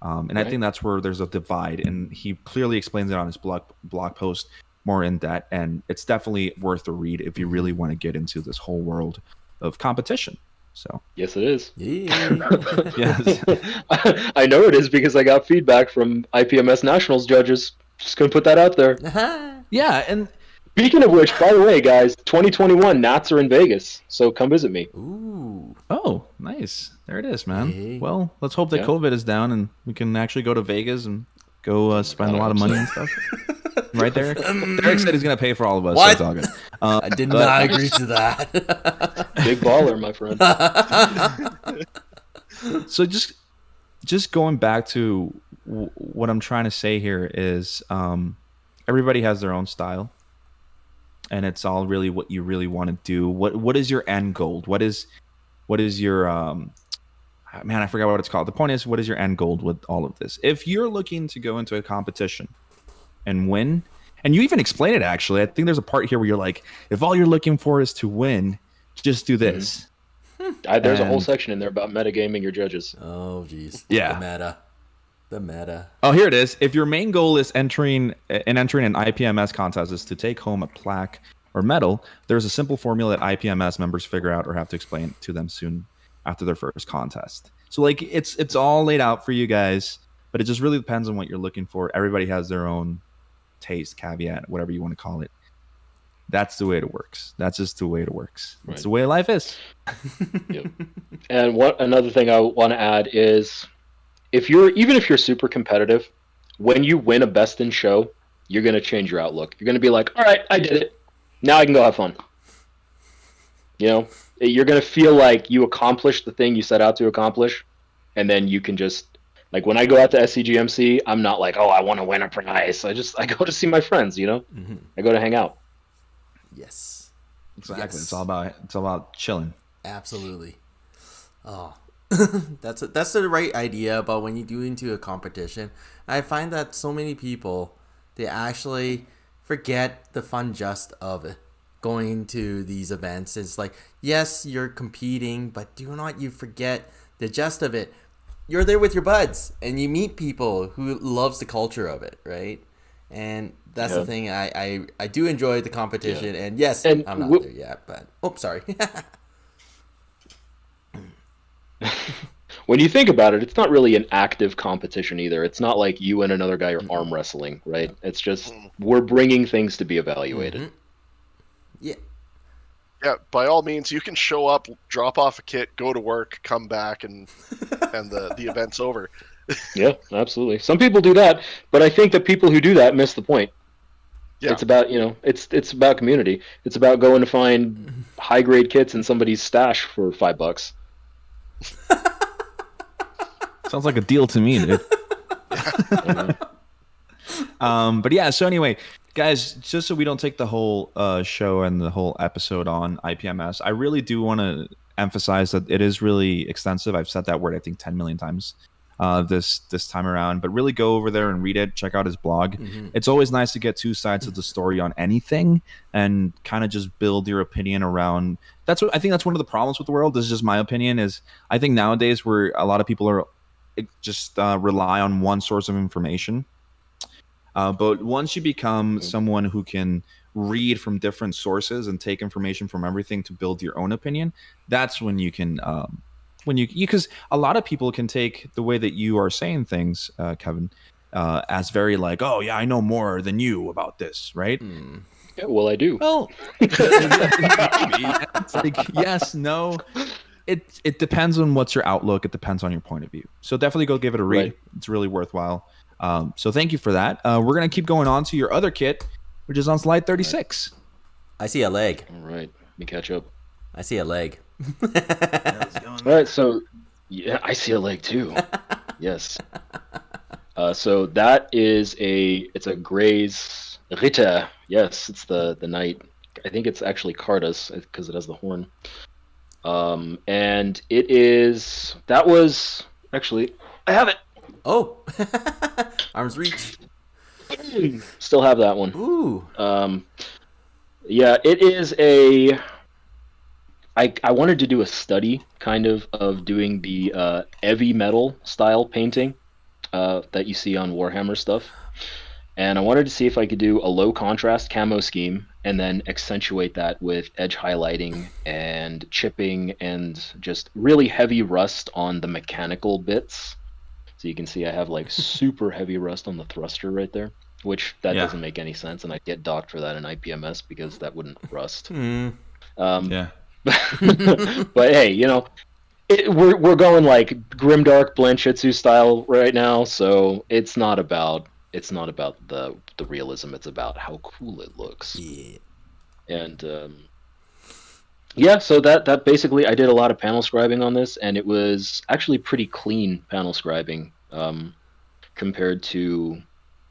And I think that's where there's a divide, and he clearly explains it on his blog post more in depth, and it's definitely worth a read if you really want to get into this whole world of competition. So yes, it is. Yeah. Yes. I know it is because I got feedback from IPMS Nationals judges. Just gonna put that out there. Yeah, and speaking of which, by the way, guys, 2021 Nats are in Vegas, so come visit me. Ooh. Oh, nice. There it is, man. Hey. Well, let's hope that COVID is down and we can actually go to Vegas and go spend a lot of money and stuff. Right, Derek? Derek said he's going to pay for all of us. What? So it's all good. I did not agree to that. Big baller, my friend. So just going back to what I'm trying to say here is everybody has their own style, and it's all really what you really want to do. What is your end goal? What is your man, I forgot what it's called. The point is, what is your end goal with all of this? If you're looking to go into a competition and win, and you even explain it, actually, I think there's a part here where you're like, if all you're looking for is to win, just do this. There's a whole And- section in there about metagaming your judges. Oh, jeez. Yeah. The meta. Oh, here it is. If your main goal is entering an IPMS contest is to take home a plaque or medal, there's a simple formula that IPMS members figure out or have to explain to them soon after their first contest. So like it's all laid out for you guys, but it just really depends on what you're looking for. Everybody has their own taste, caveat, whatever you want to call it. That's the way it works. That's just the way it works. That's the way life is. Yep. And another thing I want to add is, if you're super competitive, when you win a best in show, you're gonna change your outlook. You're gonna be like, all right, I did it. Now I can go have fun. You know, you're gonna feel like you accomplished the thing you set out to accomplish, and then you can just, like, when I go out to SCGMC, I'm not like, oh, I want to win a prize. I go to see my friends. You know, I go to hang out. Yes. Exactly. Yes. It's all about chilling. Absolutely. Oh, that's the right idea about when you do into a competition. I find that so many people, they actually forget the fun just of going to these events. It's like, yes, you're competing, but do not you forget the gist of it. You're there with your buds and you meet people who loves the culture of it, right? And that's the thing. I do enjoy the competition, and yes, And I'm not there yet, but sorry. When you think about it, it's not really an active competition either. It's not like you and another guy are arm wrestling, right? It's just we're bringing things to be evaluated. Yeah. Yeah, by all means, you can show up, drop off a kit, go to work, come back, and the event's over. Yeah, absolutely. Some people do that, but I think that people who do that miss the point. Yeah. It's about, it's about community. It's about going to find high grade kits in somebody's stash for $5. Sounds like a deal to me, dude. But yeah, so anyway, guys, just so we don't take the whole show and the whole episode on IPMS, I really do want to emphasize that it is really extensive. I've said that word, I think, 10 million times this time around, but really go over there and read it. Check out his blog. It's always nice to get two sides of the story on anything and kind of just build your opinion around. That's what I think. That's one of the problems with the world. This is just my opinion. Is I think nowadays where a lot of people are just rely on one source of information. But once you become someone who can read from different sources and take information from everything to build your own opinion, that's when you can, because a lot of people can take the way that you are saying things, Keven, as very like, oh yeah, I know more than you about this, right? Yeah, well, I do. Well, it's like yes, no. It depends on what's your outlook. It depends on your point of view. So definitely go give it a read. Right. It's really worthwhile. So thank you for that. We're going to keep going on to your other kit, which is on slide 36. I see a leg. All right, let me catch up. I see a leg. All right, so yeah, I see a leg too. Yes. So that is it's a Gray's Ritter. Yes, it's the knight. I think it's actually Carda's because it has the horn. And that was actually, I have it. Oh, arm's reach. Still have that one. Ooh. Yeah, it is I wanted to do a study kind of doing the heavy metal style painting that you see on Warhammer stuff. And I wanted to see if I could do a low contrast camo scheme and then accentuate that with edge highlighting and chipping and just really heavy rust on the mechanical bits. So you can see I have like super heavy rust on the thruster right there, which doesn't make any sense. And I'd get docked for that in IPMS because that wouldn't rust. Yeah. But hey, we're going like grimdark Blanchitsu style right now, so it's not about the realism. It's about how cool it looks. Yeah. And so that basically I did a lot of panel scribing on this, and it was actually pretty clean panel scribing compared to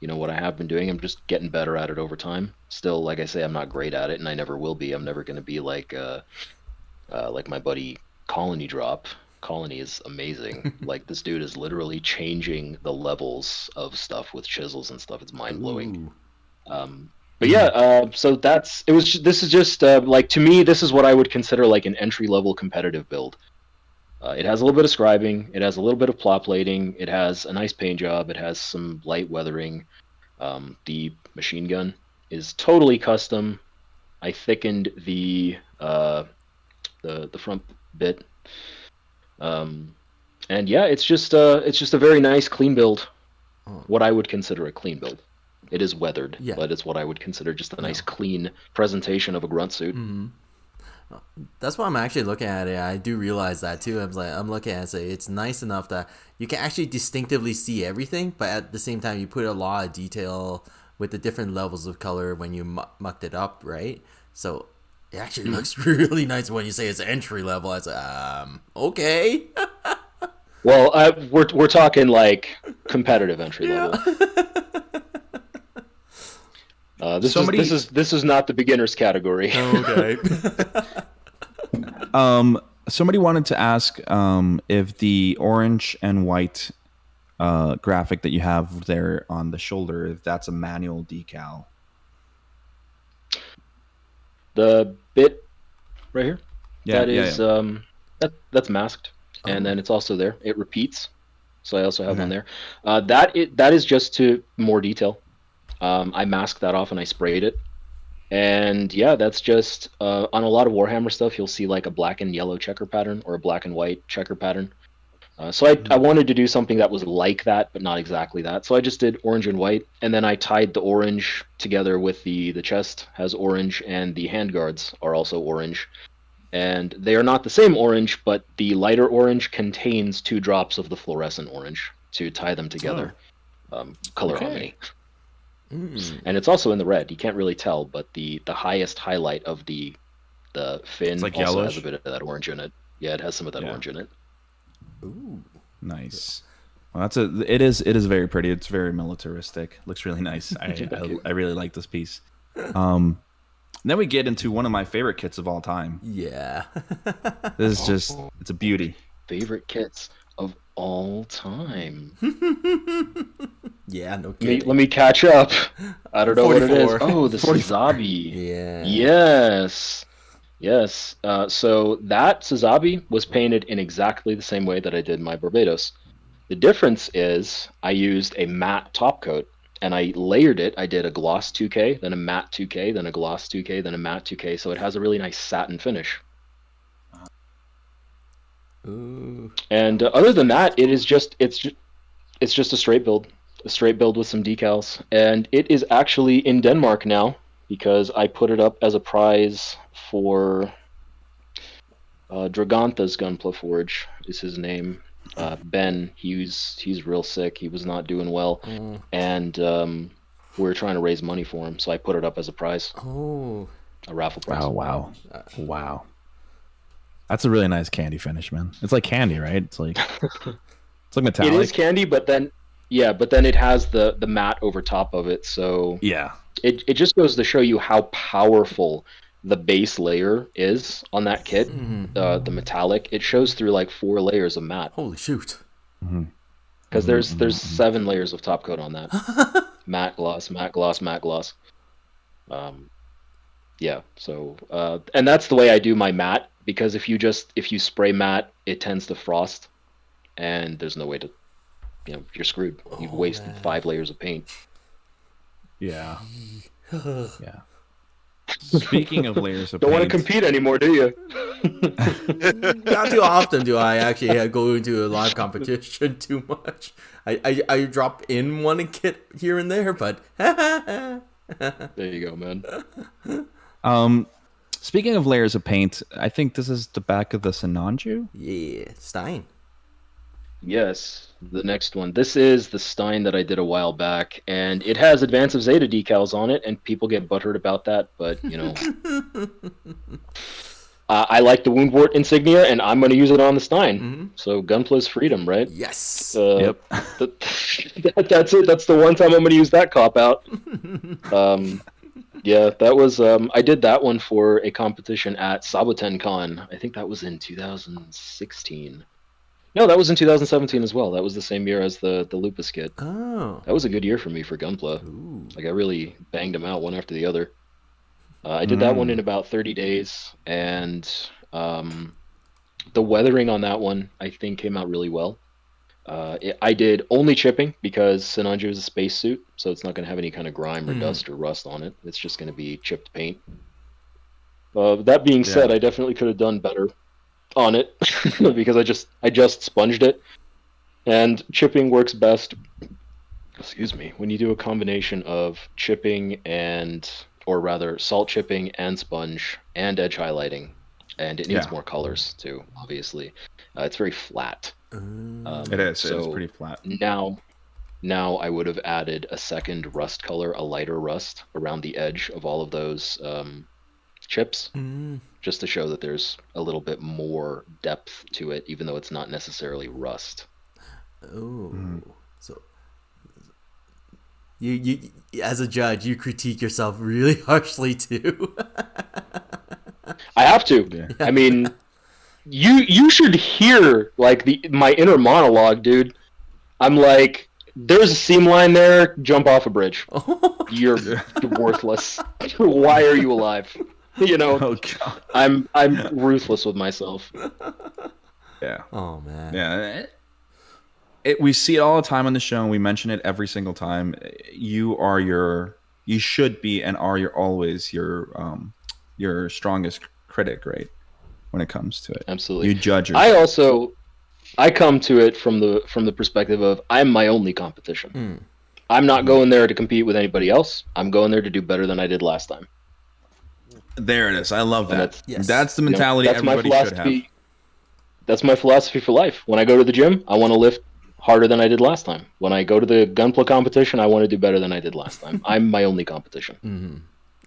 what I have been doing. I'm just getting better at it over time. Still, like I say, I'm not great at it, and I never will be. I'm never going to be like my buddy Colony Drop. Colony is amazing. Like, this dude is literally changing the levels of stuff with chisels and stuff. It's mind blowing. But yeah, so this is just like, to me, this is what I would consider like an entry level competitive build. It has a little bit of scribing, it has a little bit of plot plating, it has a nice paint job, it has some light weathering. The machine gun is totally custom. I thickened the front bit, and yeah, it's just a very nice clean build. What I would consider a clean build. It is weathered, but it's what I would consider just a nice clean presentation of a grunt suit. That's why I'm actually looking at it. I do realize that too. I'm looking at it, say it's nice enough that you can actually distinctively see everything, but at the same time you put a lot of detail with the different levels of color when you mucked it up, right? So it actually looks really nice when you say it's entry level. It's okay. Well, we're talking like competitive entry level. This is not the beginners category. Okay. Somebody wanted to ask if the orange and white graphic that you have there on the shoulder, if that's a manual decal. The bit right here, that's masked, and then it's also there. It repeats, so I also have one there. That is just to more detail. I masked that off and I sprayed it. And yeah, that's just on a lot of Warhammer stuff, you'll see like a black and yellow checker pattern or a black and white checker pattern. So I wanted to do something that was like that, but not exactly that. So I just did orange and white, and then I tied the orange together with the chest has orange, and the handguards are also orange. And they are not the same orange, but the lighter orange contains 2 drops of the fluorescent orange to tie them together. Color harmony. And it's also in the red. You can't really tell, but the highest highlight of the fin like also yellowish? has a bit of that orange in it. Yeah, it has some of that orange in it. Ooh. Nice. Well, it is very pretty. It's very militaristic. Looks really nice. I really like this piece. Then we get into one of my favorite kits of all time. Yeah. This is just, it's a beauty. Favorite kits of all time. Yeah, no kidding. Let me catch up. I don't know 44. What it is. Oh, the 44. Sazabi. Yeah. Yes. So that Sazabi was painted in exactly the same way that I did my Barbados. The difference is I used a matte top coat, and I layered it. I did a gloss 2K, then a matte 2K, then a gloss 2K, then a matte 2K. So it has a really nice satin finish. Ooh. And other than that, it's just a straight build with some decals, and it is actually in Denmark now because I put it up as a prize for Dragantha's Gunpla Forge is his name. Ben, he's real sick. He was not doing well, and we were trying to raise money for him, so I put it up as a prize. Oh, a raffle prize. Oh wow. That's a really nice candy finish, man. It's like candy, right? It's like metallic. It is candy, but then it has the matte over top of it. So yeah, it just goes to show you how powerful the base layer is on that kit. The metallic, it shows through like 4 layers of matte. Holy shoot! Because there's 7 layers of top coat on that. Matte gloss. Yeah. So and that's the way I do my matte. Because if you spray matte, it tends to frost, and there's no way to, you're screwed. You've wasted 5 layers of paint. Yeah. Yeah. Speaking of layers of don't paint, want to compete anymore, do you? Not too often do I actually go into a live competition too much. I drop in one kit here and there, but there you go, man. Speaking of layers of paint, I think this is the back of the Sinanju. Yeah, Stein. Yes, the next one. This is the Stein that I did a while back, and it has Advance of Zeta decals on it, and people get butthurt about that, but, I like the Woundwort insignia, and I'm going to use it on the Stein. So Gunpla's freedom, right? Yes. Yep. That's it. That's the one time I'm going to use that cop-out. Yeah, that was I did that one for a competition at Saboten Con. I think that was in 2016. No, that was in 2017 as well. That was the same year as the Lupus kit. Oh. That was a good year for me for Gunpla. Ooh. Like I really banged them out one after the other. I did that one in about 30 days, and the weathering on that one I think came out really well. I did only chipping because Sinanju is a spacesuit, so it's not going to have any kind of grime or dust or rust on it. It's just going to be chipped paint. That being said, I definitely could have done better on it because I just sponged it, and chipping works best. Excuse me, when you do a combination of chipping and, or rather, salt chipping and sponge and edge highlighting, and it needs more colors too. Obviously, it's very flat. It is. So it's pretty flat. Now I would have added a second rust color, a lighter rust, around the edge of all of those chips, just to show that there's a little bit more depth to it, even though it's not necessarily rust. Oh, so you as a judge, you critique yourself really harshly too. I have to. Yeah. I mean, you should hear like my inner monologue, dude. I'm like, there's a seam line there. Jump off a bridge. You're worthless. Why are you alive? You know, I'm ruthless with myself. Yeah. Oh man. Yeah. We see it all the time on the show, and we mention it every single time. You should be and are always your strongest critic, right? When it comes to it, absolutely. You judge yourself. I come to it from the perspective of I'm my only competition. I'm not going there to compete with anybody else. I'm going there to do better than I did last time. There it is. I love that. That's the mentality everybody should have. That's my philosophy for life. When I go to the gym, I want to lift harder than I did last time. When I go to the Gunpla competition, I want to do better than I did last time. I'm my only competition.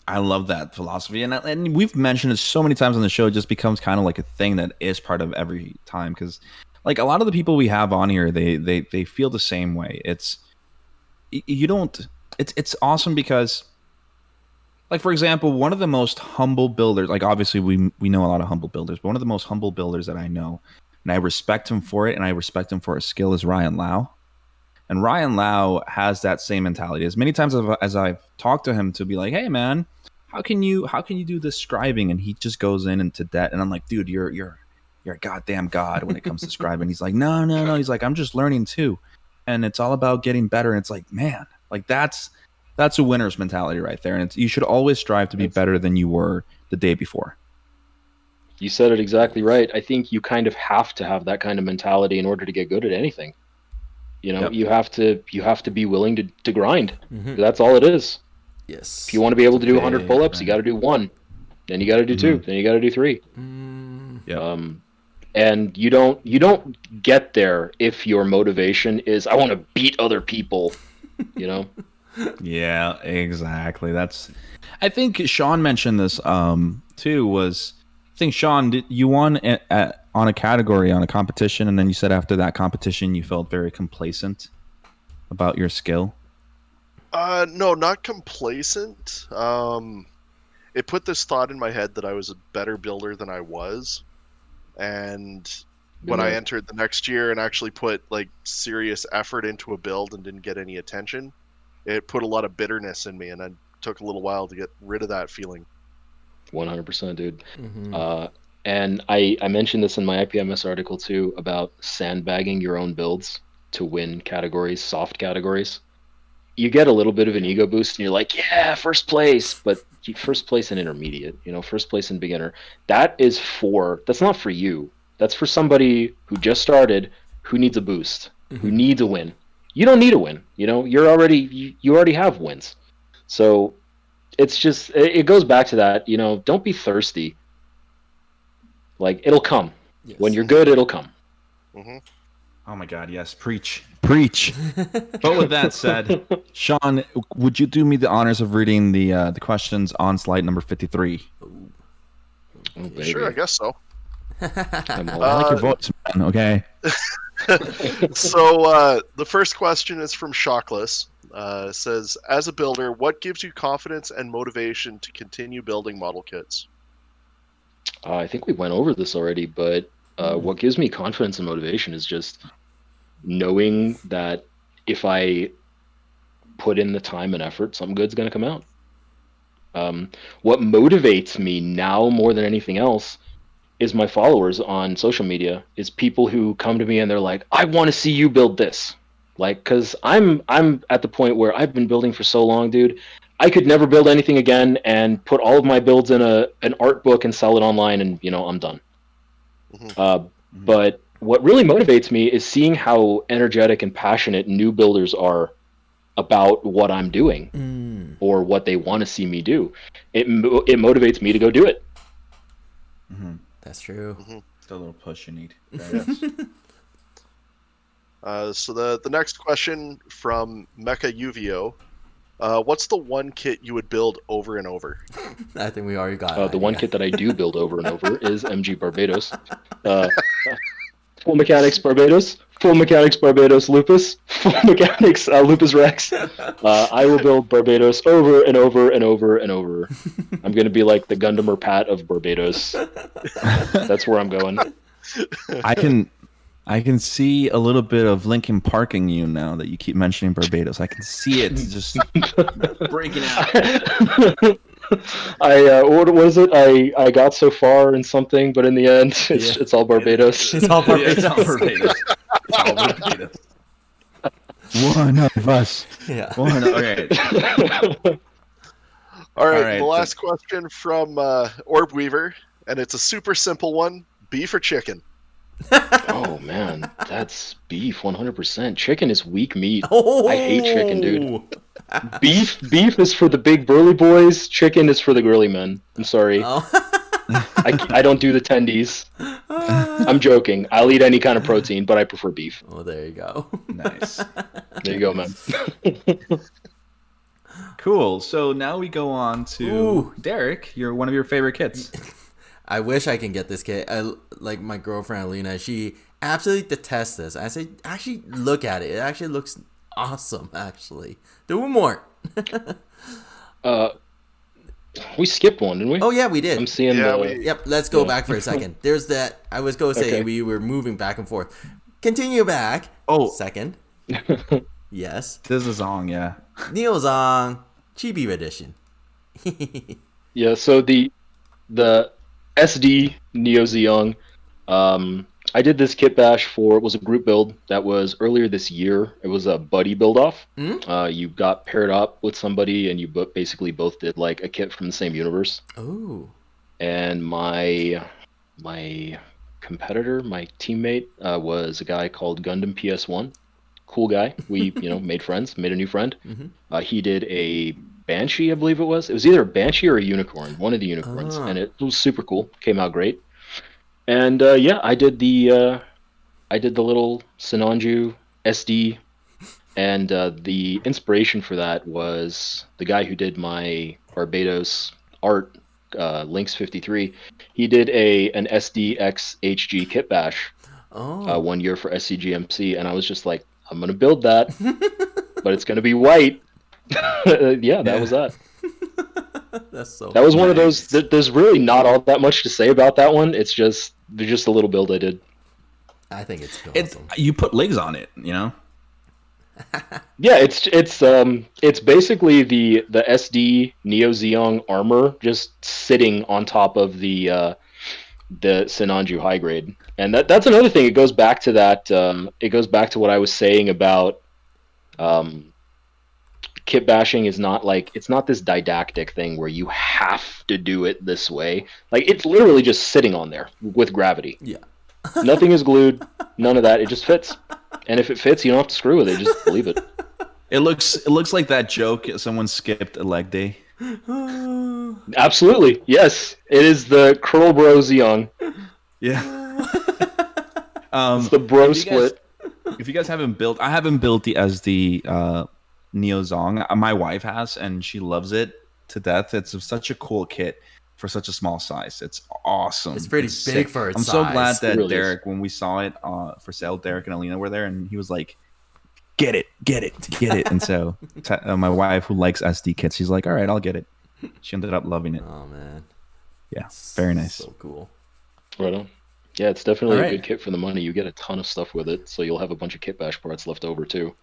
I love that philosophy, and we've mentioned it so many times on the show. It just becomes kind of like a thing that is part of every time, because like a lot of the people we have on here, they feel the same way. It's awesome because, like, for example, one of the most humble builders, like obviously we know a lot of humble builders, but one of the most humble builders that I know, and I respect him for it, and I respect him for his skill, is Ryan Lau. And Ryan Lau has that same mentality. As many times as I've talked to him to be like, hey man, how can you do this scribing? And he just goes into debt, and I'm like, dude, you're a goddamn god when it comes to scribing. He's like, no. He's like, I'm just learning too, and it's all about getting better. And it's like, man, like that's a winner's mentality right there. And you should always strive to be better than you were the day before. You said it exactly right. I think you kind of have to have that kind of mentality in order to get good at anything. You know, you have to be willing to grind. That's all it is. Yes. If you want to be able to do 100 pull-ups, you got to do 1. Then you got to do 2. Then you got to do 3. And you don't get there if your motivation is I want to beat other people. You know. Yeah, exactly. I think Sean mentioned this too. I think Sean, you won on a category on a competition, and then you said after that competition you felt very complacent about your skill. No, not complacent. It put this thought in my head that I was a better builder than I was, and when I entered the next year and actually put like serious effort into a build and didn't get any attention, it put a lot of bitterness in me, and it took a little while to get rid of that feeling. 100%, dude. And I mentioned this in my IPMS article too about sandbagging your own builds to win categories, soft categories. You get a little bit of an ego boost and you're like, yeah, first place, but first place in intermediate, first place in beginner. That's not for you. That's for somebody who just started, who needs a boost, who needs a win. You don't need a win. You already have wins. So it's just, it goes back to that, don't be thirsty. Like, it'll come. Yes. When you're good, it'll come. Oh my God, yes. Preach. But with that said, Sean, would you do me the honors of reading the questions on slide number 53? Oh, sure, I guess so. I like your voice, man, okay? So the first question is from Shockless. It says, as a builder, what gives you confidence and motivation to continue building model kits? I think we went over this already, but What gives me confidence and motivation is just knowing that if I put in the time and effort, something good's going to come out. What motivates me now more than anything else is my followers on social media, is people who come to me and they're like, I want to see you build this. Like, cause I'm at the point where I've been building for so long, dude. I could never build anything again and put all of my builds in an art book and sell it online, and I'm done. But what really motivates me is seeing how energetic and passionate new builders are about what I'm doing or what they want to see me do. It motivates me to go do it. That's true. It's a little push you need. So the next question from Mecha Uvio. What's the one kit you would build over and over? I think we already got the one kit that I do build over and over is MG Barbados. Full Mechanics Barbados, Full Mechanics Barbados Lupus, Full Mechanics Lupus Rex. I will build Barbados over and over and over and over. I'm going to be like the Gunpla of Barbados. That's where I'm going. I can see a little bit of Linkin Parking you now that you keep mentioning Barbados. I can see it just breaking out. What was it? I got so far in something, but in the end, it's all Barbados. It's all Barbados. It's all Barbados. It's all Barbados. One of us. Yeah. Okay. All right. The last question from Orb Weaver, and it's a super simple one: beef or chicken? Oh man, that's beef 100%. Chicken is weak meat. I hate chicken, dude. Beef is for the big burly boys. Chicken is for the girly men. I'm sorry. I don't do the tendies. I'm joking. I'll eat any kind of protein, but I prefer beef. Oh, there you go. Nice. There you go, man. Cool. So now we go on to Derek. You're one of your favorite kits. I wish I can get this kit. Like my girlfriend Alina, she absolutely detests this. I say, actually, look at it. It actually looks awesome. Actually, do more. We skipped one, didn't we? Oh yeah, we did. I'm seeing Yep. Let's go back for a second. There's that. I was going to say we were moving back and forth. Continue back. Oh, second. Yes. This is Zong, yeah. Neo Zong, Chibi edition. Yeah. So the SD Neo Zeong. I did this kit bash it was a group build that was earlier this year. It was a buddy build off. You got paired up with somebody and you basically both did like a kit from the same universe. Oh. And my competitor, my teammate, was a guy called Gundam PS1. Cool guy. We made friends, made a new friend. He did a Banshee, I believe it was. It was either a Banshee or a unicorn, one of the unicorns, and it was super cool. Came out great. And I did the little Sinanju SD, and the inspiration for that was the guy who did my Barbados art, Lynx53. He did an SDX HG kit bash 1 year for SCGMC, and I was just like, I'm gonna build that, but it's gonna be white. That was that. That was one of those. There's really not all that much to say about that one. It's just a little build I did. I think it's awesome. You put legs on it, Yeah, it's basically the SD Neo Zeong armor just sitting on top of the Sinanju high grade, and that's another thing. It goes back to that. It goes back to what I was saying about. Kit bashing is not it's not this didactic thing where you have to do it this way. Like, it's literally just sitting on there with gravity. Yeah. Nothing is glued, none of that. It just fits. And if it fits, you don't have to screw with it. Just leave it. It looks like that joke someone skipped a leg day. Absolutely. Yes. It is the Curl Bro Zeong. Yeah. It's the bro split. If you guys haven't built, I haven't built the SD Neo Zong. My wife has, and she loves it to death. It's such a cool kit for such a small size. It's awesome. It's pretty big for its size. I'm so glad that really Derek, when we saw it for sale, Derek and Alina were there, and he was like, get it. And so my wife, who likes SD kits, she's like, all right, I'll get it. She ended up loving it. Oh, man. Yeah, very nice. So cool. Right on. Yeah, it's definitely All a right. good kit for the money. You get a ton of stuff with it, so you'll have a bunch of kit bash parts left over too.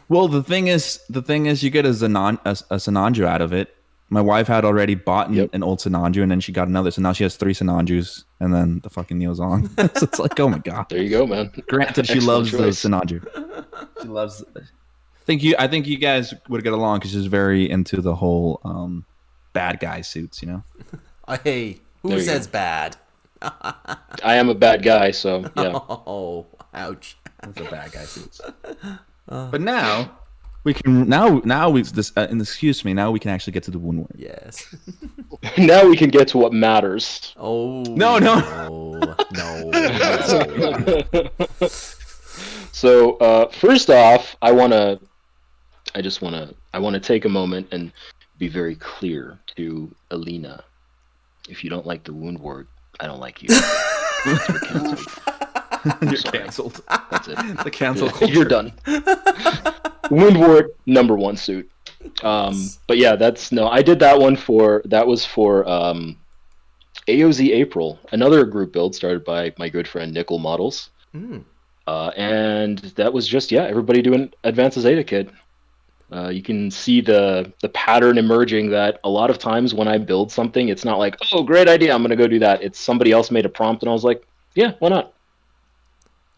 Well, the thing is, you get a Sinanju out of it. My wife had already bought Yep. an old Sinanju, and then she got another. So now she has 3 Sinanjus, and then the fucking Neo's on. So it's like, oh my god. There you go, man. Granted, she Excellent loves the choice. Sinanju. She loves. I think you guys would get along because she's very into the whole bad guy suits. You know. Hey, who There you says go. bad? I am a bad guy, so yeah. Oh, ouch. The bad guy suits. But now we can excuse me. Now we can actually get to the wound word. Yes. Now we can get to what matters. Oh. No. No. So first off, I want to take a moment and be very clear to Alina. If you don't like the wound word, I don't like you. You're canceled. You're Sorry. canceled. That's it. The cancel culture. You're done. Wound ward #1 suit. But yeah, I did that one for AOZ April, another group build started by my good friend Nickel Models. And that was just everybody doing Advanced Zeta kit. You can see the pattern emerging that a lot of times when I build something, it's not like, oh, great idea, I'm gonna go do that. It's somebody else made a prompt, and I was like, yeah, why not?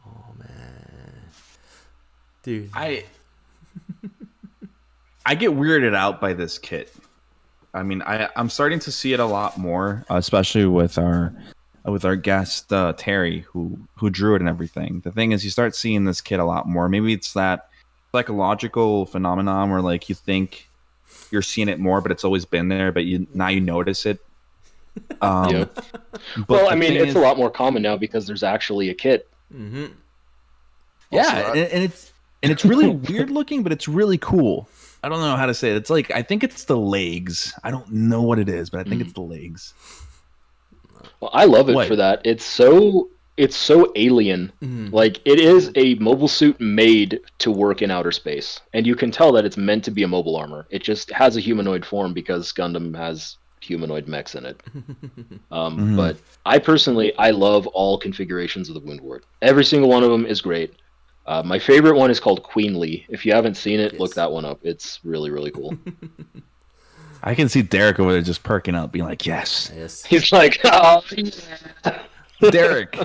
Oh, man. Dude. I get weirded out by this kit. I mean, I'm starting to see it a lot more, especially with our guest Terry, who drew it and everything. The thing is, you start seeing this kit a lot more. Maybe it's that psychological phenomenon where like you think you're seeing it more, but it's always been there, but now you notice it. Yep. But Well, the I mean, thing it's is- a lot more common now because there's actually a kit. Yeah, and it's really weird looking, but it's really cool. I don't know how to say it. It's like, I think it's the legs. I don't know what it is, but I think it's the legs. Well, I love it What? for that. It's so alien. Like, it is a mobile suit made to work in outer space, and you can tell that it's meant to be a mobile armor. It just has a humanoid form because Gundam has humanoid mechs in it. But I love all configurations of the wound ward. Every single one of them is great. My favorite one is called Queenly. If you haven't seen it, look that one up. It's really, really cool. I can see Derek over there just perking up, being like, yes. He's like, oh, yeah. Derek.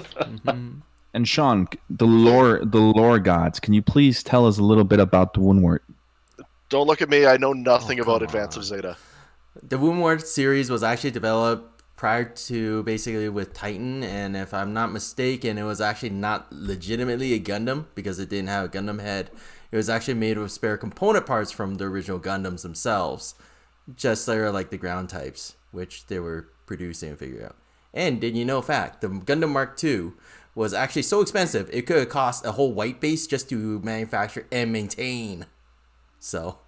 And Sean, the lore gods, can you please tell us a little bit about the wound word? Don't look at me. I know nothing about Advance of Zeta. The Woundward series was actually developed prior to basically with Titan, and if I'm not mistaken, it was actually not legitimately a Gundam because it didn't have a Gundam head. It was actually made with spare component parts from the original Gundams themselves, just like the ground types, which they were producing and figuring out. And did you know fact, the Gundam Mark II was actually so expensive, it could have cost a whole white base just to manufacture and maintain. So,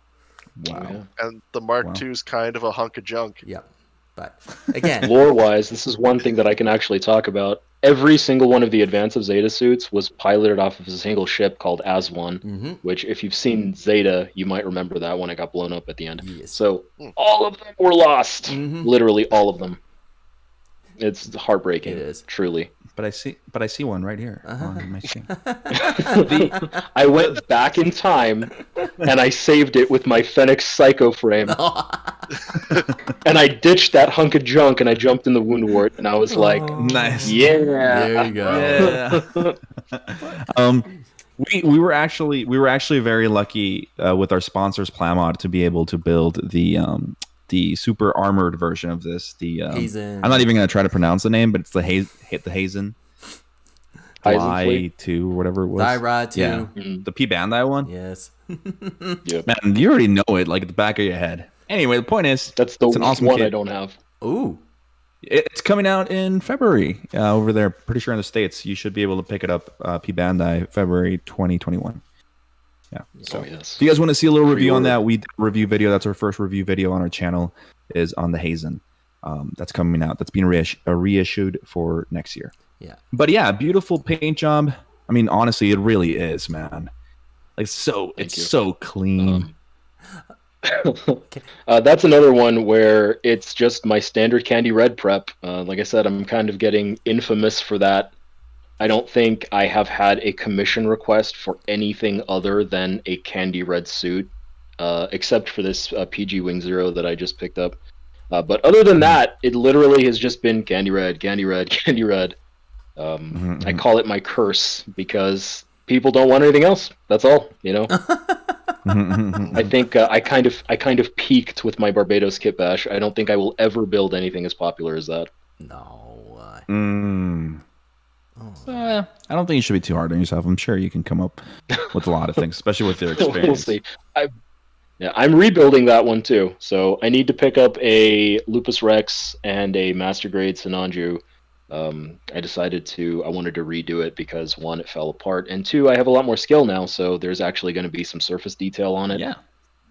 Wow. And the Mark II is kind of a hunk of junk. yeah. But again, Lore-wise, this is one thing that I can actually talk about. Every single one of the Advance of Zeta suits was piloted off of a single ship called As-1, which if you've seen Zeta, you might remember that when it got blown up at the end. Yes. So all of them were lost. Literally all of them. It's heartbreaking. It is. Truly. But I see one right here on my screen. I went back in time and I saved it with my Fenix Psycho frame. And I ditched that hunk of junk and I jumped in the wound wart and I was like, Nice. yeah. there you go. Yeah. We were actually very lucky with our sponsors Plamod to be able to build the super armored version of this. Hazen. I'm not even going to try to pronounce the name, but it's the Hazen. Fleet. 2 or whatever it was. Thyra too. Yeah. The P Bandai one. Yes. Yep. Man, you already know it like at the back of your head. Anyway, the point is, That's the it's an awesome one kit. I don't have. Ooh. It's coming out in February over there. Pretty sure in the States. You should be able to pick it up. P Bandai, February 2021. Yeah. So Oh, yes. if you guys want to see a little review on Pre-order. that, we did a review video. That's our first review video on our channel. Is on the Hazen. That's coming out. That's being reissued for next year. Yeah. But yeah, beautiful paint job. I mean, honestly, it really is, man. Like it's you. so clean. That's another one where it's just my standard candy red prep. Like I said, I'm kind of getting infamous for that I don't think I have had a commission request for anything other than a candy red suit, except for this PG Wing Zero that I just picked up. But other than that, it literally has just been candy red, candy red, candy red. I call it my curse because people don't want anything else. That's all, you know. I think I kind of peaked with my Barbados kit bash. I don't think I will ever build anything as popular as that. No. I don't think you should be too hard on yourself. I'm sure you can come up with a lot of things, especially with your We'll experience. see. I'm rebuilding that one too. So I need to pick up a Lupus Rex and a Master Grade Sinanju. I decided I wanted to redo it because one, it fell apart, and two, I have a lot more skill now, so there's actually going to be some surface detail on it. Yeah,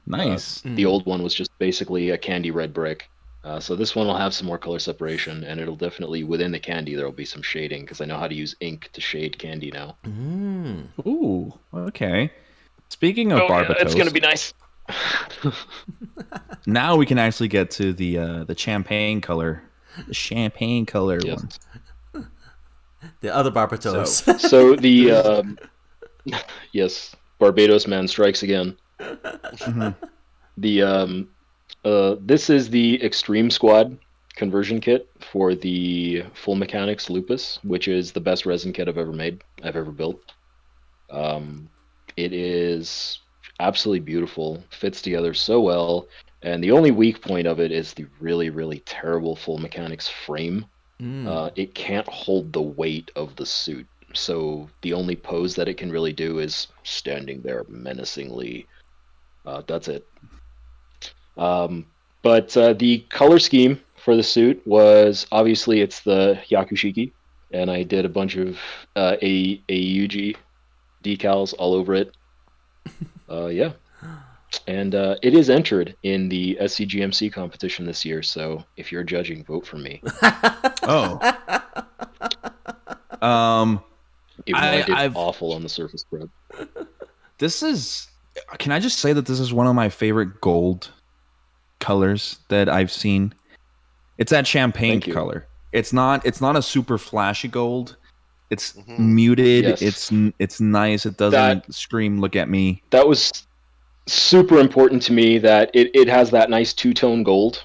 nice. The old one was just basically a candy red brick. So this one will have some more color separation, and it'll definitely, within the candy, there will be some shading, because I know how to use ink to shade candy now. Ooh, okay. Speaking of Barbatos, it's going to be nice. Now we can actually get to the champagne color. The champagne color one. The other Barbatos. So the yes, Barbados man strikes again. The this is the Extreme Squad conversion kit for the Full Mechanics Lupus, which is the best resin kit I've ever built. It is absolutely beautiful, fits together so well. And the only weak point of it is the really, really terrible Full Mechanics frame. It can't hold the weight of the suit. So the only pose that it can really do is standing there menacingly. That's it. But the color scheme for the suit was, obviously, it's the Yakushiki. And I did a bunch of AUG decals all over it. Yeah. And it is entered in the SCGMC competition this year, so if you're judging, vote for me. Oh. Even though I did awful on the surface prep. Can I just say that this is one of my favorite gold colors that I've seen? It's that champagne color. It's not a super flashy gold. It's muted. Yes. It's nice. It doesn't scream, look at me. That was super important to me that it has that nice two-tone gold,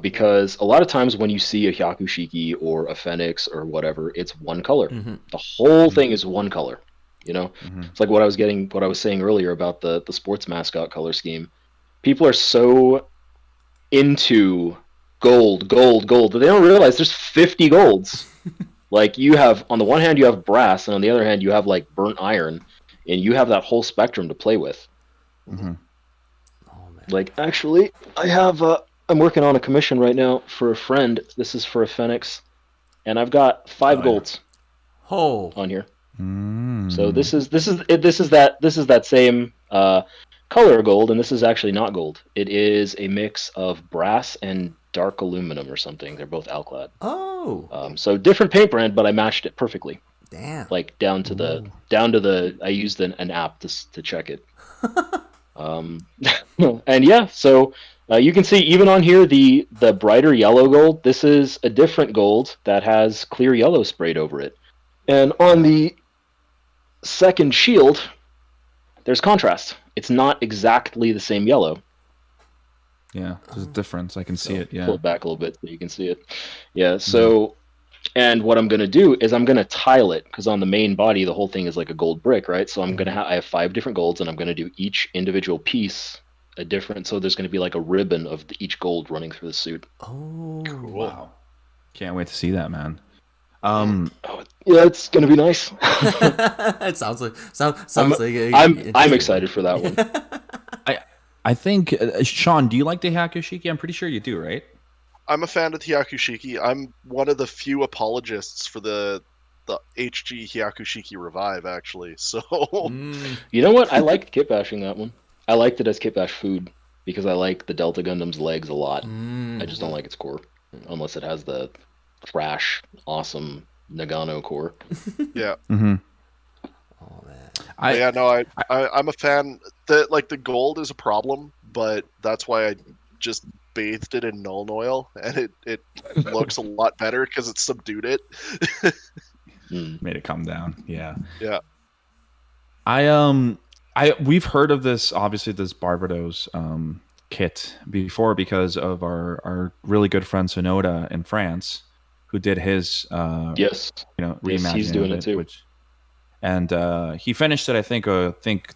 because a lot of times when you see a Hyakushiki or a Phoenix or whatever, it's one color. The whole thing is one color. You know, it's like what I was saying earlier about the sports mascot color scheme. People are so into gold, but they don't realize there's 50 golds. Like, you have, on the one hand, you have brass, and on the other hand, you have like burnt iron, and you have that whole spectrum to play with. Oh, man. Like, actually, I have I'm working on a commission right now for a friend. This is for a Phoenix, and I've got 5 golds on here. So this is that same color gold, and this is actually not gold. It is a mix of brass and dark aluminum or something. They're both alclad. So different paint brand, but I matched it perfectly. Damn. Like down to the I used an app to check it. And yeah, so you can see even on here the brighter yellow gold. This is a different gold that has clear yellow sprayed over it. And on the second shield, there's contrast. It's not exactly the same yellow. Yeah, there's a difference. I can see it. Yeah. Pull it back a little bit so you can see it. Yeah, so, and what I'm going to do is I'm going to tile it, because on the main body, the whole thing is like a gold brick, right? So I'm going to I have 5 different golds, and I'm going to do each individual piece a different, so there's going to be like a ribbon of each gold running through the suit. Oh, cool. Wow. Can't wait to see that, man. Yeah, it's going to be nice. It sounds like I'm excited for that one. I think, Sean, do you like the Hyakushiki? I'm pretty sure you do, right? I'm a fan of the Hyakushiki. I'm one of the few apologists for the HG Hyakushiki Revive, actually. So You know what? I liked kit bashing that one. I liked it as kit bash food because I like the Delta Gundam's legs a lot. I just don't like its core, unless it has the trash, awesome Nagano core. Yeah. Oh man. I'm a fan. The gold is a problem, but that's why I just bathed it in Nuln Oil, and it looks a lot better because it subdued it. Made it come down. Yeah. Yeah. We've heard of this, obviously, this Barbados kit before because of our really good friend Sonoda in France, who did his Yes. reimagining he's doing of it too. And he finished it, I think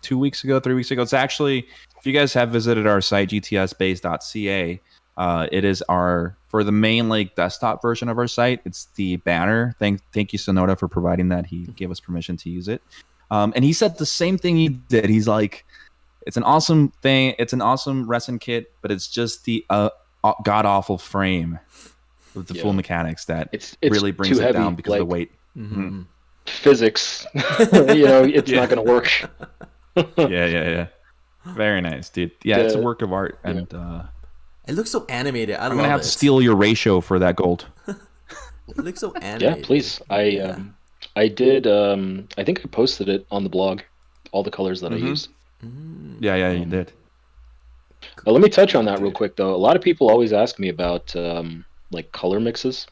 2 weeks ago, 3 weeks ago. It's actually, if you guys have visited our site, gtsbase.ca, it is for the main like desktop version of our site. It's the banner. Thank you, Sonoda, for providing that. He gave us permission to use it. And he said the same thing he did. He's like, it's an awesome thing. It's an awesome resin kit, but it's just the god awful frame with the full mechanics that it's really brings too it heavy, down because of the weight. Physics, it's not going to work. Yeah. Very nice, dude. Yeah, it's a work of art, and it looks so animated. I'm gonna have to steal your ratio for that gold. It looks so animated. Yeah, please. I did. I think I posted it on the blog, all the colors that I used. Yeah, you did. Let me touch on that real quick, though. A lot of people always ask me about like color mixes.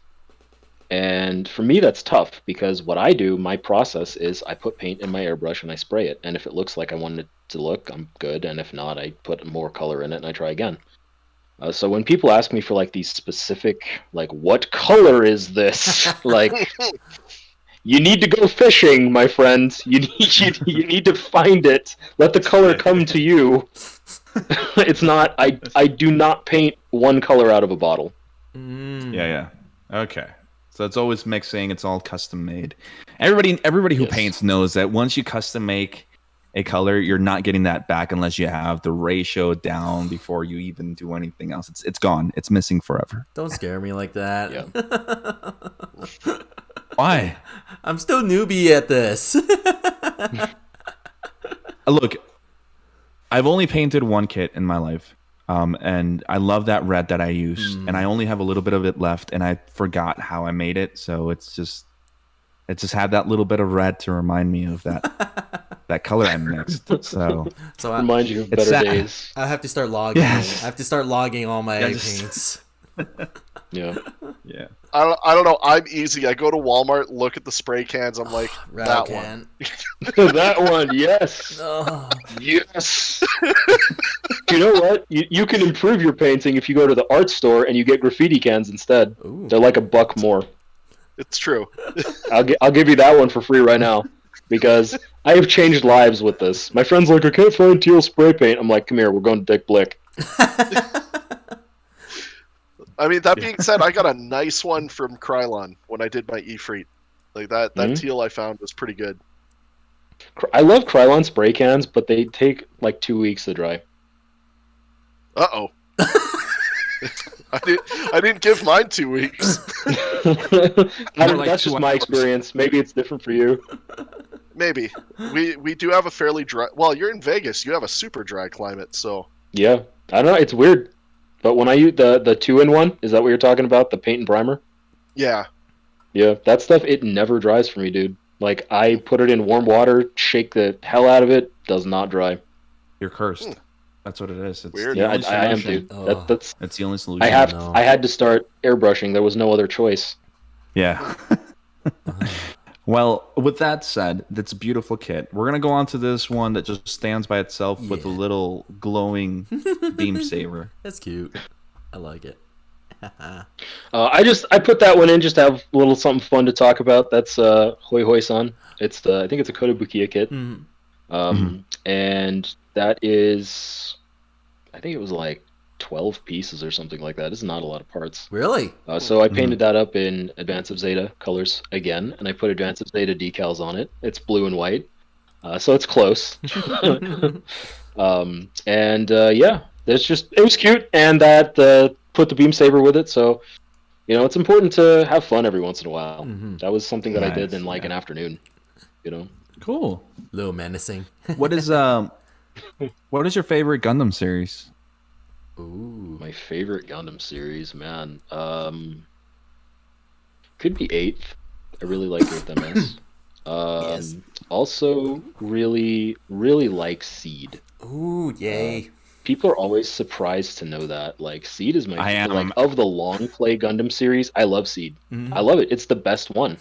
And for me, that's tough because what I do, my process is I put paint in my airbrush and I spray it. And if it looks like I want it to look, I'm good. And if not, I put more color in it and I try again. So when people ask me for like these specific, like, what color is this? Like, you need to go fishing, my friend. You need to find it. Let the color come to you. It's not. I do not paint one color out of a bottle. Yeah. Okay. So it's always mixing. It's all custom made. Everybody who paints knows that once you custom make a color, you're not getting that back unless you have the ratio down before you even do anything else. It's gone. It's missing forever. Don't scare me like that. Yeah. Why? I'm still newbie at this. Look, I've only painted one kit in my life. And I love that red that I used, and I only have a little bit of it left, and I forgot how I made it, so it just had that little bit of red to remind me of that color I mixed. So remind you of better days. I have to start logging. Yes. I have to start logging all my paints. Yeah. I don't know. I'm easy. I go to Walmart, look at the spray cans. I'm like, that one. That one, yes. Oh. Yes. You know what? You can improve your painting if you go to the art store and you get graffiti cans instead. Ooh. They're like $1 more. It's true. I'll give you that one for free right now because I have changed lives with this. My friend's like, I can't find teal spray paint. I'm like, come here, we're going to Dick Blick. I mean, that being said, I got a nice one from Krylon when I did my E-Freet. Like that teal I found was pretty good. I love Krylon spray cans, but they take like 2 weeks to dry. Uh-oh. I didn't give mine 2 weeks. That's just my experience. Maybe it's different for you. Maybe. We do have a fairly dry... Well, you're in Vegas. You have a super dry climate, so... Yeah. I don't know. It's weird. But when I use the 2-in-1, is that what you're talking about? The paint and primer? Yeah. Yeah, that stuff, it never dries for me, dude. Like, I put it in warm water, shake the hell out of it, does not dry. You're cursed. That's what it is. It's Weird. Yeah, I am, dude. Oh. That's the only solution. I had to start airbrushing. There was no other choice. Yeah. Well, with that said, that's a beautiful kit. We're going to go on to this one that just stands by itself with a little glowing beam saber. That's cute. I like it. I put that one in just to have a little something fun to talk about. That's Hoi Hoi San. I think it's a Kotobukiya kit. And that is, I think it was like 12 pieces or something like that. It's not a lot of parts. Really? So I painted that up in Advance of Zeta colors again, and I put Advance of Zeta decals on it. It's blue and white, so it's close. It was cute, and that put the beam saber with it. So, it's important to have fun every once in a while. That was something that I did in like an afternoon. Cool. A little menacing. What is your favorite Gundam series? Ooh. My favorite Gundam series, man. Could be 8th. I really like 8th MS. Also, really, really like Seed. Ooh, yay. People are always surprised to know that. Like, Seed is my I am. like of the long play Gundam series. I love Seed. Mhm. I love it. It's the best one.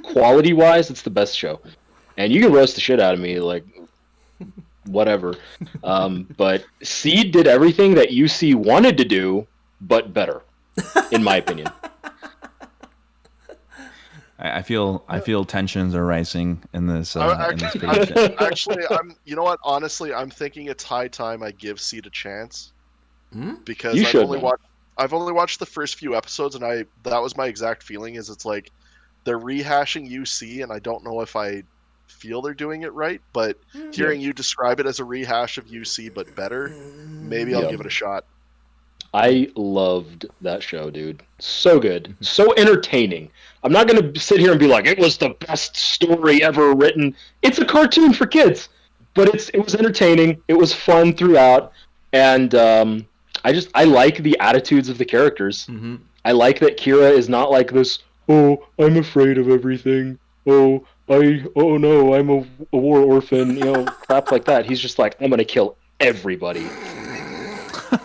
Quality wise, it's the best show. And you can roast the shit out of me, like whatever. But Seed did everything that UC wanted to do, but better, in my opinion. I feel tensions are rising in this. Actually, you know what? Honestly, I'm thinking it's high time I give Seed a chance because You should, I've only watched the first few episodes, and that was my exact feeling. Is it's like they're rehashing UC, and I don't know if I feel they're doing it right. But hearing you describe it as a rehash of UC but better, maybe I'll give it a shot. I loved that show, dude. So good. So entertaining. I'm not going to sit here and be like, it was the best story ever written. It's a cartoon for kids. But it was entertaining. It was fun throughout. And I like the attitudes of the characters. Mm-hmm. I like that Kira is not like this, oh, I'm afraid of everything. Oh no, I'm a war orphan. Crap like that. He's just like, I'm going to kill everybody.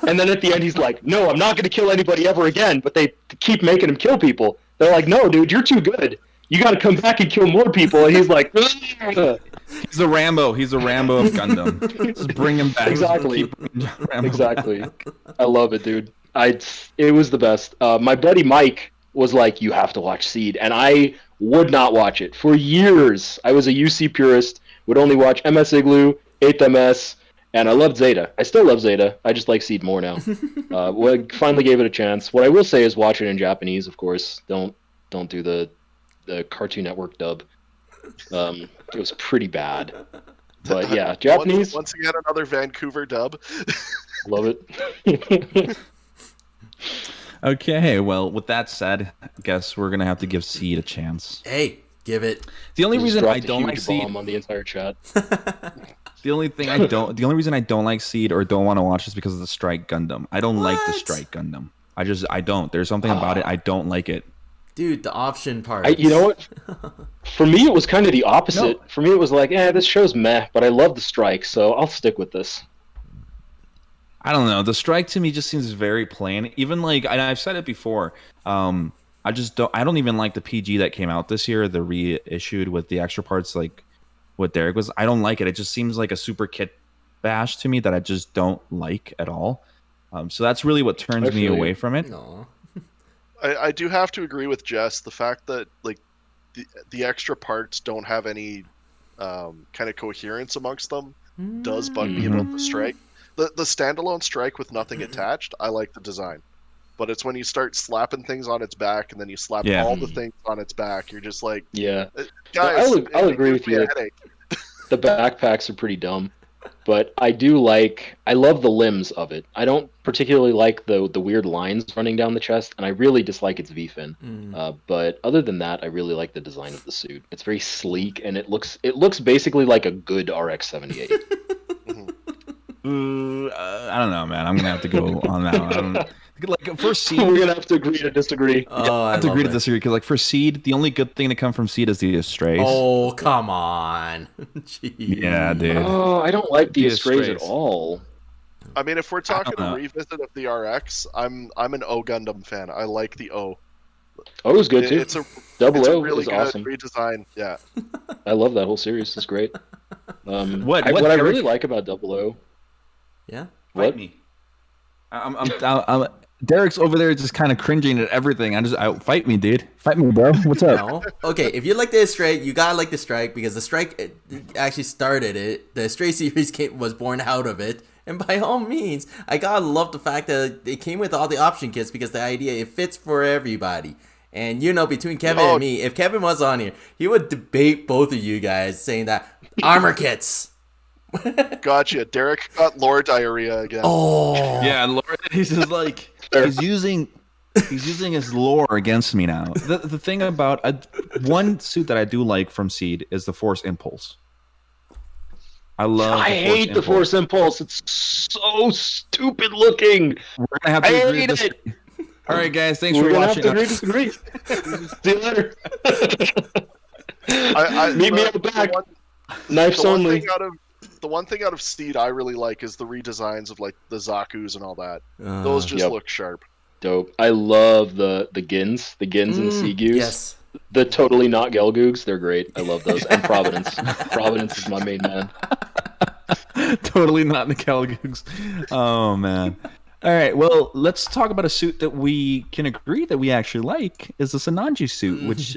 And then at the end, he's like, no, I'm not going to kill anybody ever again. But they keep making him kill people. They're like, no, dude, you're too good. You got to come back and kill more people. And he's like, ugh. He's a Rambo. He's a Rambo of Gundam. Just bring him back. Exactly. Exactly. I love it, dude. It was the best. My buddy Mike was like, you have to watch Seed. And I would not watch it. For years, I was a UC purist, would only watch MS Igloo, 8th MS, and I loved Zeta. I still love Zeta. I just like Seed more now. Finally gave it a chance. What I will say is watch it in Japanese, of course. Don't do the Cartoon Network dub. It was pretty bad. But yeah, Japanese. Once again, another Vancouver dub. Love it. Okay, well, with that said, I guess we're gonna have to give Seed a chance. Hey, give it. The only Just reason dropped I a don't huge like Seed, bomb on the entire chat. the only reason I don't like Seed or don't want to watch is because of the Strike Gundam. I don't like the Strike Gundam. I don't. There's something about it. I don't like it. Dude, the option part. You know what? For me, it was kind of the opposite. No. For me, it was like, this show's meh, but I love the Strike, so I'll stick with this. I don't know. The Strike to me just seems very plain. Even like, and I've said it before. I don't even like the PG that came out this year, the reissued with the extra parts, like what Derek was. I don't like it. It just seems like a super kit bash to me that I just don't like at all. So that's really what turns me away from it. No. I do have to agree with Jess. The fact that like the extra parts don't have any kind of coherence amongst them does bug me about the Strike. The standalone Strike with nothing attached, I like the design. But it's when you start slapping things on its back and then you slap all the things on its back, you're just like, yeah. Guys, I'll agree with you. The backpacks are pretty dumb. But I love the limbs of it. I don't particularly like the weird lines running down the chest, and I really dislike its V-fin. But other than that, I really like the design of the suit. It's very sleek, and it looks basically like a good RX-78. I don't know, man. I'm gonna have to go on that one. Like for Seed, we're gonna have to agree to disagree. I have to agree to disagree because, like, for Seed, the only good thing to come from Seed is the Estrays. Oh, come on. Jeez. Yeah, dude. Oh, I don't like the Estrays at all. I mean, if we're talking a revisit of the RX, I'm an O Gundam fan. I like the O. O is good too. It's a is really good awesome. redesign. Yeah. I love that whole series. It's great. What I really like about Double O. Yeah. Fight me. I'm Derek's over there just kind of cringing at everything. Fight me, dude. Fight me, bro. What's up? No. Okay, if you like the Stray, you gotta like the Strike because the Strike actually started it. The Stray series was born out of it. And by all means, I gotta love the fact that it came with all the option kits because the idea, it fits for everybody. And between Kevin and me, if Kevin was on here, he would debate both of you guys saying that armor kits. Gotcha. Derek got lore diarrhea again. Oh. Yeah, lore, he's just like he's using his lore against me now. The thing about one suit that I do like from Seed is the Force Impulse. I hate the Force Impulse. It's so stupid looking. We're gonna have to agree to disagree. All right, guys. Thanks for watching. We're gonna have to agree. See you later. Meet me at the back. Knives only. the one thing out of Steed I really like is the redesigns of like the Zaku's and all that. Those just look sharp. Dope. I love the Gins and the Seagoos. Yes. The totally not Gelgoogs, they're great. I love those. And Providence. Providence is my main man. Totally not the Calgoogs. Oh man. All right, well, let's talk about a suit that we can agree that we actually like is the Sananji suit, which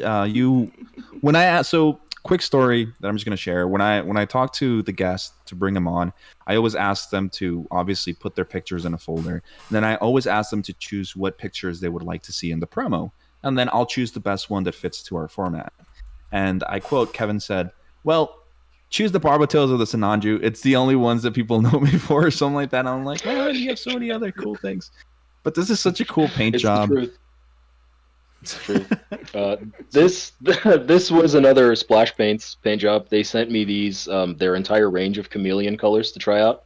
when I asked, so quick story that I'm just going to share. When I talk to the guests to bring them on, I always ask them to obviously put their pictures in a folder. And then I always ask them to choose what pictures they would like to see in the promo. And then I'll choose the best one that fits to our format. And I quote, Keven said, well, choose the Barbatos or the Sananju. It's the only ones that people know me for or something like that. And I'm like, man, you have so many other cool things. But this is such a cool paint job. The truth. It's the truth. This was another Splash Paints paint job. They sent me these their entire range of chameleon colors to try out.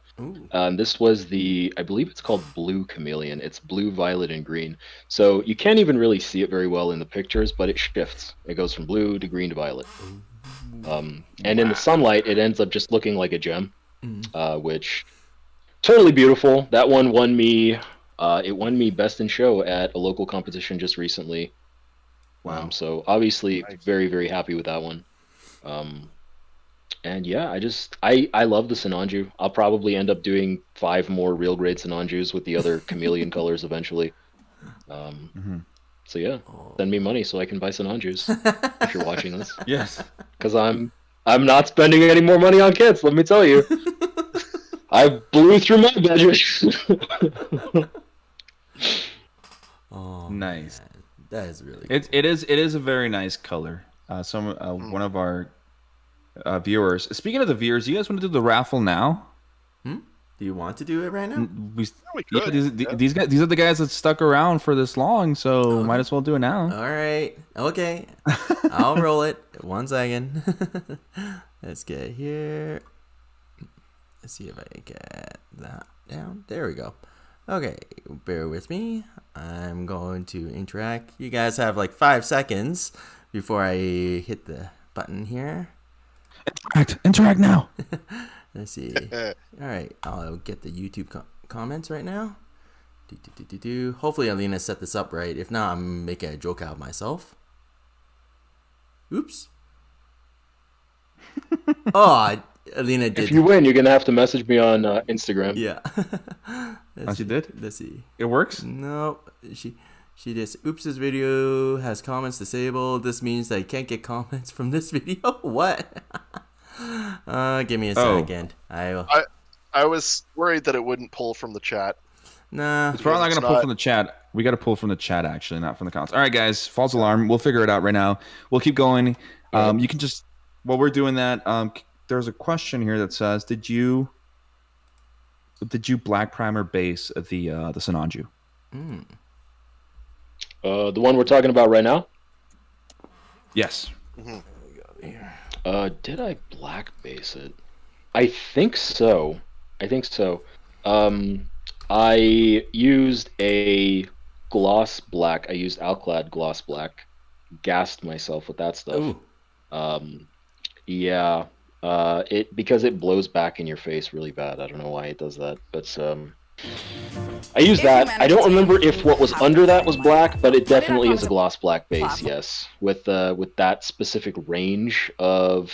This was I believe it's called Blue Chameleon. It's blue, violet, and green. So you can't even really see it very well in the pictures, but it shifts. It goes from blue to green to violet. And in the sunlight, it ends up just looking like a gem, which totally beautiful. That one won me. It won me Best in Show at a local competition just recently. Wow! So obviously, very, very happy with that one. And yeah, I love the Sananju. I'll probably end up doing 5 more real grade Sananjus with the other chameleon colors eventually. So yeah, send me money so I can buy Sananjus if you're watching this. Yes, because I'm not spending any more money on kits. Let me tell you, I blew through my budget. Oh, nice. Man. That is really cool. It is a very nice color. One of our viewers. Speaking of the viewers, you guys want to do the raffle now? Do you want to do it right now? We could. These guys, these are the guys that stuck around for this long, so might as well do it now. All right. Okay. I'll roll it. 1 second. Let's get here. Let's see if I get that down. There we go. Okay. Bear with me. I'm going to interact. You guys have like 5 seconds before I hit the button here. Interact now. Let's see. All right, I'll get the YouTube comments right now. Hopefully Alina set this up right. If not, I'm making a joke out of myself. Oops. Oh, Alina did. If you win, you're gonna have to message me on Instagram. Yeah. She did? Let's see. It works? No, she just. Oops, this video has comments disabled. This means that I can't get comments from this video. What? Give me a second. I was worried that it wouldn't pull from the chat. Nah. It's probably not going to pull from the chat. We got to pull from the chat, actually, not from the comments. All right, guys. False alarm. We'll figure it out right now. We'll keep going. You can just, while we're doing that, there's a question here that says, did you black primer base the Sananju? The one we're talking about right now? Yes. Did I black base it? I think so. I used a gloss black. I used Alclad gloss black. Gassed myself with that stuff. Yeah. Because it blows back in your face really bad. I don't know why it does that, but I used that. I don't remember if what was under that was black, but it definitely is a gloss black base. Yes, with that specific range of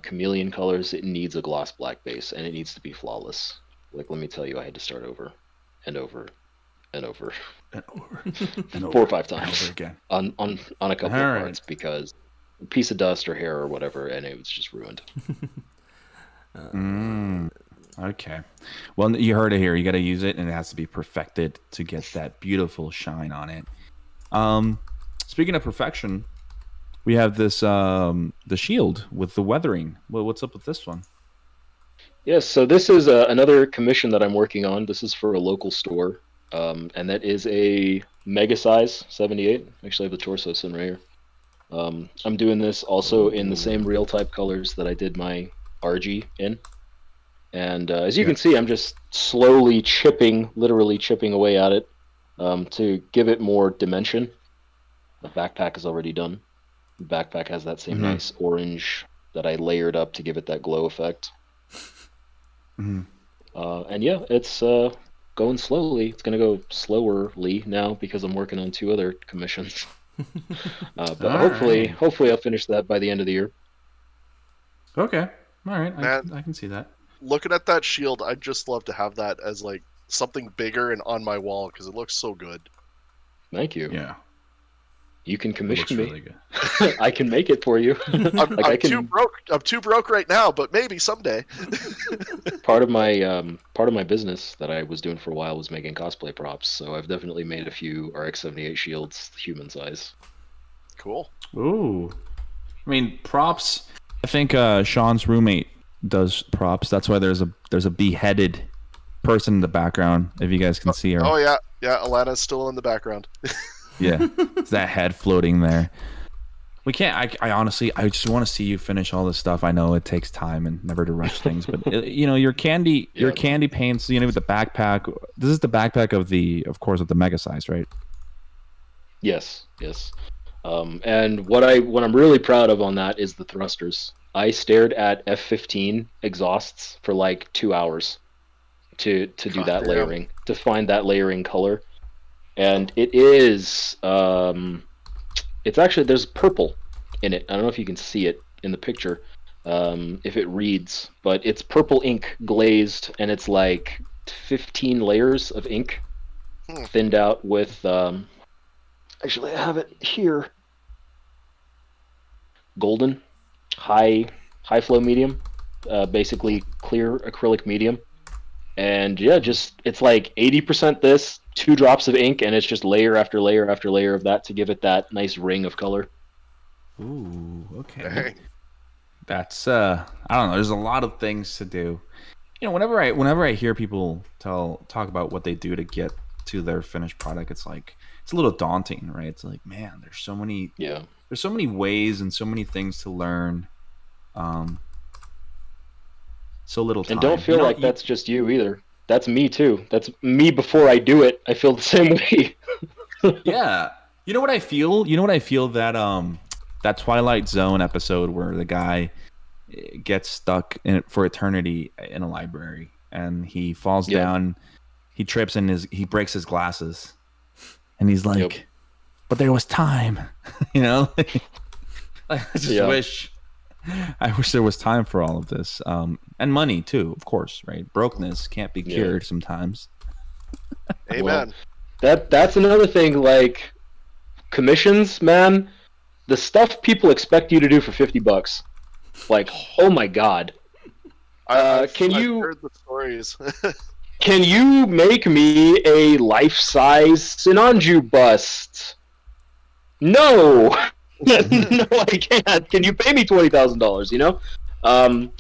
chameleon colors, it needs a gloss black base, and it needs to be flawless. Like, let me tell you, I had to start over and over and over and over and 4 or 5 times again on a couple of parts because a piece of dust or hair or whatever, and it was just ruined. Okay. Well, you heard it here. You got to use it, and it has to be perfected to get that beautiful shine on it. Speaking of perfection, we have this the shield with the weathering. Well, what's up with this one? Yes, so this is another commission that I'm working on. This is for a local store, and that is a mega size 78. Actually, I have the torso sitting right here. I'm doing this also in the same real type colors that I did my RG in. And as you can see, I'm just slowly literally chipping away at it to give it more dimension. The backpack is already done. The backpack has that same nice orange that I layered up to give it that glow effect. Mhm. And yeah, it's going slowly. It's gonna go slowerly now because I'm working on 2 other commissions. But All hopefully, right. I'll finish that by the end of the year. Okay. All right. Man, I can see that. looking at that shield, I'd just love to have that as like something bigger and on my wall because it looks so good. Thank you. Yeah. You can It looks commission me. really good. I can make it for you. I'm, Like I I'm too can. broke. I'm too broke right now, but maybe someday. Part of my business that I was doing for a while was making cosplay props. So I've definitely made a few RX-78 shields human size. Cool. Ooh. I mean, props. I think Sean's roommate does props. That's why there's a beheaded person in the background. If you guys can see her. Oh yeah, yeah. Alana's still in the background. Yeah. It's that head floating there. We can't. I honestly, I just want to see you finish all this stuff. I know it takes time and never to rush things, but your candy paints. With the backpack. This is the backpack of course, of the mega size, right? Yes, yes. And what I'm really proud of on that is the thrusters. I stared at F-15 exhausts for like 2 hours to do that damn. layering, to find that layering color, and it is it's actually, there's purple in it. I don't know if you can see it in the picture, if it reads, but it's purple ink glazed, and it's like 15 layers of ink thinned out with actually I have it here. Golden, high flow medium, basically clear acrylic medium, and yeah, just it's like 80% this, 2 drops of ink, and it's just layer after layer after layer of that to give it that nice ring of color. Ooh, okay. Dang. That's I don't know. There's a lot of things to do. Whenever I hear people talk about what they do to get to their finished product, it's like it's a little daunting, right? It's like, man, there's so many ways and so many things to learn. So little time. And don't feel like that's just you either. That's me too. That's me before I do it. I feel the same way. Yeah. You know what I feel? That Twilight Zone episode where the guy gets stuck for eternity in a library and he falls down, he trips and he breaks his glasses. And he's like, but there was time. I just wish there was time for all of this. And money too, of course, right? Brokenness can't be cured sometimes. Amen. Well, that's another thing, like commissions, man. The stuff people expect you to do for $50. Like, oh my god. I've heard the stories. Can you make me a life-size Sinanju bust? No. No, I can't. Can you pay me $20,000?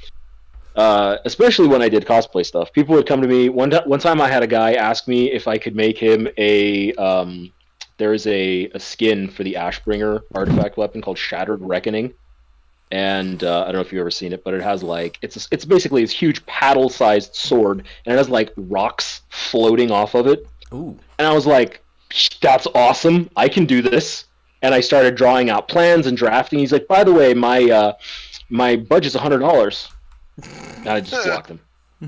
Especially when I did cosplay stuff, people would come to me. One time, I had a guy ask me if I could make him a. There is a skin for the Ashbringer artifact weapon called Shattered Reckoning, and I don't know if you've ever seen it, but it has like it's basically this huge paddle-sized sword, and it has like rocks floating off of it. Ooh. And I was like, "That's awesome! I can do this." And I started drawing out plans and drafting. He's like, "By the way, my budget's $100." And I just blocked him.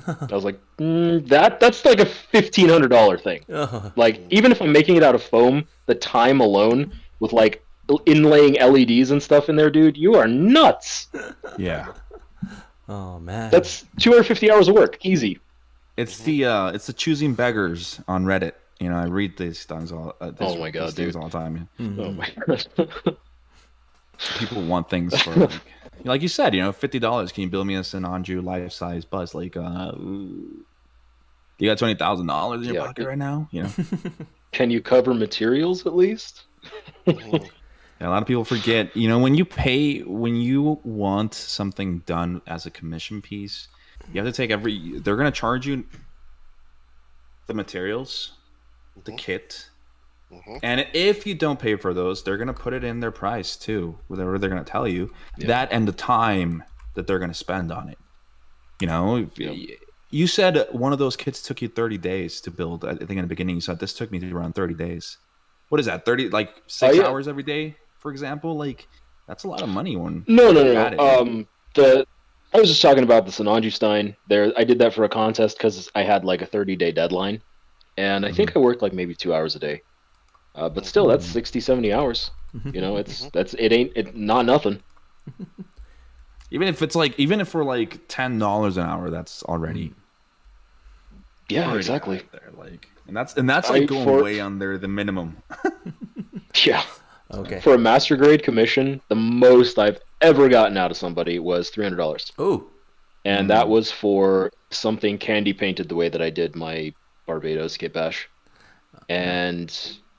I was like, that's like a $1,500 thing. Like, even if I'm making it out of foam, the time alone with like inlaying LEDs and stuff in there, dude, you are nuts. Yeah. Oh man. That's 250 hours of work, easy. It's the choosing beggars on Reddit. I read these things all. Oh my god, dude! All the time. Oh my god. People want things for like you said, $50. Can you build me a Sinanju life-size bus? Like, you got $20,000 in your pocket right now. Can you cover materials at least? Yeah, a lot of people forget. When you want something done as a commission piece, you have to take they're going to charge you the materials, the kit. And if you don't pay for those, they're going to put it in their price too, whatever they're going to tell you. That and the time that they're going to spend on it. You said one of those kits took you 30 days to build. I think in the beginning you said this took me around 30 days. What is that? 30, like 6 hours every day, for example? Like, that's a lot of money. No. I was just talking about the Stein. There, I did that for a contest because I had like a 30-day deadline, and I think I worked like maybe 2 hours a day. But still, that's 60, 70 hours. You know, it not nothing. Even if for like $10 an hour, that's already Yeah, already exactly. high there. Like, and that's like going way under the minimum. Yeah. Okay. For a master grade commission, the most I've ever gotten out of somebody was $300. Oh. And that was for something candy painted the way that I did my Barbados kit bash. And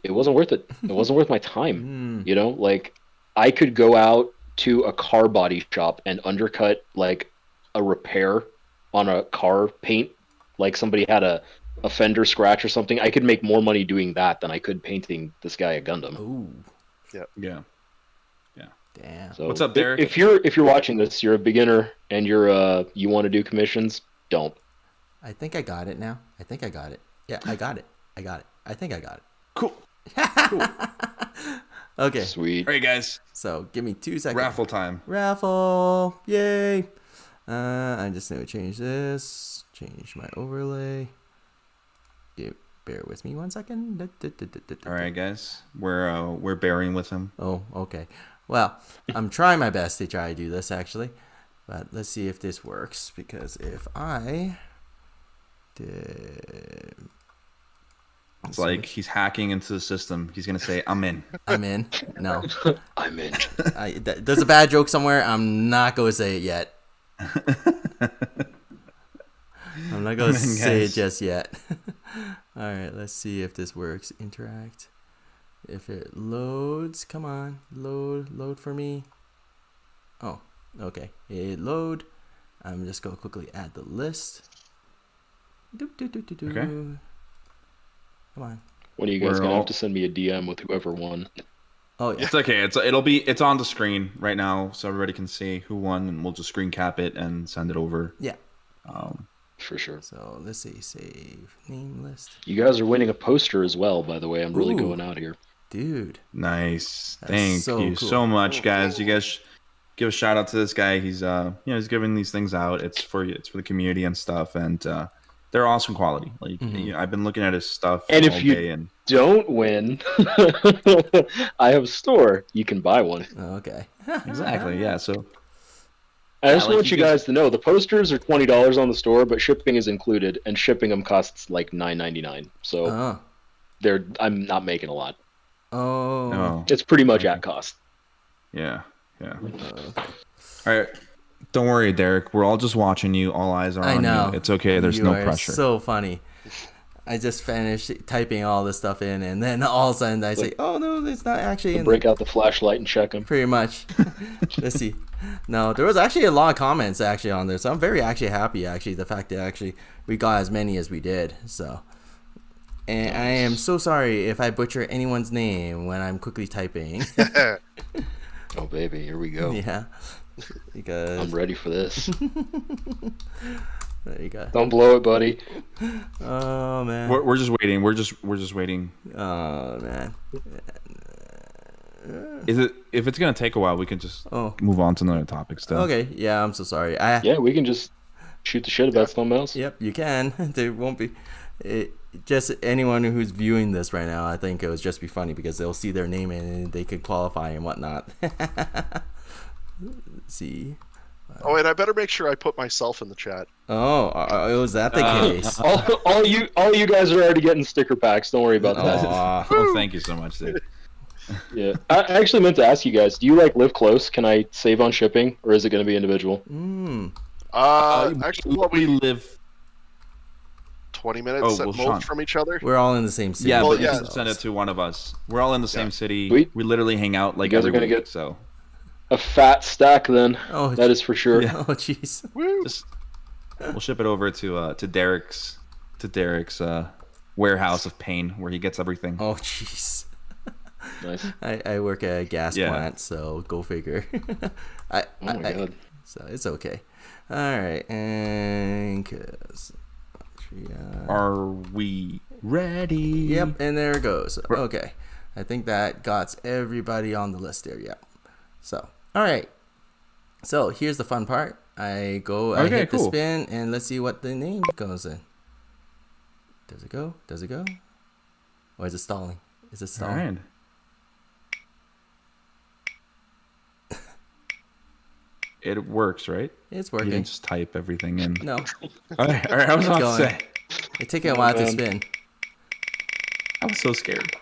it wasn't worth it. It wasn't worth my time. You know, like I could go out to a car body shop and undercut like a repair on a car paint, like somebody had a fender scratch or something. I could make more money doing that than I could painting this guy a Gundam. Ooh. Yeah. Damn. So, what's up, Derek? If you're watching this, you're a beginner and you want to do commissions, don't. I think I got it now. I think I got it. Yeah, I got it. I think I got it. Cool. Okay. Sweet. All right, guys. So give me 2 seconds. Raffle time. Raffle. Yay. I just need to change this. Change my overlay. Bear with me 1 second. All right, guys. We're bearing with him. Oh, okay. Well, I'm trying my best to try to do this actually, but let's see if this works. Because if I did, It's like he's hacking into the system. He's gonna say, "I'm in." I'm in. No, I'm in. there's a bad joke somewhere. I'm not gonna say it yet. I'm not gonna say it just yet. All right, let's see if this works. Interact. If it loads, come on, load for me. Oh, okay, it load. I'm just gonna quickly add the list. Okay. Come on. One of you guys gonna have to send me a DM with whoever won. Oh yeah. It's okay. It's on the screen right now, so everybody can see who won, and we'll just screen cap it and send it over. Yeah. For sure. So let's see, save name list. You guys are winning a poster as well, by the way. I'm really going out here. Dude. Nice. That's Thank so you cool. so much, guys. You guys give a shout out to this guy. He's he's giving these things out. It's for the community and stuff, and they're awesome quality. Like I've been looking at his stuff And all if you day, and don't win, I have a store. You can buy one. Okay. exactly, yeah. So I just like want you you guys- guys to know the posters are $20 on the store, but shipping is included, and shipping them costs like $9.99. So I'm not making a lot. Oh. no, It's pretty much at cost. yeah. All right. Don't worry, Derek. We're all just watching you. All eyes are I on know. you. It's okay. There's You no are pressure. So funny. I just finished typing all this stuff in, and then all of a sudden I say, "Oh no, it's not actually in." Break out the flashlight and check them. Pretty much. Let's see. No, there was actually a lot of comments actually on there, so I'm very actually happy actually the fact that actually we got as many as we did. So, and I am so sorry if I butcher anyone's name when I'm quickly typing. Oh baby, here we go. Yeah, because I'm ready for this. there you go. Don't blow it, buddy. Oh man. We're just waiting. We're just waiting. Oh man. If it's gonna take a while, we can just Oh. move on to another topic still. Okay. Yeah, I'm so sorry. Yeah, we can just shoot the shit about something else. Yep, you can. There won't be. Just anyone who's viewing this right now, I think it would just be funny because they'll see their name and they could qualify and whatnot. See. Oh, and I better make sure I put myself in the chat. Oh, was that the case? All you guys are already getting sticker packs. Don't worry about that. Aw. Oh, thank you so much, dude. Yeah, I actually meant to ask you guys. Do you like live close? Can I save on shipping, or is it going to be individual? Actually, what we we live. 20 minutes at well, most Sean. from each other. We're all in the same city. Yeah, Well, but yeah. you can send it to one of us. We're all in the same city. Sweet. We literally hang out like You guys every are gonna week. get- So A fat stack, then. Oh, That is for sure. Yeah. Oh, jeez. Woo. just we'll ship it over to Derek's warehouse of pain where he gets everything. Oh, jeez. Nice. I work at a gas Yeah. plant, so go figure. Oh my god. So it's okay. All right, and cause Are we ready? yep, and there it goes. Okay, I think that got everybody on the list there. Yep. So all right. So here's the fun part. I go. I Okay, hit the cool. spin, and let's see what the name goes in. Does it go? Does it go? Or is it stalling? Is it All stalling? right. It works, right? It's You working. didn't just type everything in. No, All right. I was about to going. say. it took a while to man. spin. I was so scared.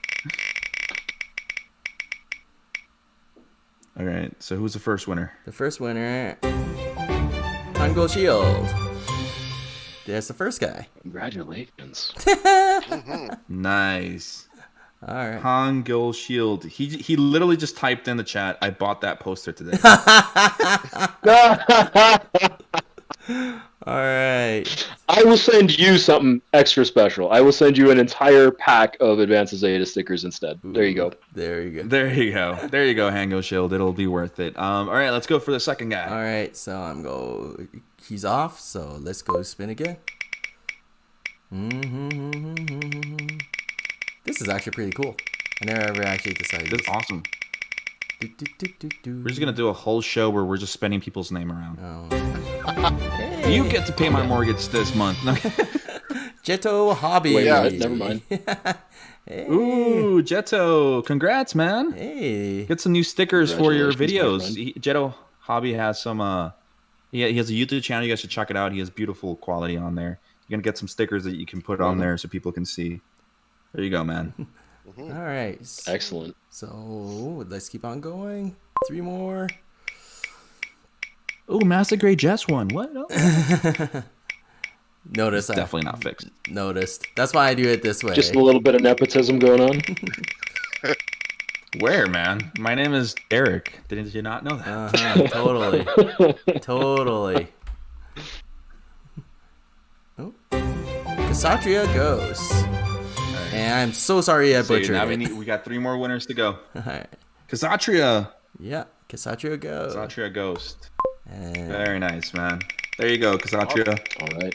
All right. So who's the first winner? The first winner, Congo Shield. There's the first guy. Congratulations. Nice. All right. Hangul Shield. He literally just typed in the chat. I bought that poster today. All right. I will send you something extra special. I will send you an entire pack of Advances Zeta stickers instead. There you go. There you go. There you go. There you go, Hangul Shield. It'll be worth it. All right, let's go for the second guy. All right. So he's off. So let's go spin again. This is actually pretty cool. I never ever actually decided This this. is awesome. We're just gonna do a whole show where we're just spending people's name around. Hey. You get to pay my mortgage this month. Jetto Hobby. Wait, Yeah. what? Never mind. Hey. Ooh, Jetto, congrats, man. Hey. Get some new stickers for your Congratulations, my videos. Jetto Hobby has some. He has a YouTube channel. You guys should check it out. He has beautiful quality on there. You're gonna get some stickers that you can put on there so people can see. There you go, man. All right. Excellent. So let's keep on going. 3 more. Oh, Master Grade Jess one. What? Oh. Notice. Definitely not fixed. Noticed. That's why I do it this way. Just a little bit of nepotism going on. Where, man? My name is Eric. Did you not know that? Totally. Totally. Oh. Ksatria Ghost. And I'm so sorry I So butchered now it. we got 3 more winners to go. Alright. Ksatria. Yeah, Ksatria Ghost. Ksatria Ghost. And Very nice, man. There you go, Ksatria. All right.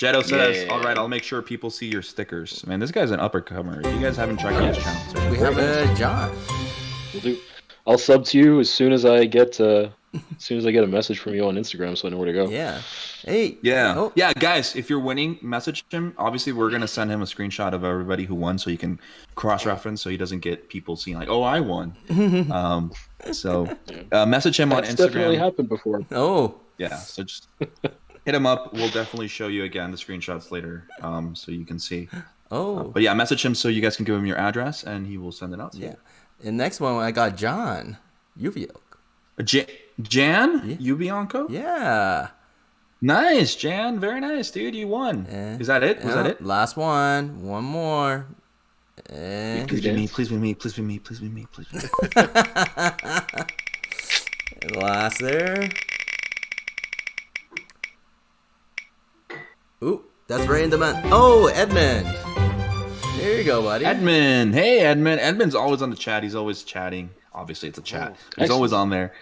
Jetto says, Yeah. all right, I'll make sure people see your stickers. Man, this guy's an uppercomer. If you guys haven't checked out his channel, we have John. We'll do. I'll sub to you as soon as I get a message from you on Instagram, so I know where to go. Yeah. Hey. Yeah. Oh. Yeah, guys, if you're winning, message him. Obviously, we're going to send him a screenshot of everybody who won so you can cross-reference so he doesn't get people seeing like, oh, I won. So message him on That's definitely Instagram. happened before. Oh. Yeah, so just hit him up. We'll definitely show you again the screenshots later so you can see. Oh. But yeah, message him so you guys can give him your address and he will send it out to Yeah. And next one, I got John Uviok. you. Jan? Yeah. Ubianco? Yeah. Nice, Jan. Very nice, dude. You won. Is that it? Was that it? Last one. One more. And Please be me. Please be me. Please be me. Please be me. Please be me. last there. Ooh, that's right in the month. Oh, Edmund. There you go, buddy. Edmund. Hey, Edmund. Edmund's always on the chat. He's always chatting. Obviously, it's a chat. He's excellent. always on there.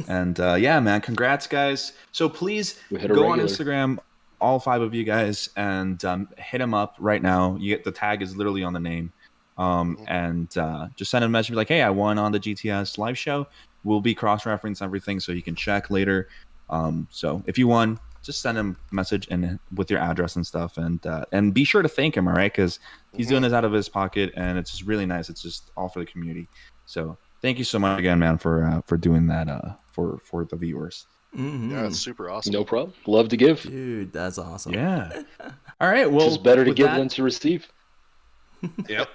And yeah, man, congrats, guys. So please We hit a go on regular. Instagram, all 5 of you guys, and hit him up right now. You get the tag is literally on the name. And just send him a message, be like, hey, I won on the GTS live show. We'll be cross-referencing everything so you can check later. So if you won, just send him a message and with your address and stuff, and be sure to thank him, all right? Because he's doing this out of his pocket, and it's just really nice. It's just all for the community. So thank you so much again, man, for doing that for the viewers. Yeah, it's super awesome. No problem. Love to give. Dude, that's awesome. Yeah. All right. Well, It's better to with give that- than to receive. Yep.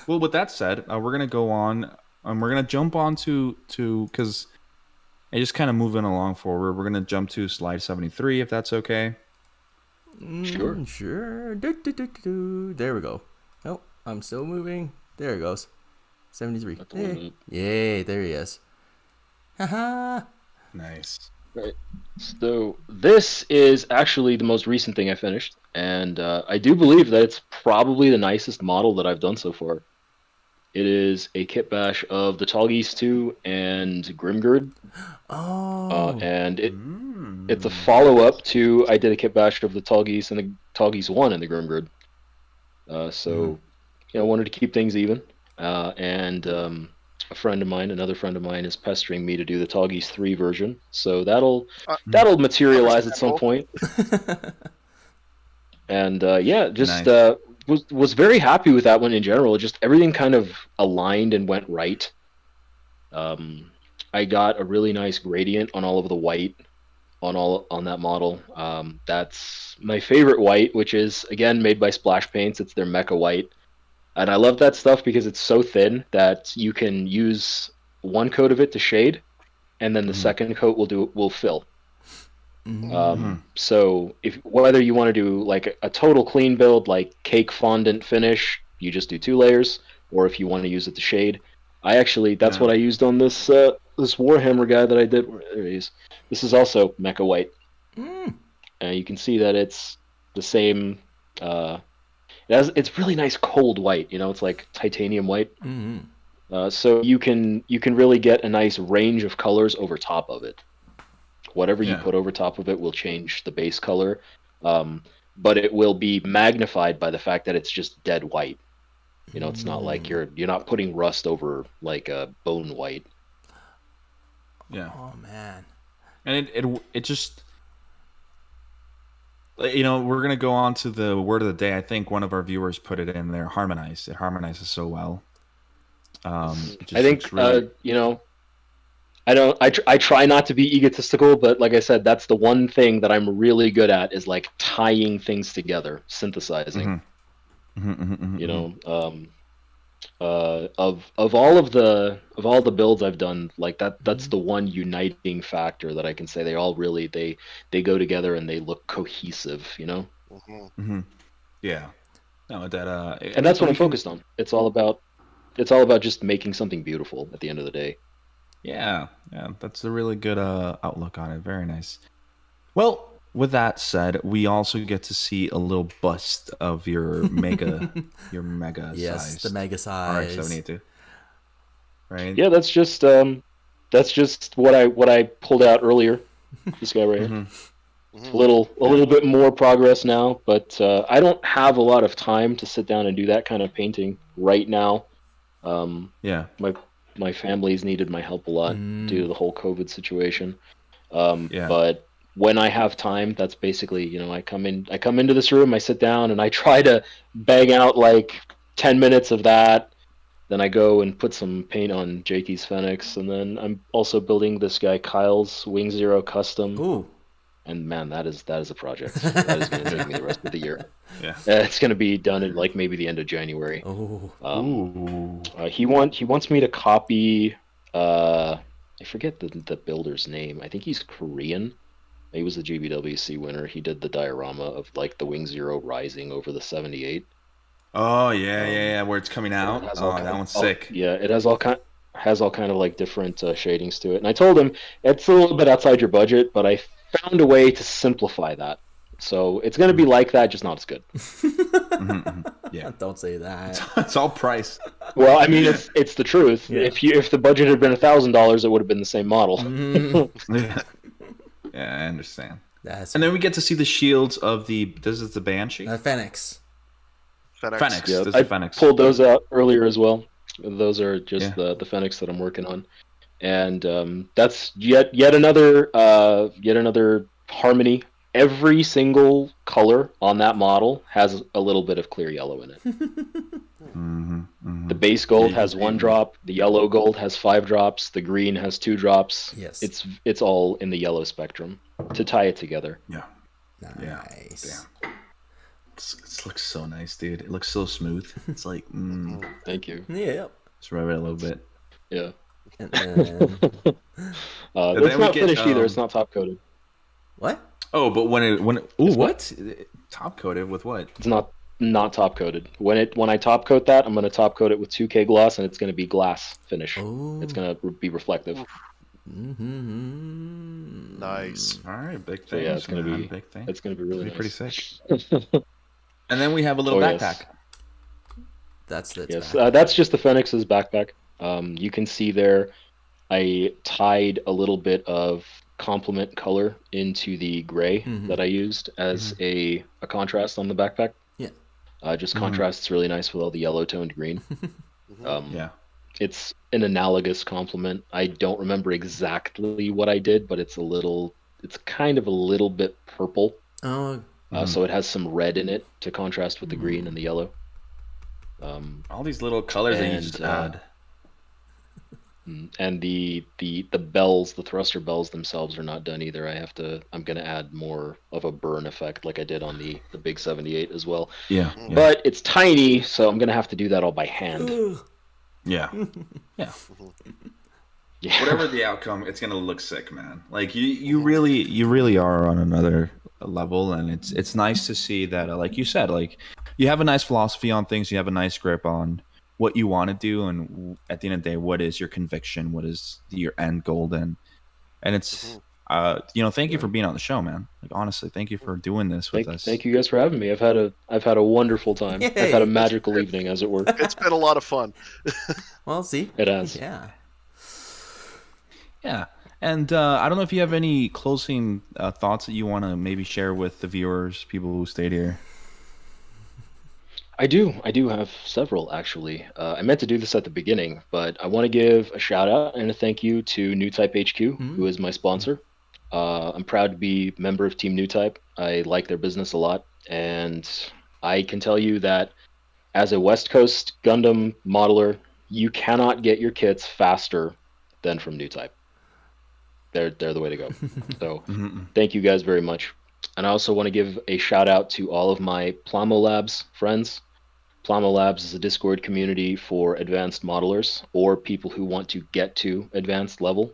Well, with that said, we're gonna go on. We're gonna jump on to because I just kind of moving along forward. We're gonna jump to slide 73, if that's okay. Sure. Sure. There we go. Oh, I'm still moving. There it goes. 73. Not the one Hey. Yay, there he is. Haha. Nice. Right. So this is actually the most recent thing I finished, and I do believe that it's probably the nicest model that I've done so far. It is a kit bash of the Tallgeese 2 and Grimgird, Oh. and it's a follow-up to I did a kit bash of the Tallgeese and the Tallgeese 1 and the Grimgird. So, I wanted to keep things even, and another friend of mine, is pestering me to do the Toggies 3 version. So that'll Uh, materialize at some Understandable. point. And yeah, just Nice. was very happy with that one in general. Just everything kind of aligned and went right. I got a really nice gradient on all of the white on that model. That's my favorite white, which is again made by Splash Paints. It's their Mecha White, and I love that stuff because it's so thin that you can use one coat of it to shade, and then the second coat will fill. So if whether you want to do like a total clean build, like cake fondant finish, you just do 2 layers, or if you want to use it to shade, that's what I used on this this Warhammer guy that I did. There he is. This is also Mecha White. You can see that it's the same. It's really nice cold white. It's like titanium white. So you can really get a nice range of colors over top of it. Whatever you put over top of it will change the base color, but it will be magnified by the fact that it's just dead white. It's not like you're not putting rust over like a bone white. Yeah. Oh man. And it just, we're gonna go on to the word of the day. I think one of our viewers put it in there. Harmonize. It harmonizes so well. It just I think really... I try not to be egotistical, but like I said, that's the one thing that I'm really good at is like tying things together, synthesizing. Of all the builds I've done, like that's the one uniting factor that I can say they all really they go together and they look cohesive. Yeah. No, that and that's what I'm focused on. It's all about just making something beautiful at the end of the day. Yeah, that's a really good outlook on it. Very nice. Well, with that said, we also get to see a little bust of your mega Yes, size. the mega size. RX-782. Right? Yeah, that's just what I pulled out earlier. This guy right here. A little bit more progress now, but I don't have a lot of time to sit down and do that kind of painting right now. My family's needed my help a lot due to the whole COVID situation. But when I have time, that's basically, I come into this room, I sit down, and I try to bang out like 10 minutes of that. Then I go and put some paint on Jakey's Fenix, and then I'm also building this guy Kyle's Wing Zero custom. Ooh. And man, that is a project. That is going to take me the rest of the year. Yeah. It's going to be done in like maybe the end of January. He wants me to copy. I forget the builder's name. I think he's Korean. He was the GBWC winner. He did the diorama of like the Wing Zero rising over the 78. Oh yeah, where it's coming out. That one's sick. Yeah, it has all kind of like different shadings to it. And I told him it's a little bit outside your budget, but I found a way to simplify that. So it's going to be like that, just not as good. Yeah, don't say that. It's all price. Well, I mean, it's the truth. Yeah. If the budget had been $1,000, it would have been the same model. Yeah, I understand. That's and then we get to see the shields of this is the Banshee? Fenix. Fenix. Yeah, This is I the Fenix. pulled those out earlier as well. Those are just the Fenix that I'm working on. And that's yet another harmony. Every single color on that model has a little bit of clear yellow in it. The base gold has 1 drop. The yellow gold has 5 drops. The green has 2 drops. Yes. It's all in the yellow spectrum to tie it together. Yeah. Nice. Yeah. It looks so nice, dude. It looks so smooth. It's like, Thank you. Yeah. Just rub it a little bit. Yeah. And then... it's not finished either. It's not top coated. What? Oh, but what? Top coated with what? It's not top coated. When I top coat that, I'm going to top coat it with 2K gloss, and it's going to be glass finish. Oh. It's going to be reflective. Nice. All right, big things. So yeah, it's going to be big thing. It's going to be really nice. Pretty sick. And then we have a little backpack. Yes. That's it. Yes, that's just the Fenix's backpack. You can see there, I tied a little bit of complement color into the gray that I used as a contrast on the backpack. Yeah. Just contrasts really nice with all the yellow toned green. It's an analogous compliment. I don't remember exactly what I did, but it's kind of a little bit purple. Oh, So it has some red in it to contrast with the green and the yellow. All these little colors that you and, just add. And the bells, the thruster bells themselves are not done either. I'm gonna add more of a burn effect like I did on the big 78 as well. Yeah. But it's tiny, so I'm gonna have to do that all by hand. Yeah. Yeah. Yeah. Whatever the outcome, it's gonna look sick, man. Like you really are on another level, and it's nice to see that, like you said, like you have a nice philosophy on things, you have a nice grip on what you want to do, and at the end of the day, what is your conviction, what is your end goal, and it's thank you for being on the show, man. Like honestly, thank you for doing this with us. Thank you guys for having me. I've had a wonderful time. Yay. I've had a magical evening, as it were. It's been a lot of fun. well, see, It has. yeah. Yeah. And I don't know if you have any closing thoughts that you want to maybe share with the viewers, people who stayed here. I do have several, actually. I meant to do this at the beginning, but I want to give a shout out and a thank you to New Type HQ, who is my sponsor. I'm proud to be a member of Team New Type. I like their business a lot, and I can tell you that as a West Coast Gundam modeler, you cannot get your kits faster than from New Type. They're the way to go. So thank you guys very much. And I also want to give a shout out to all of my Plamo Labs friends. Plamo Labs is a Discord community for advanced modelers or people who want to get to advanced level.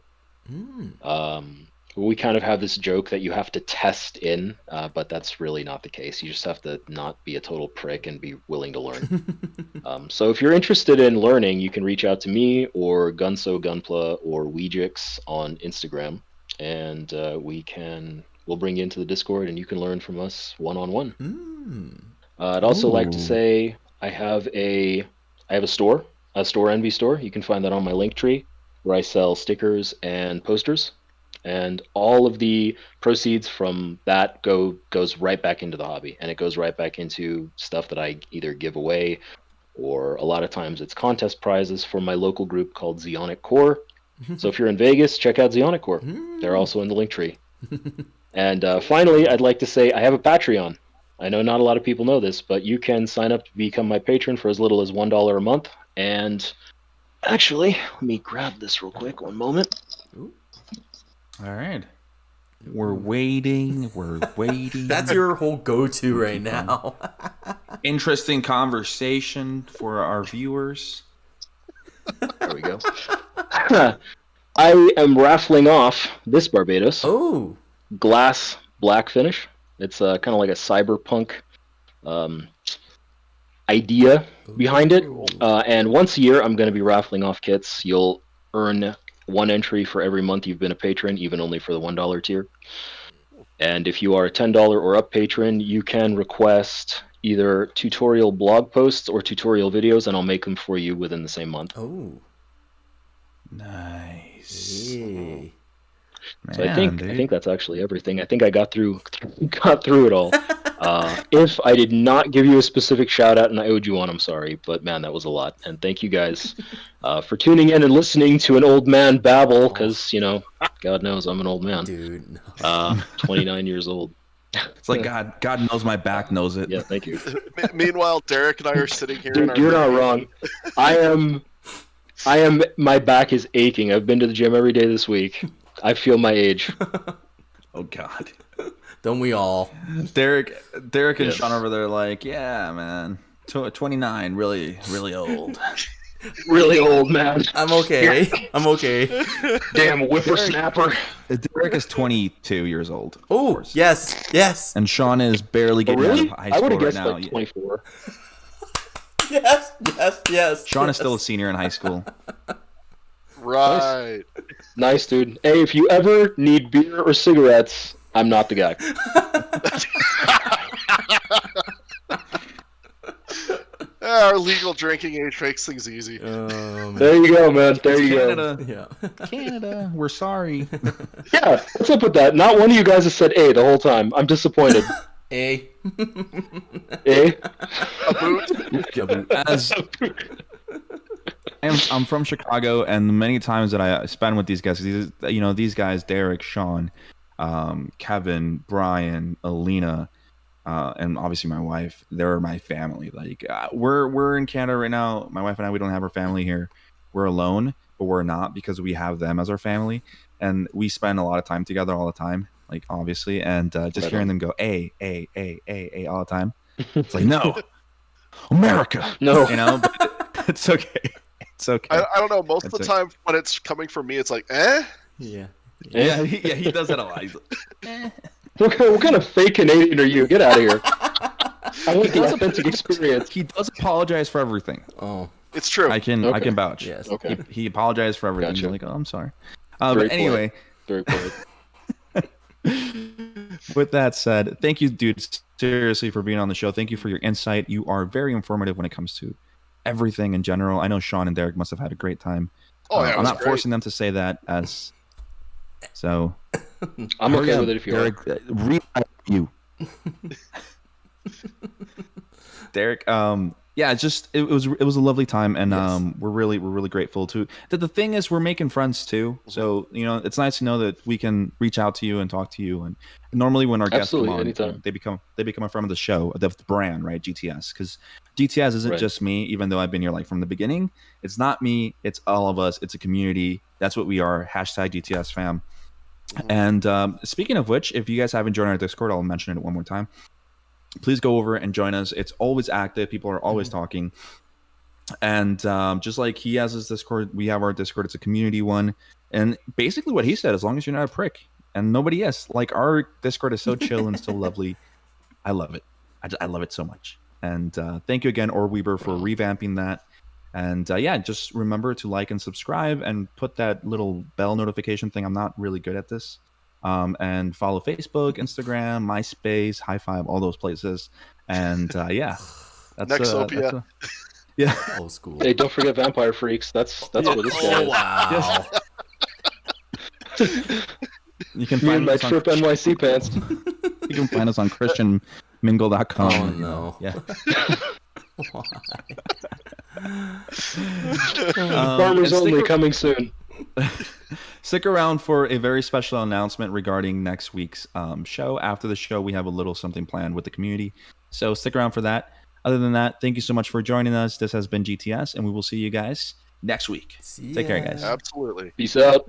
We kind of have this joke that you have to test in, but that's really not the case. You just have to not be a total prick and be willing to learn. So if you're interested in learning, you can reach out to me or Gunpla or Weejix on Instagram, and we'll bring you into the Discord and you can learn from us one-on-one. I'd also like to say I have a store, Envy store. You can find that on my Linktree, where I sell stickers and posters. And all of the proceeds from that goes right back into the hobby, and it goes right back into stuff that I either give away, or a lot of times it's contest prizes for my local group called Zeonic Core. So if you're in Vegas, check out Zeonic Core. They're also in the Linktree. And finally, I'd like to say I have a Patreon. I know not a lot of people know this, but you can sign up to become my patron for as little as $1 a month. And actually, let me grab this real quick. One moment. All right. We're waiting. That's your whole go-to right now. Interesting conversation for our viewers. There we go. I am raffling off this Barbados. Oh. Glass black finish. It's kind of like a cyberpunk idea behind it. And once a year, I'm going to be raffling off kits. You'll earn one entry for every month you've been a patron, even only for the $1 tier. And if you are a $10 or up patron, you can request either tutorial blog posts or tutorial videos, and I'll make them for you within the same month. Oh. Nice. Hey. So I think that's actually everything. I think I got through it all. If I did not give you a specific shout out and I owed you one, I'm sorry, but man, that was a lot. And thank you guys for tuning in and listening to an old man babble, because God knows I'm an old man. Dude. 29 years old. It's like God knows my back knows it. Yeah, thank you. Meanwhile, Derek and I are sitting here. Dude, you're not wrong. My back is aching. I've been to the gym every day this week. I feel my age. Oh God. Don't we all? Derek and Sean over there like, yeah, man. 29, really, really old. Really old, man. I'm okay. I'm okay. Damn whippersnapper. Derek is 22 years old. Oh, yes. And Sean is barely getting out of high school I would have right guessed now. like 24. Yes. Sean is still a senior in high school. Right. Nice, dude. Hey, if you ever need beer or cigarettes, I'm not the guy. Our legal drinking age makes things easy. There you go, man. There you Canada. Yeah. Canada, we're sorry. Yeah, what's up with that? Not one of you guys has said A the whole time. I'm disappointed. A. A? A boot. And I'm from Chicago, and the many times that I spend with these guys, these guys, Derek, Sean, Kevin, Brian, Alina, and obviously my wife, they're my family. Like we're in Canada right now. My wife and I, we don't have our family here. We're alone, but we're not because we have them as our family, and we spend a lot of time together all the time. Like obviously, and just hearing them go a all the time, it's like no, America, No. But it's okay. It's okay. I don't know. Most of the It's time when it's coming from me, it's like, eh? Yeah. Yeah, he does that a lot. He's like, What kind of fake Canadian are you? Get out of here. I want the authentic experience. He does apologize for everything. Oh. It's true. I can vouch. Yes. Okay. He apologized for everything. Gotcha. He's like, oh, I'm sorry. Very But anyway, Very polite. with that said, thank you, dude, seriously, for being on the show. Thank you for your insight. You are very informative when it comes to everything in general. I know Sean and Derek must have had a great time. Oh, yeah, it I'm was not great. forcing them to say that as so. I'm okay Hurry up, with it if you Derek, are. read you. Derek, yeah, it was a lovely time, and Yes. we're really grateful too. The thing is, we're making friends too, so it's nice to know that we can reach out to you and talk to you. And normally, when our guests come Absolutely, on, anytime. they become a friend of the show, the brand, right? GTS, because GTS isn't Right. just me. Even though I've been here like from the beginning, it's not me. It's all of us. It's a community. That's what we are. Hashtag GTS fam. And speaking of which, if you guys haven't joined our Discord, I'll mention it one more time. Please go over and join us. It's always active. People are always talking. And just like he has his Discord, we have our Discord. It's a community one. And basically what he said, as long as you're not a prick, and nobody is. Like, our Discord is so chill and so lovely. I love it. I love it so much. And thank you again, Weber, for revamping that. And yeah, just remember to like and subscribe and put that little bell notification thing. I'm not really good at this. And follow Facebook, Instagram, MySpace, High Five, all those places. And yeah, that's Nexopia. yeah. Old school. Hey, don't forget Vampire Freaks. That's where this guy Oh is. wow. You can Me find and my us on, Trip NYC pants. you can find us on ChristianMingle.com. Oh no. Yeah. Why? Farmers and only coming soon. Stick around for a very special announcement regarding next week's show. After the show, we have a little something planned with the community. So stick around for that. Other than that, thank you so much for joining us. This has been GTS, and we will see you guys next week. See Take care, ya. guys. Absolutely. Peace out.